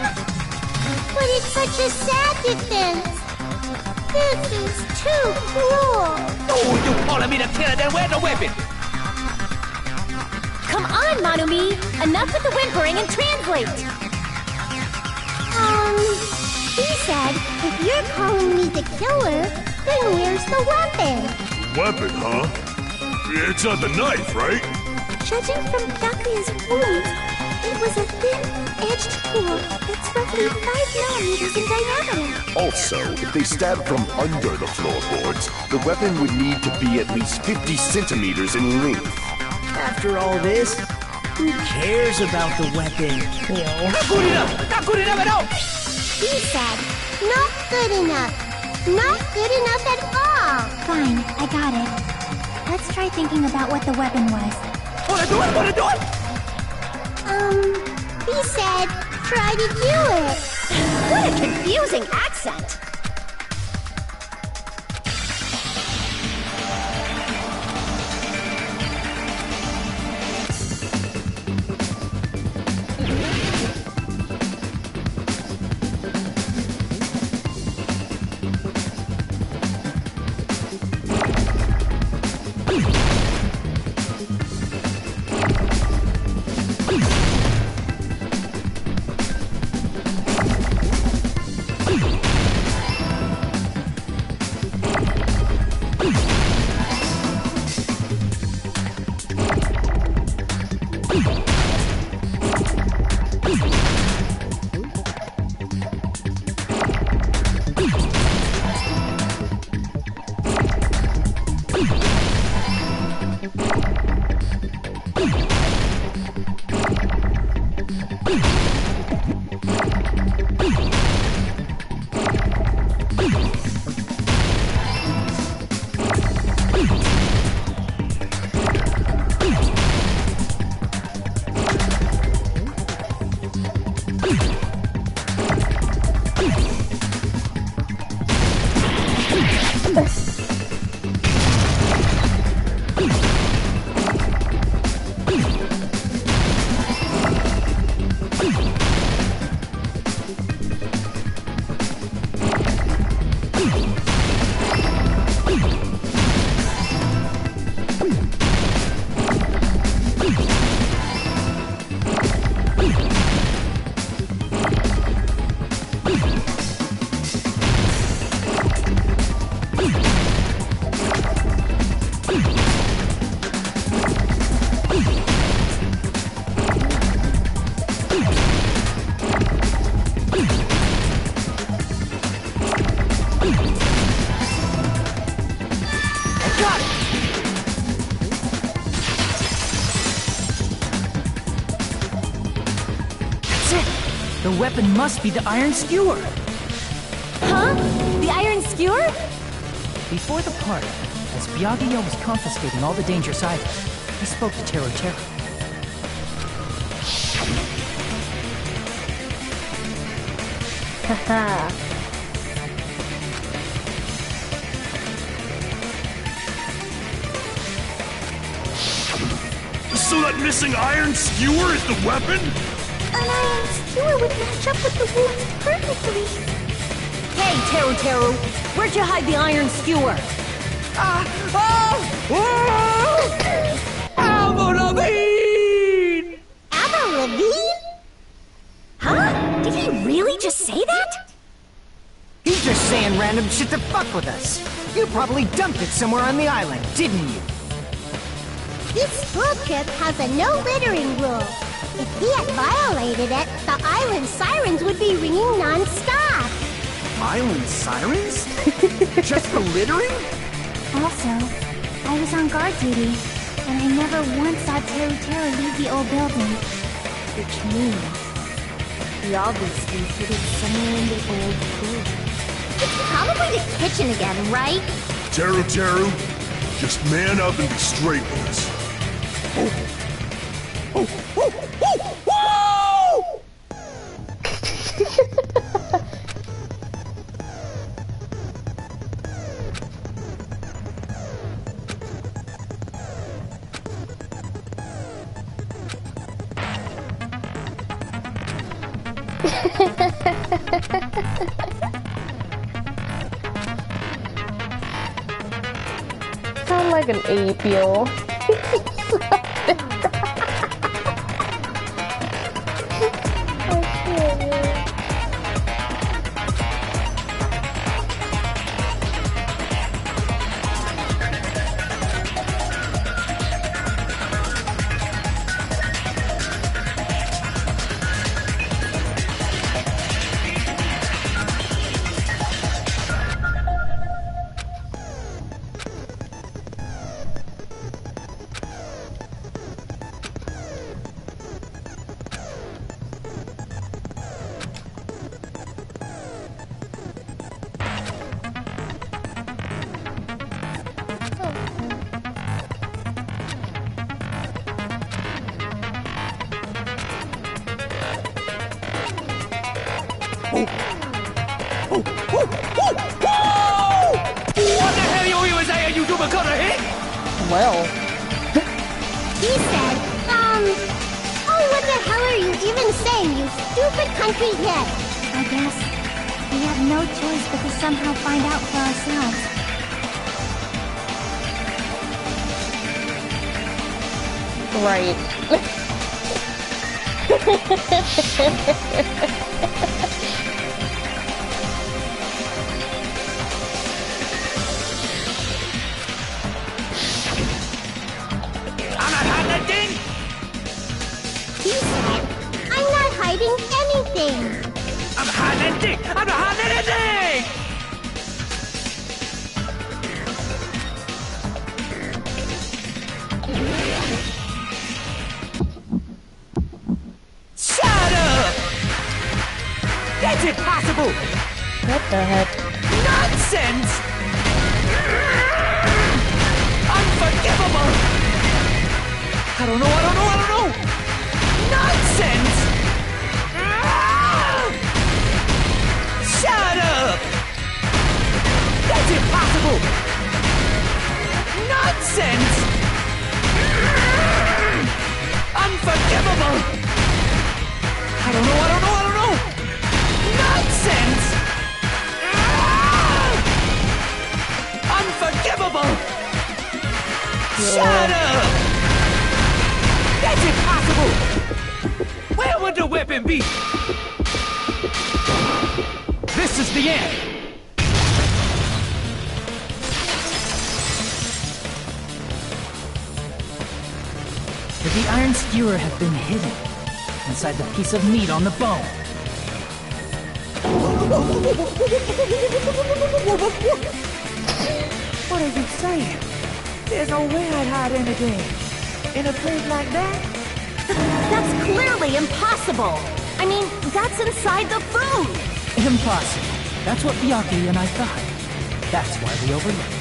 But it's such a sad defense. This is too cruel. Oh, you calling me the killer, then where's the weapon? Come on, Manumi! Enough with the whimpering and translate! He said, if you're calling me the killer, then where's the weapon? Weapon, huh? It's not the knife, right? Judging from Byakuya's wounds, it was a thin-edged tool that's roughly 5 millimeters in diameter. Also, if they stabbed from under the floorboards, the weapon would need to be at least 50 centimeters in length. After all this, who cares about the weapon? Not good enough! Not good enough at all! He said, not good enough. Not good enough at all. Fine, I got it. Let's try thinking about what the weapon was. Wanna do it? Wanna do it? He said, try to do it. What a confusing accent! The weapon must be the iron skewer. Huh? The iron skewer? Before the party, as Byakuya was confiscating all the dangerous items, he spoke to Teru Teru. Haha. So that missing iron skewer is the weapon? An iron skewer would match up with the wounds perfectly. Hey, Teru Teru! Where'd you hide the iron skewer? Avril Lavigne! Avril Lavigne? Huh? Did he really just say that? He's just saying random shit to fuck with us. You probably dumped it somewhere on the island, didn't you? This school trip has a no littering rule. If he had violated it, the island sirens would be ringing non-stop. Island sirens? Just for littering? Also, I was on guard duty, and I never once saw Teru Teru leave the old building. Which means he obviously hid it somewhere in the old school. It's probably the kitchen again, right? Teru Teru, just man up and be straight with us. Sound like an ape-yo. Well. He said, oh, what the hell are you even saying, you stupid country head? I guess we have no choice but to somehow find out for ourselves. Right. He said, I'm not hiding anything. I'm not hiding anything! I'm not hiding anything! Shut up! That's impossible! What the heck? Nonsense! Unforgivable! I don't know! Nonsense! Shut up! That's impossible! Nonsense! Unforgivable! I don't know! Nonsense! Unforgivable! Shut up! That's impossible! Where would the weapon be? This is the end! Could the iron skewer have been hidden inside the piece of meat on the bone? What is he saying? There's no way I'd hide anything in a place like that. That's clearly impossible! I mean, that's inside the food! Impossible. That's what Byakuya and I thought. That's why we overlooked it.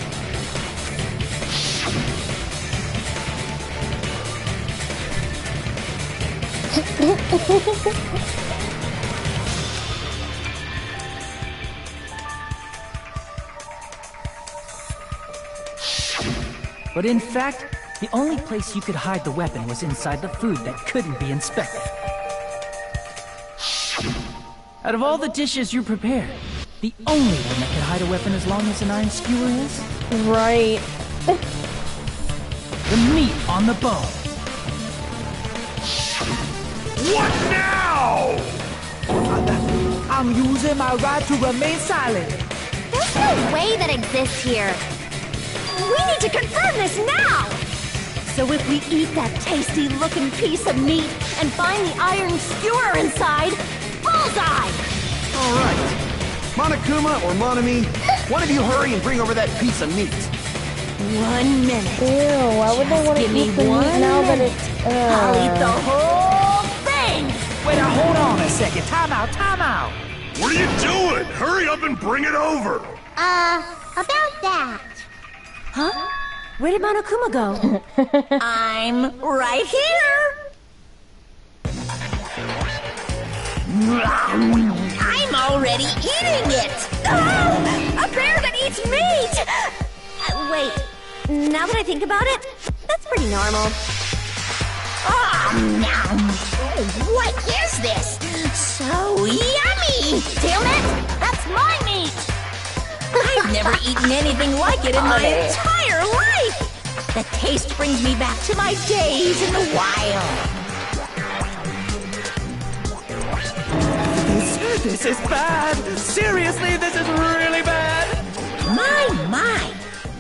But in fact, the only place you could hide the weapon was inside the food that couldn't be inspected. Out of all the dishes you prepared, the only one that can hide a weapon as long as an iron skewer is? Right. The meat on the bone. What now? I'm using my right to remain silent. There's no way that exists here. We need to confirm this now! So if we eat that tasty-looking piece of meat and find the iron skewer inside, bullseye! All right. Monokuma or Monami, one of you hurry and bring over that piece of meat. 1 minute. Ew, why would they want to Give me eat the meat 1 now that minute. it's... I'll eat the whole thing! Wait, now hold on a second. Time out. What are you doing? Hurry up and bring it over! About that. Huh? Where did Monokuma go? I'm right here! I'm already eating it! Ah, a bear that eats meat! Wait, now that I think about it, that's pretty normal. What is this? So yummy! Damn it! That's my meat! I've never eaten anything like it in my entire life! The taste brings me back to my days in the wild. This is bad! Seriously, this is really bad! My!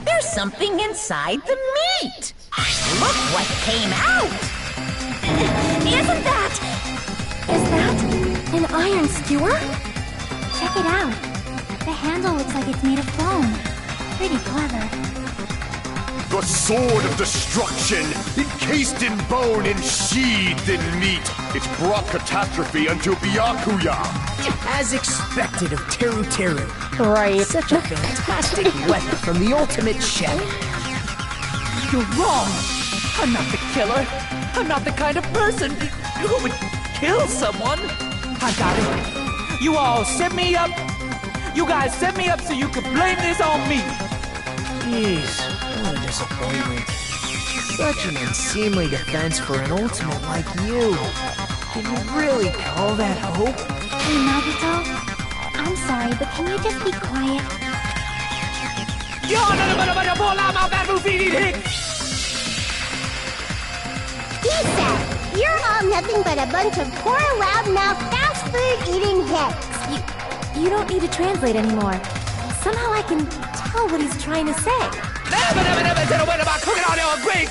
There's something inside the meat! Look what came out! Isn't that... Is that an iron skewer? Check it out. The handle looks like it's made of bone. Pretty clever. The sword of destruction, encased in bone and sheathed in meat. It's brought catastrophe unto Byakuya. As expected of Teru Teru. Right. Such a fantastic weapon from the ultimate chef. You're wrong! I'm not the killer! I'm not the kind of person who would kill someone! I got it! You all set me up! You guys set me up so you could blame this on me! Jeez, what a disappointment. Such an unseemly defense for an ultimate like you. Can you really call that hope? Hey, Nagito. I'm sorry, but can you just be quiet? Issa, you're all nothing but a bunch of poor, loudmouth, fast food eating hicks. You don't need to translate anymore. Somehow I can tell what he's trying to say. Never said a word about cooking on your Greek!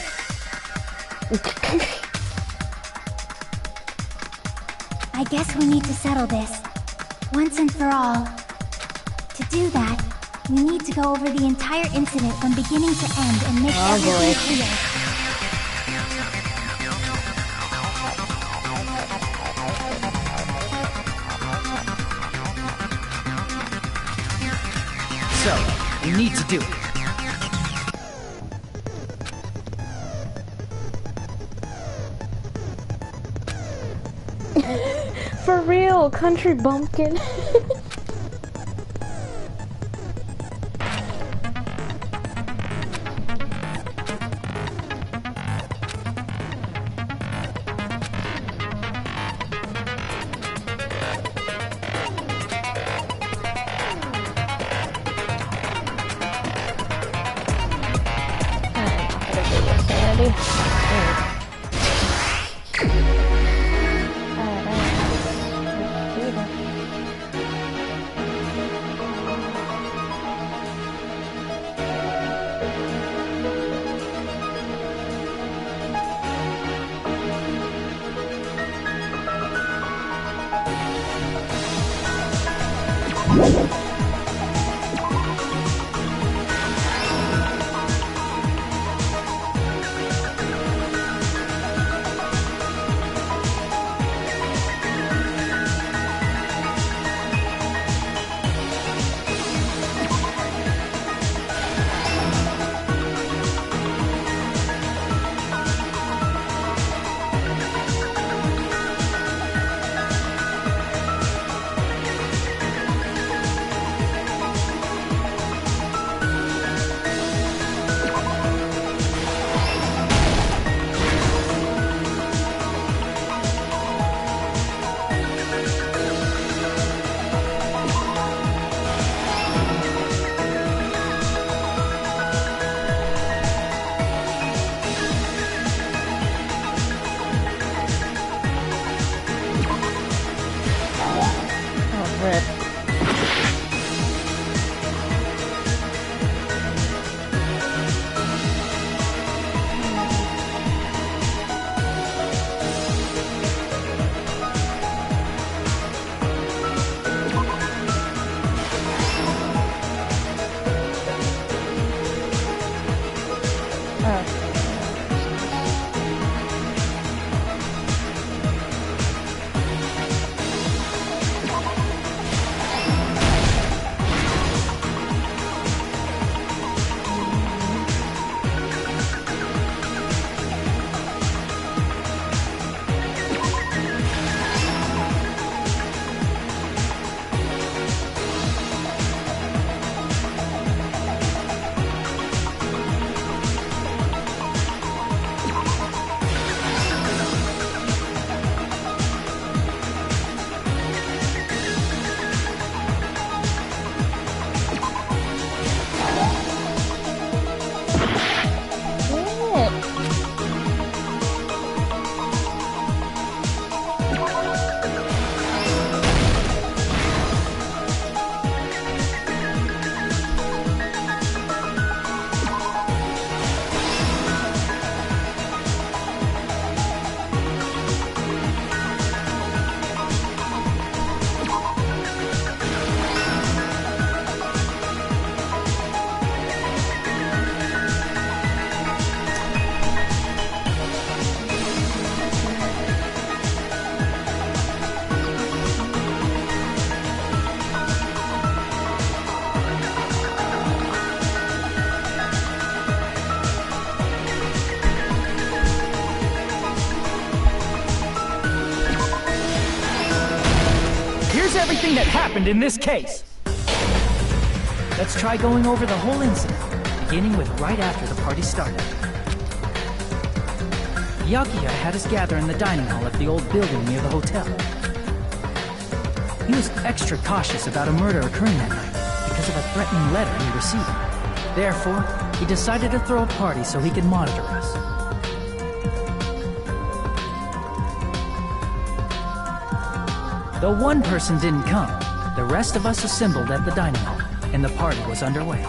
I guess we need to settle this. Once and for all. To do that, we need to go over the entire incident from beginning to end and make everything clear. So, we need to do it. For real, country bumpkin. everything that happened in this case. Let's try going over the whole incident, beginning with right after the party started. Byakuya had us gather in the dining hall of the old building near the hotel. He was extra cautious about a murder occurring that night because of a threatening letter he received. Therefore, he decided to throw a party so he could monitor us. Though one person didn't come, the rest of us assembled at the dining hall, and the party was underway.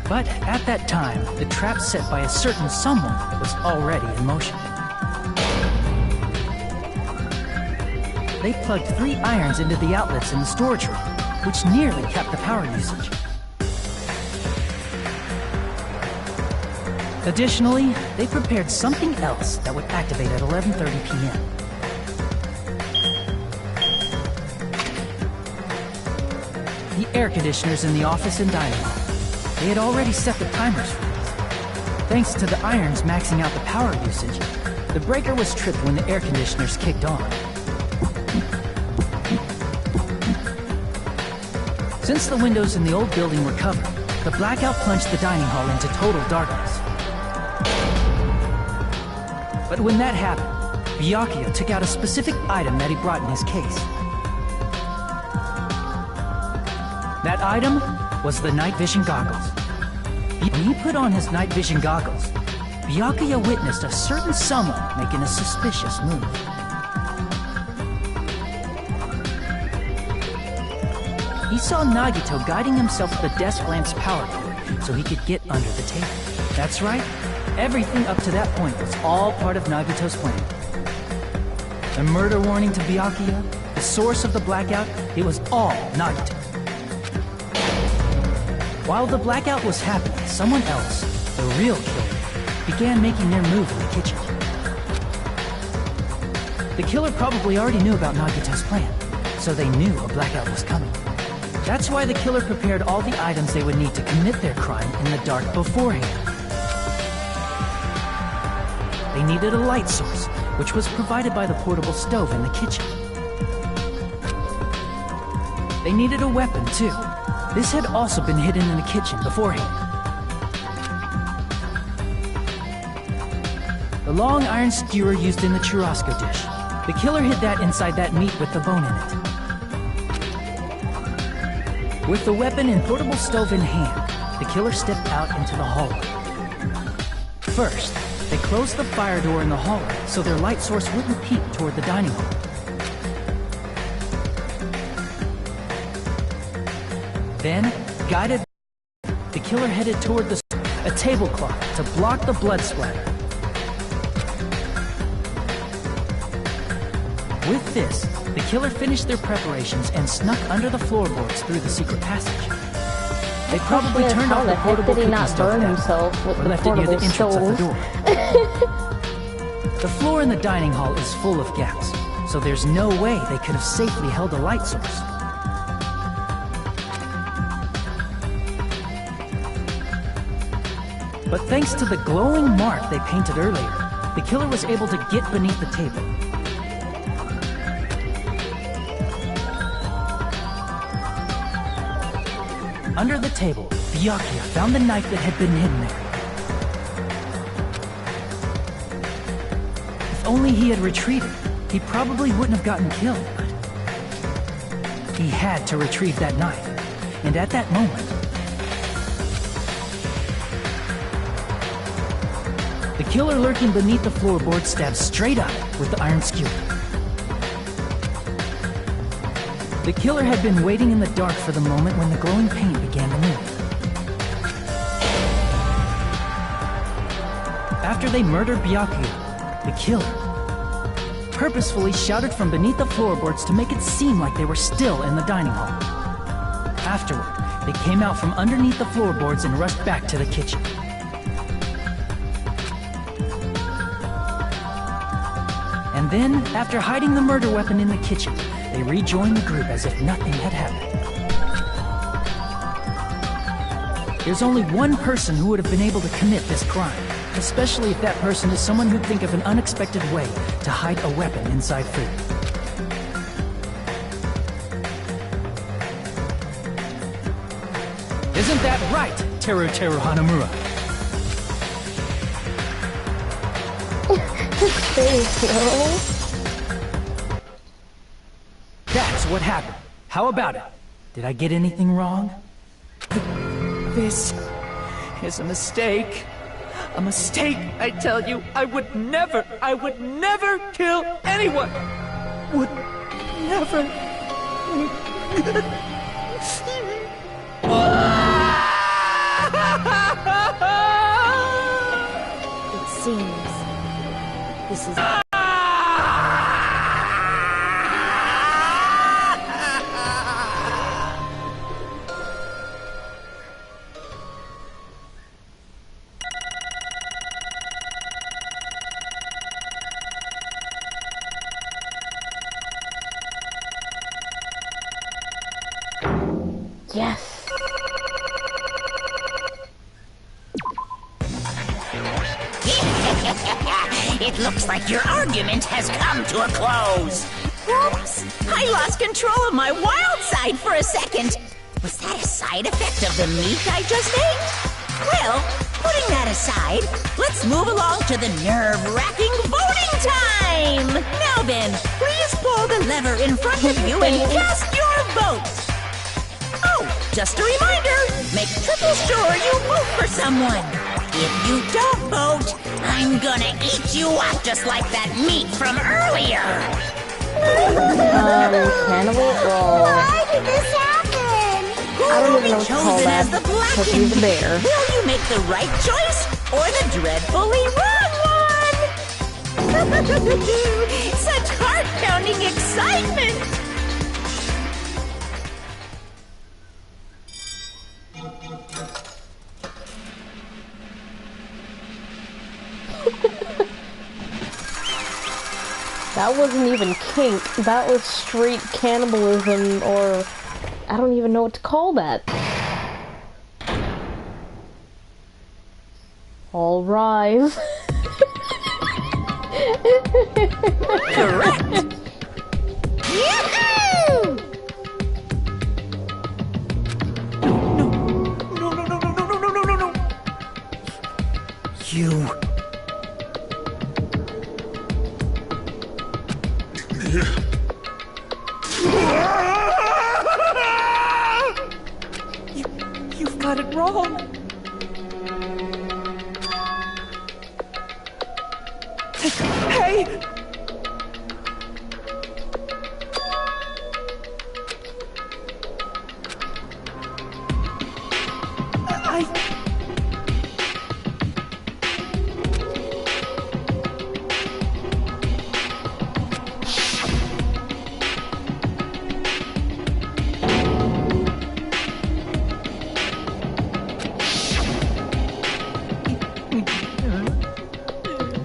But at that time, the trap set by a certain someone was already in motion. They plugged 3 irons into the outlets in the storage room, which nearly capped the power usage. Additionally, they prepared something else that would activate at 11:30 p.m. The air conditioners in the office and dining hall. They had already set the timers for these. Thanks to the irons maxing out the power usage, the breaker was tripped when the air conditioners kicked on. Since the windows in the old building were covered, the blackout plunged the dining hall into total darkness. But when that happened, Byakuya took out a specific item that he brought in his case. That item was the night vision goggles. When he put on his night vision goggles, Byakuya witnessed a certain someone making a suspicious move. He saw Nagito guiding himself with the desk lamp's power cord so he could get under the table. That's right, everything up to that point was all part of Nagito's plan. The murder warning to Byakuya, the source of the blackout, it was all Nagito. While the blackout was happening, someone else, the real killer, began making their move in the kitchen. The killer probably already knew about Nagito's plan, so they knew a blackout was coming. That's why the killer prepared all the items they would need to commit their crime in the dark beforehand. They needed a light source, which was provided by the portable stove in the kitchen. They needed a weapon, too. This had also been hidden in the kitchen beforehand. The long iron skewer used in the churrasco dish. The killer hid that inside that meat with the bone in it. With the weapon and portable stove in hand, the killer stepped out into the hallway. First, they closed the fire door in the hallway so their light source wouldn't peek toward the dining hall. Then, guided, the killer headed toward a tablecloth to block the blood splatter. With this, the killer finished their preparations and snuck under the floorboards through the secret passage. They probably turned off the portable cooking stove or left it near the entrance of the door. The floor in the dining hall is full of gaps, so there's no way they could have safely held a light source. But thanks to the glowing mark they painted earlier, the killer was able to get beneath the table. Under the table, Byakuya found the knife that had been hidden there. If only he had retreated, he probably wouldn't have gotten killed, but he had to retrieve that knife. And at that moment, the killer lurking beneath the floorboard stabbed straight up with the iron skewer. The killer had been waiting in the dark for the moment when the glowing paint began to move. After they murdered Byakuya, the killer purposefully shouted from beneath the floorboards to make it seem like they were still in the dining hall. Afterward, they came out from underneath the floorboards and rushed back to the kitchen. And then, after hiding the murder weapon in the kitchen, they rejoined the group as if nothing had happened. There's only one person who would have been able to commit this crime, especially if that person is someone who'd think of an unexpected way to hide a weapon inside food. Isn't that right, Teru Teru Hanamura? That's what happened. How about it? Did I get anything wrong? This is a mistake. A mistake, I tell you. I would never kill anyone. Would never. It seems this is... Yes. It looks like your argument has come to a close. Oops! I lost control of my wild side for a second. Was that a side effect of the meat I just ate? Well, putting that aside, let's move along to the nerve-wracking voting time! Now then, please pull the lever in front of you and cast your vote! Oh, just a reminder, make triple sure you vote for someone. If you don't vote, I'm gonna eat you up just like that meat from earlier! Cannibal? Why did this happen? I don't even know what to call that, because he's a bear. Will you make the right choice or the dreadfully wrong one? Such heart-pounding excitement! That wasn't even kink. That was straight cannibalism, or I don't even know what to call that. All rise. Correct! Yahoo! No. You... You've got it wrong. Hey!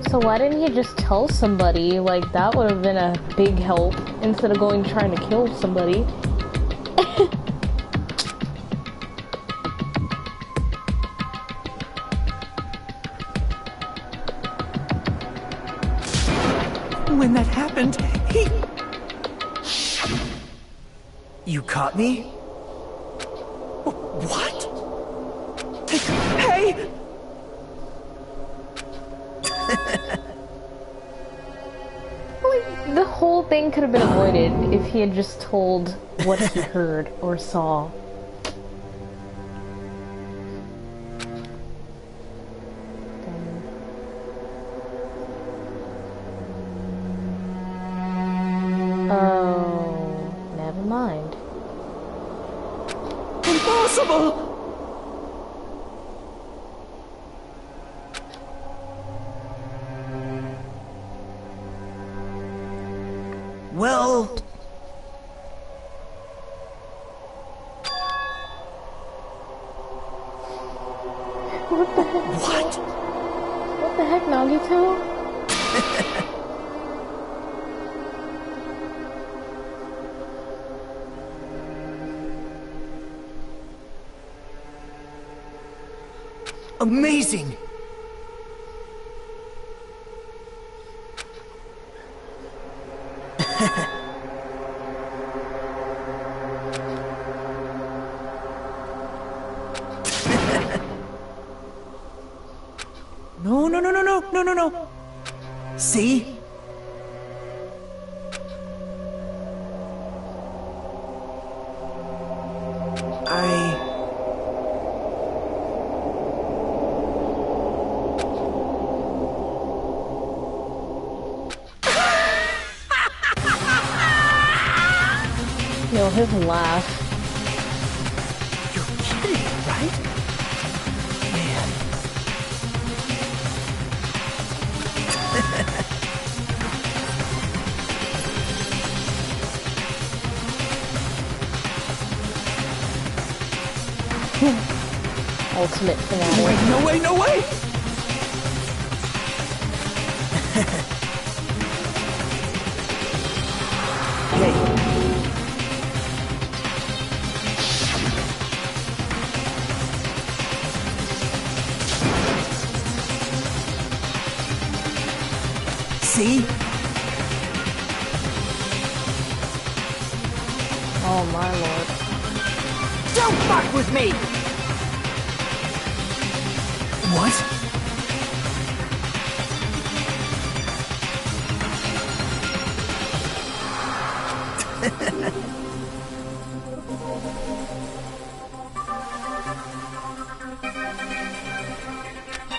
So why didn't he just tell somebody? Like, that would have been a big help, instead of going trying to kill somebody. When that happened, You caught me? What? Hey! The whole thing could have been avoided if he had just told what he heard or saw. Oh, never mind. Impossible! Well... What the heck? What? What the heck, Nagito? Amazing! No. See? Yo, his laugh. You're kidding, right? Man. Ultimate finale. Wait, no way! Hey. See? Oh my lord. Don't fuck with me! What?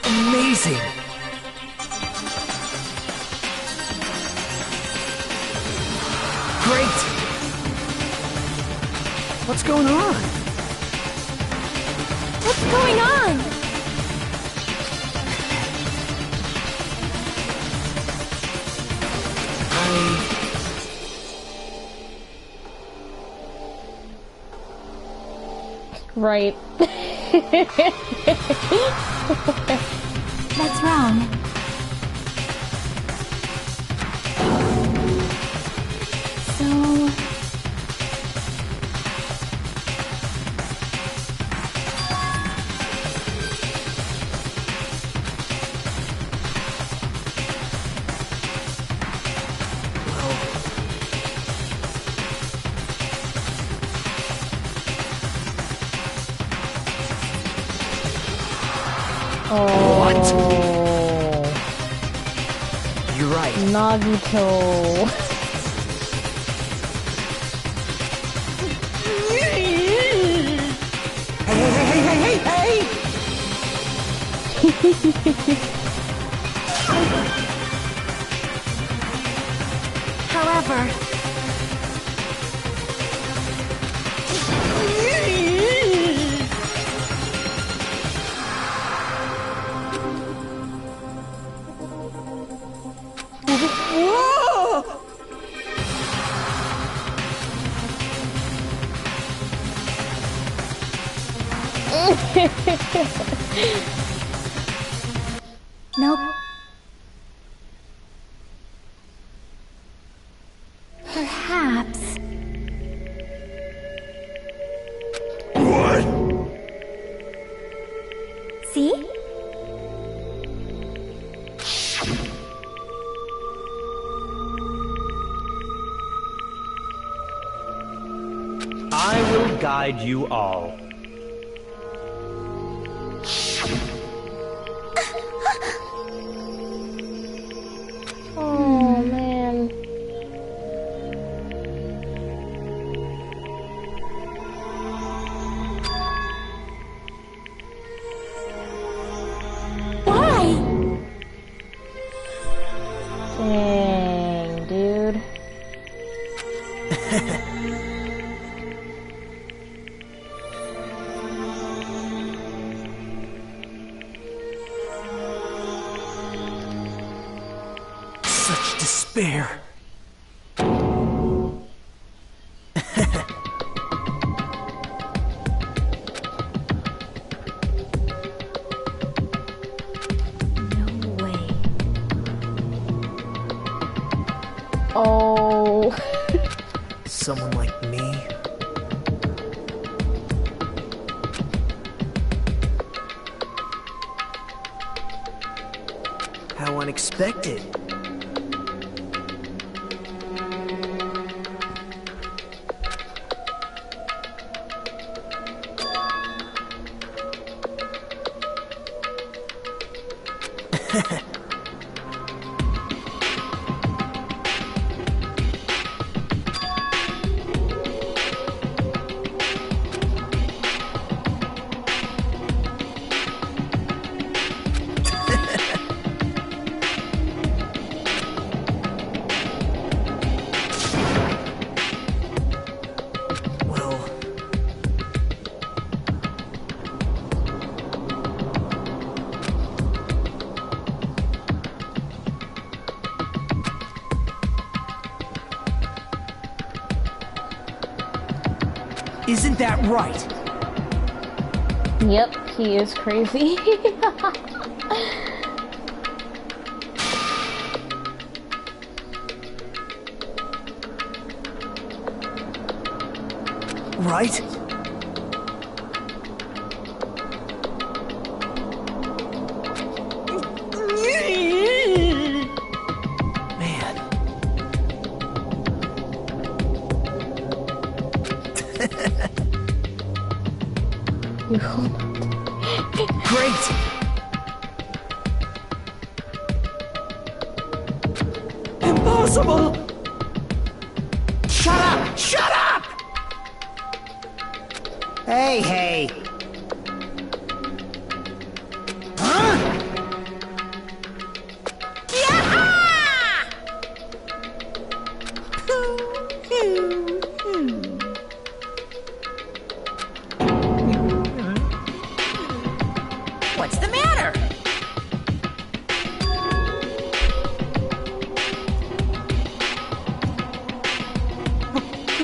Amazing! Great! What's going on? What's going on? Right. That's wrong. So... What? You're right. Nagito. Hey! However... Nope. Perhaps... What? See? I will guide you all. Oh man. Why? Dang, dude. Such despair. No way. Oh. Someone like me? How unexpected. Isn't that right? Yep, he is crazy. Right? Man. Great! Impossible! Shut up! Shut up! Hey. Huh? What's the matter?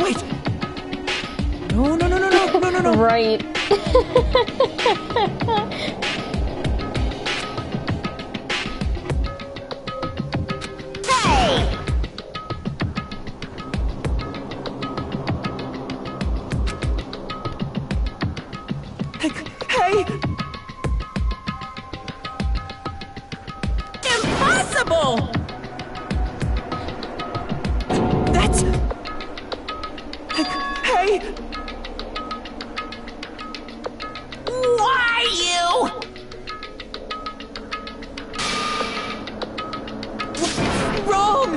Wait! No. Right. Hey! Impossible! That's... Hey! Why you? Wrong!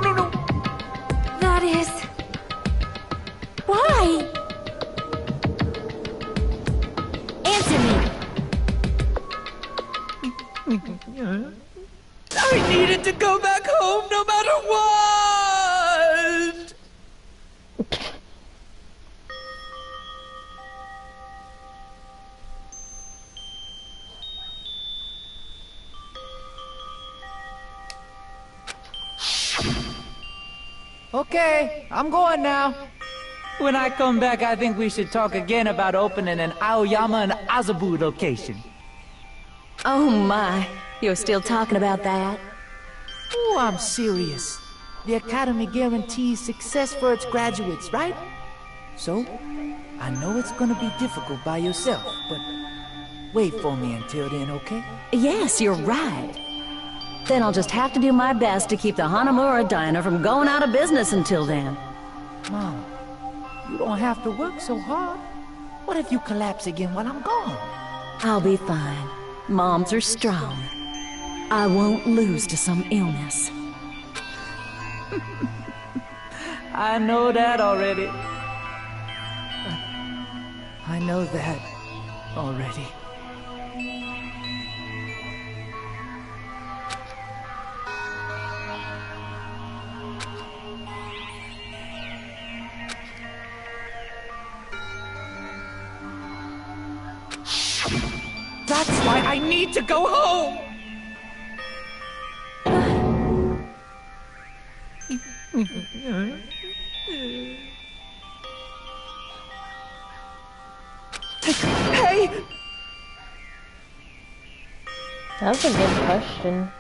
No. That is... Why? Answer me. I needed to go back home no matter what! Okay, I'm going now. When I come back, I think we should talk again about opening an Aoyama and Azabu location. Oh my, you're still talking about that? Oh, I'm serious. The Academy guarantees success for its graduates, right? So, I know it's gonna be difficult by yourself, but wait for me until then, okay? Yes, you're right. Then I'll just have to do my best to keep the Hanamura Diner from going out of business until then. Mom, you don't have to work so hard. What if you collapse again while I'm gone? I'll be fine. Moms are strong. I won't lose to some illness. I know that already. I know that already. That's why I need to go home! Hey! That's a good question.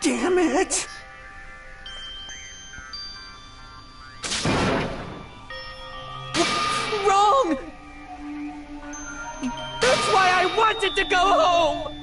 Damn it! Wrong! That's why I wanted to go home!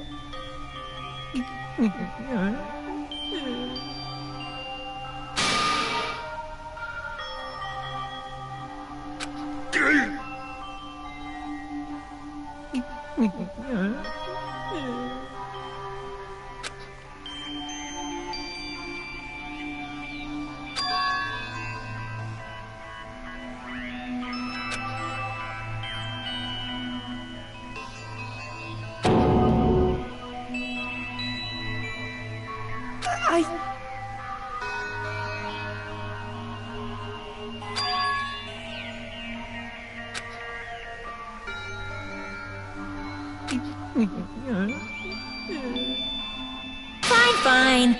Fine.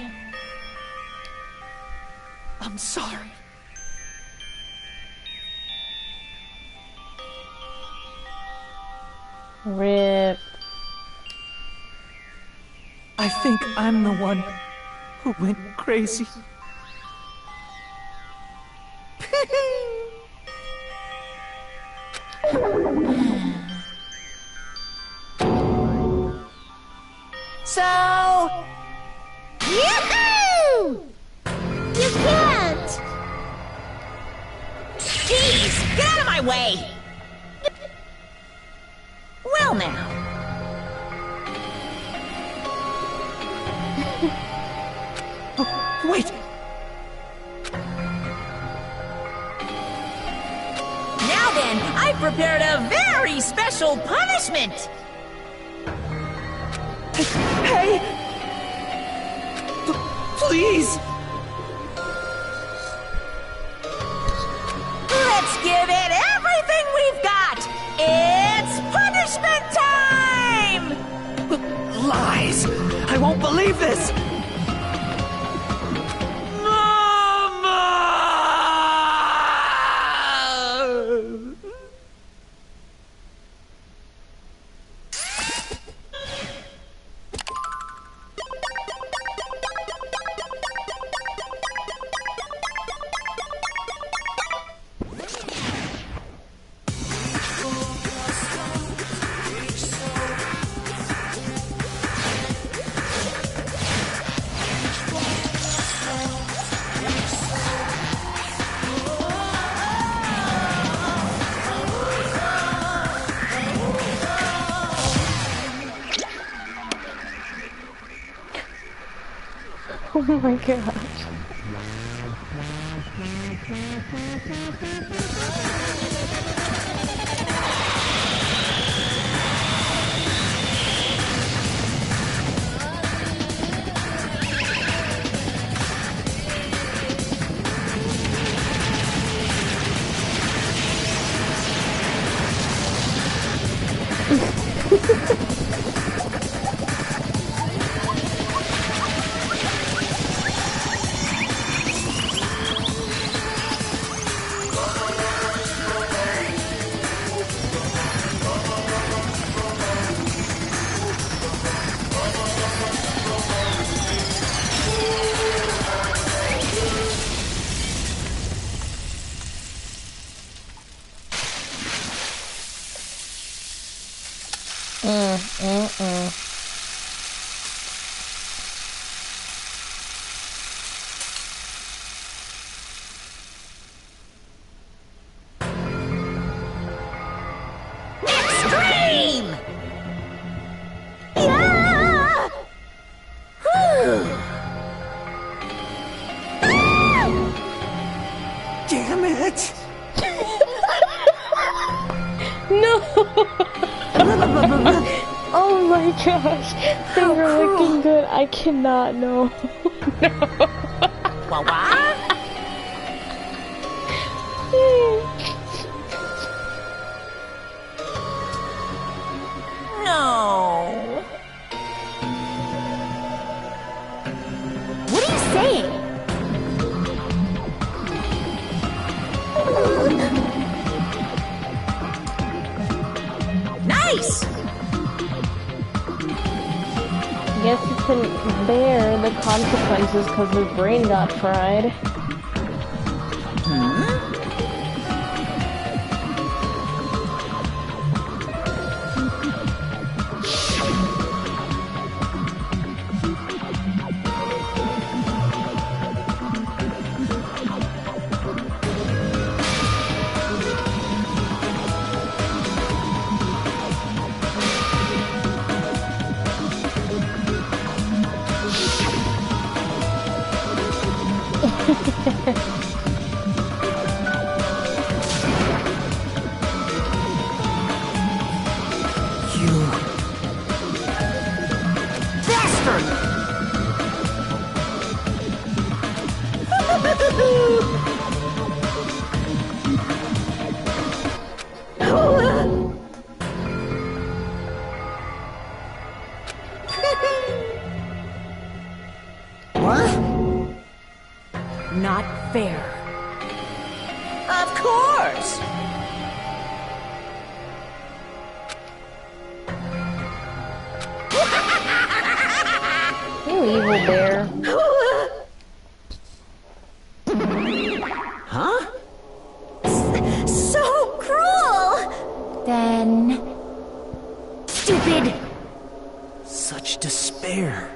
I'm sorry. Rip. I think I'm the one who went crazy. So... Yahoo! You can't! Jeez, get out of my way! Well now. Wait! Now then, I've prepared a very special punishment! Hey! Please! Let's give it everything we've got! It's punishment time! Lies! I won't believe this! Oh my gosh. Extreme! Yeah! Damn it! No! Oh my gosh! Things are looking good. I cannot, no. No. What? No. What are you saying? Nice! Guess he couldn't bear the consequences because his brain got fried. fair. Of course! You evil bear. Huh? So cruel! Then... Stupid! Such despair.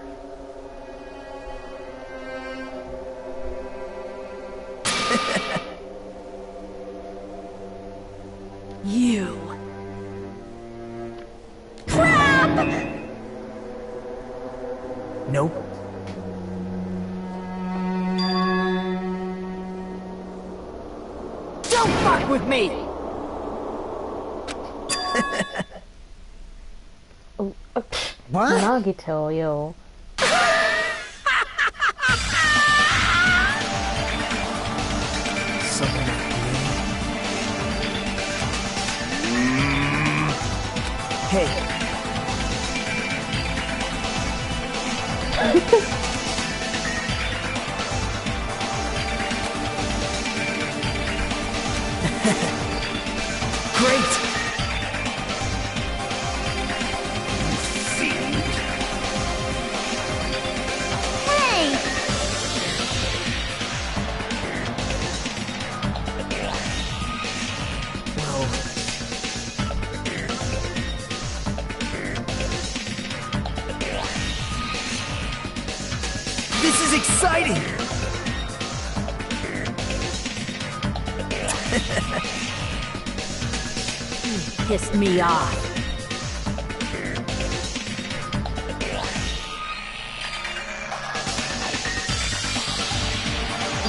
You. Crap! Nope. Don't fuck with me! What? Nagito, yo. Hey. Great. Hey! This is exciting! Pissed me off.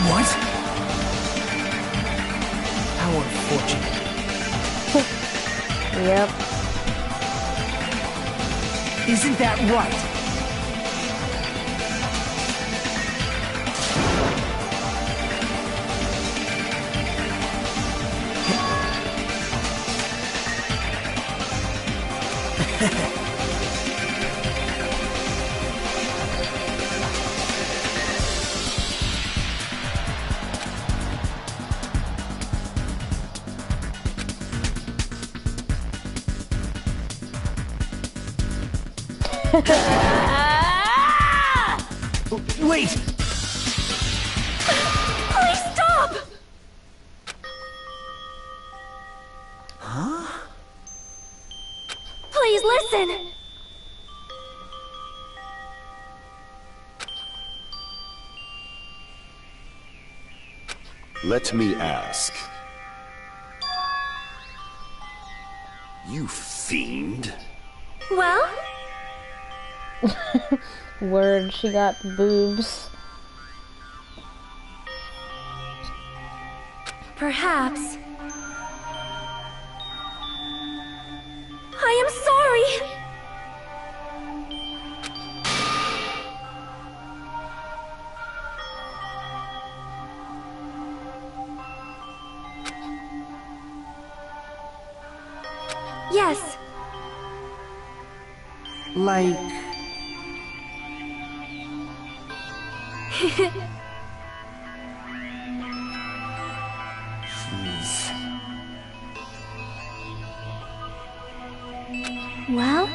What? How unfortunate. Yep. Isn't that right? Wait! Please stop! Huh? Please listen! Let me ask. You fiend. Well? Word, she got boobs. Perhaps. I am sorry! Yes. Like... Jeez. Well?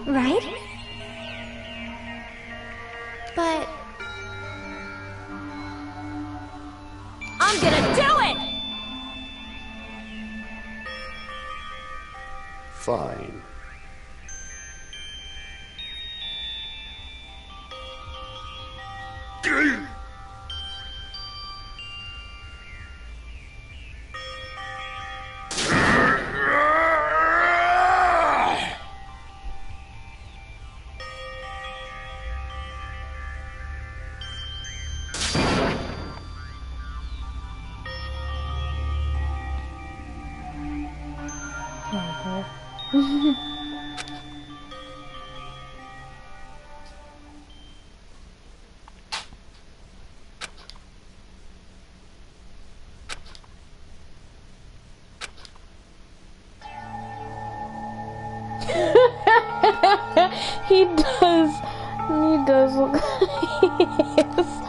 Right? But... I'm gonna do it! Fine. He does He does look like he is.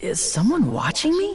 Is someone watching me?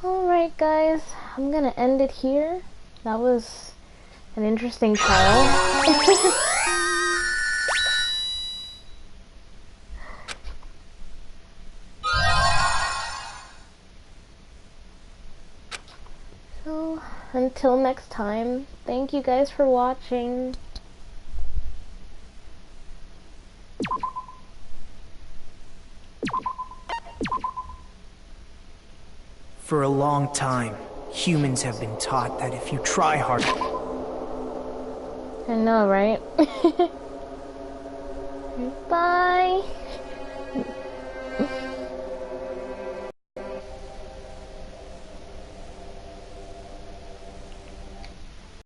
Alright guys, I'm gonna end it here. That was an interesting trial. So, until next time, thank you guys for watching. For a long time, humans have been taught that if you try hard... I know, right? Bye!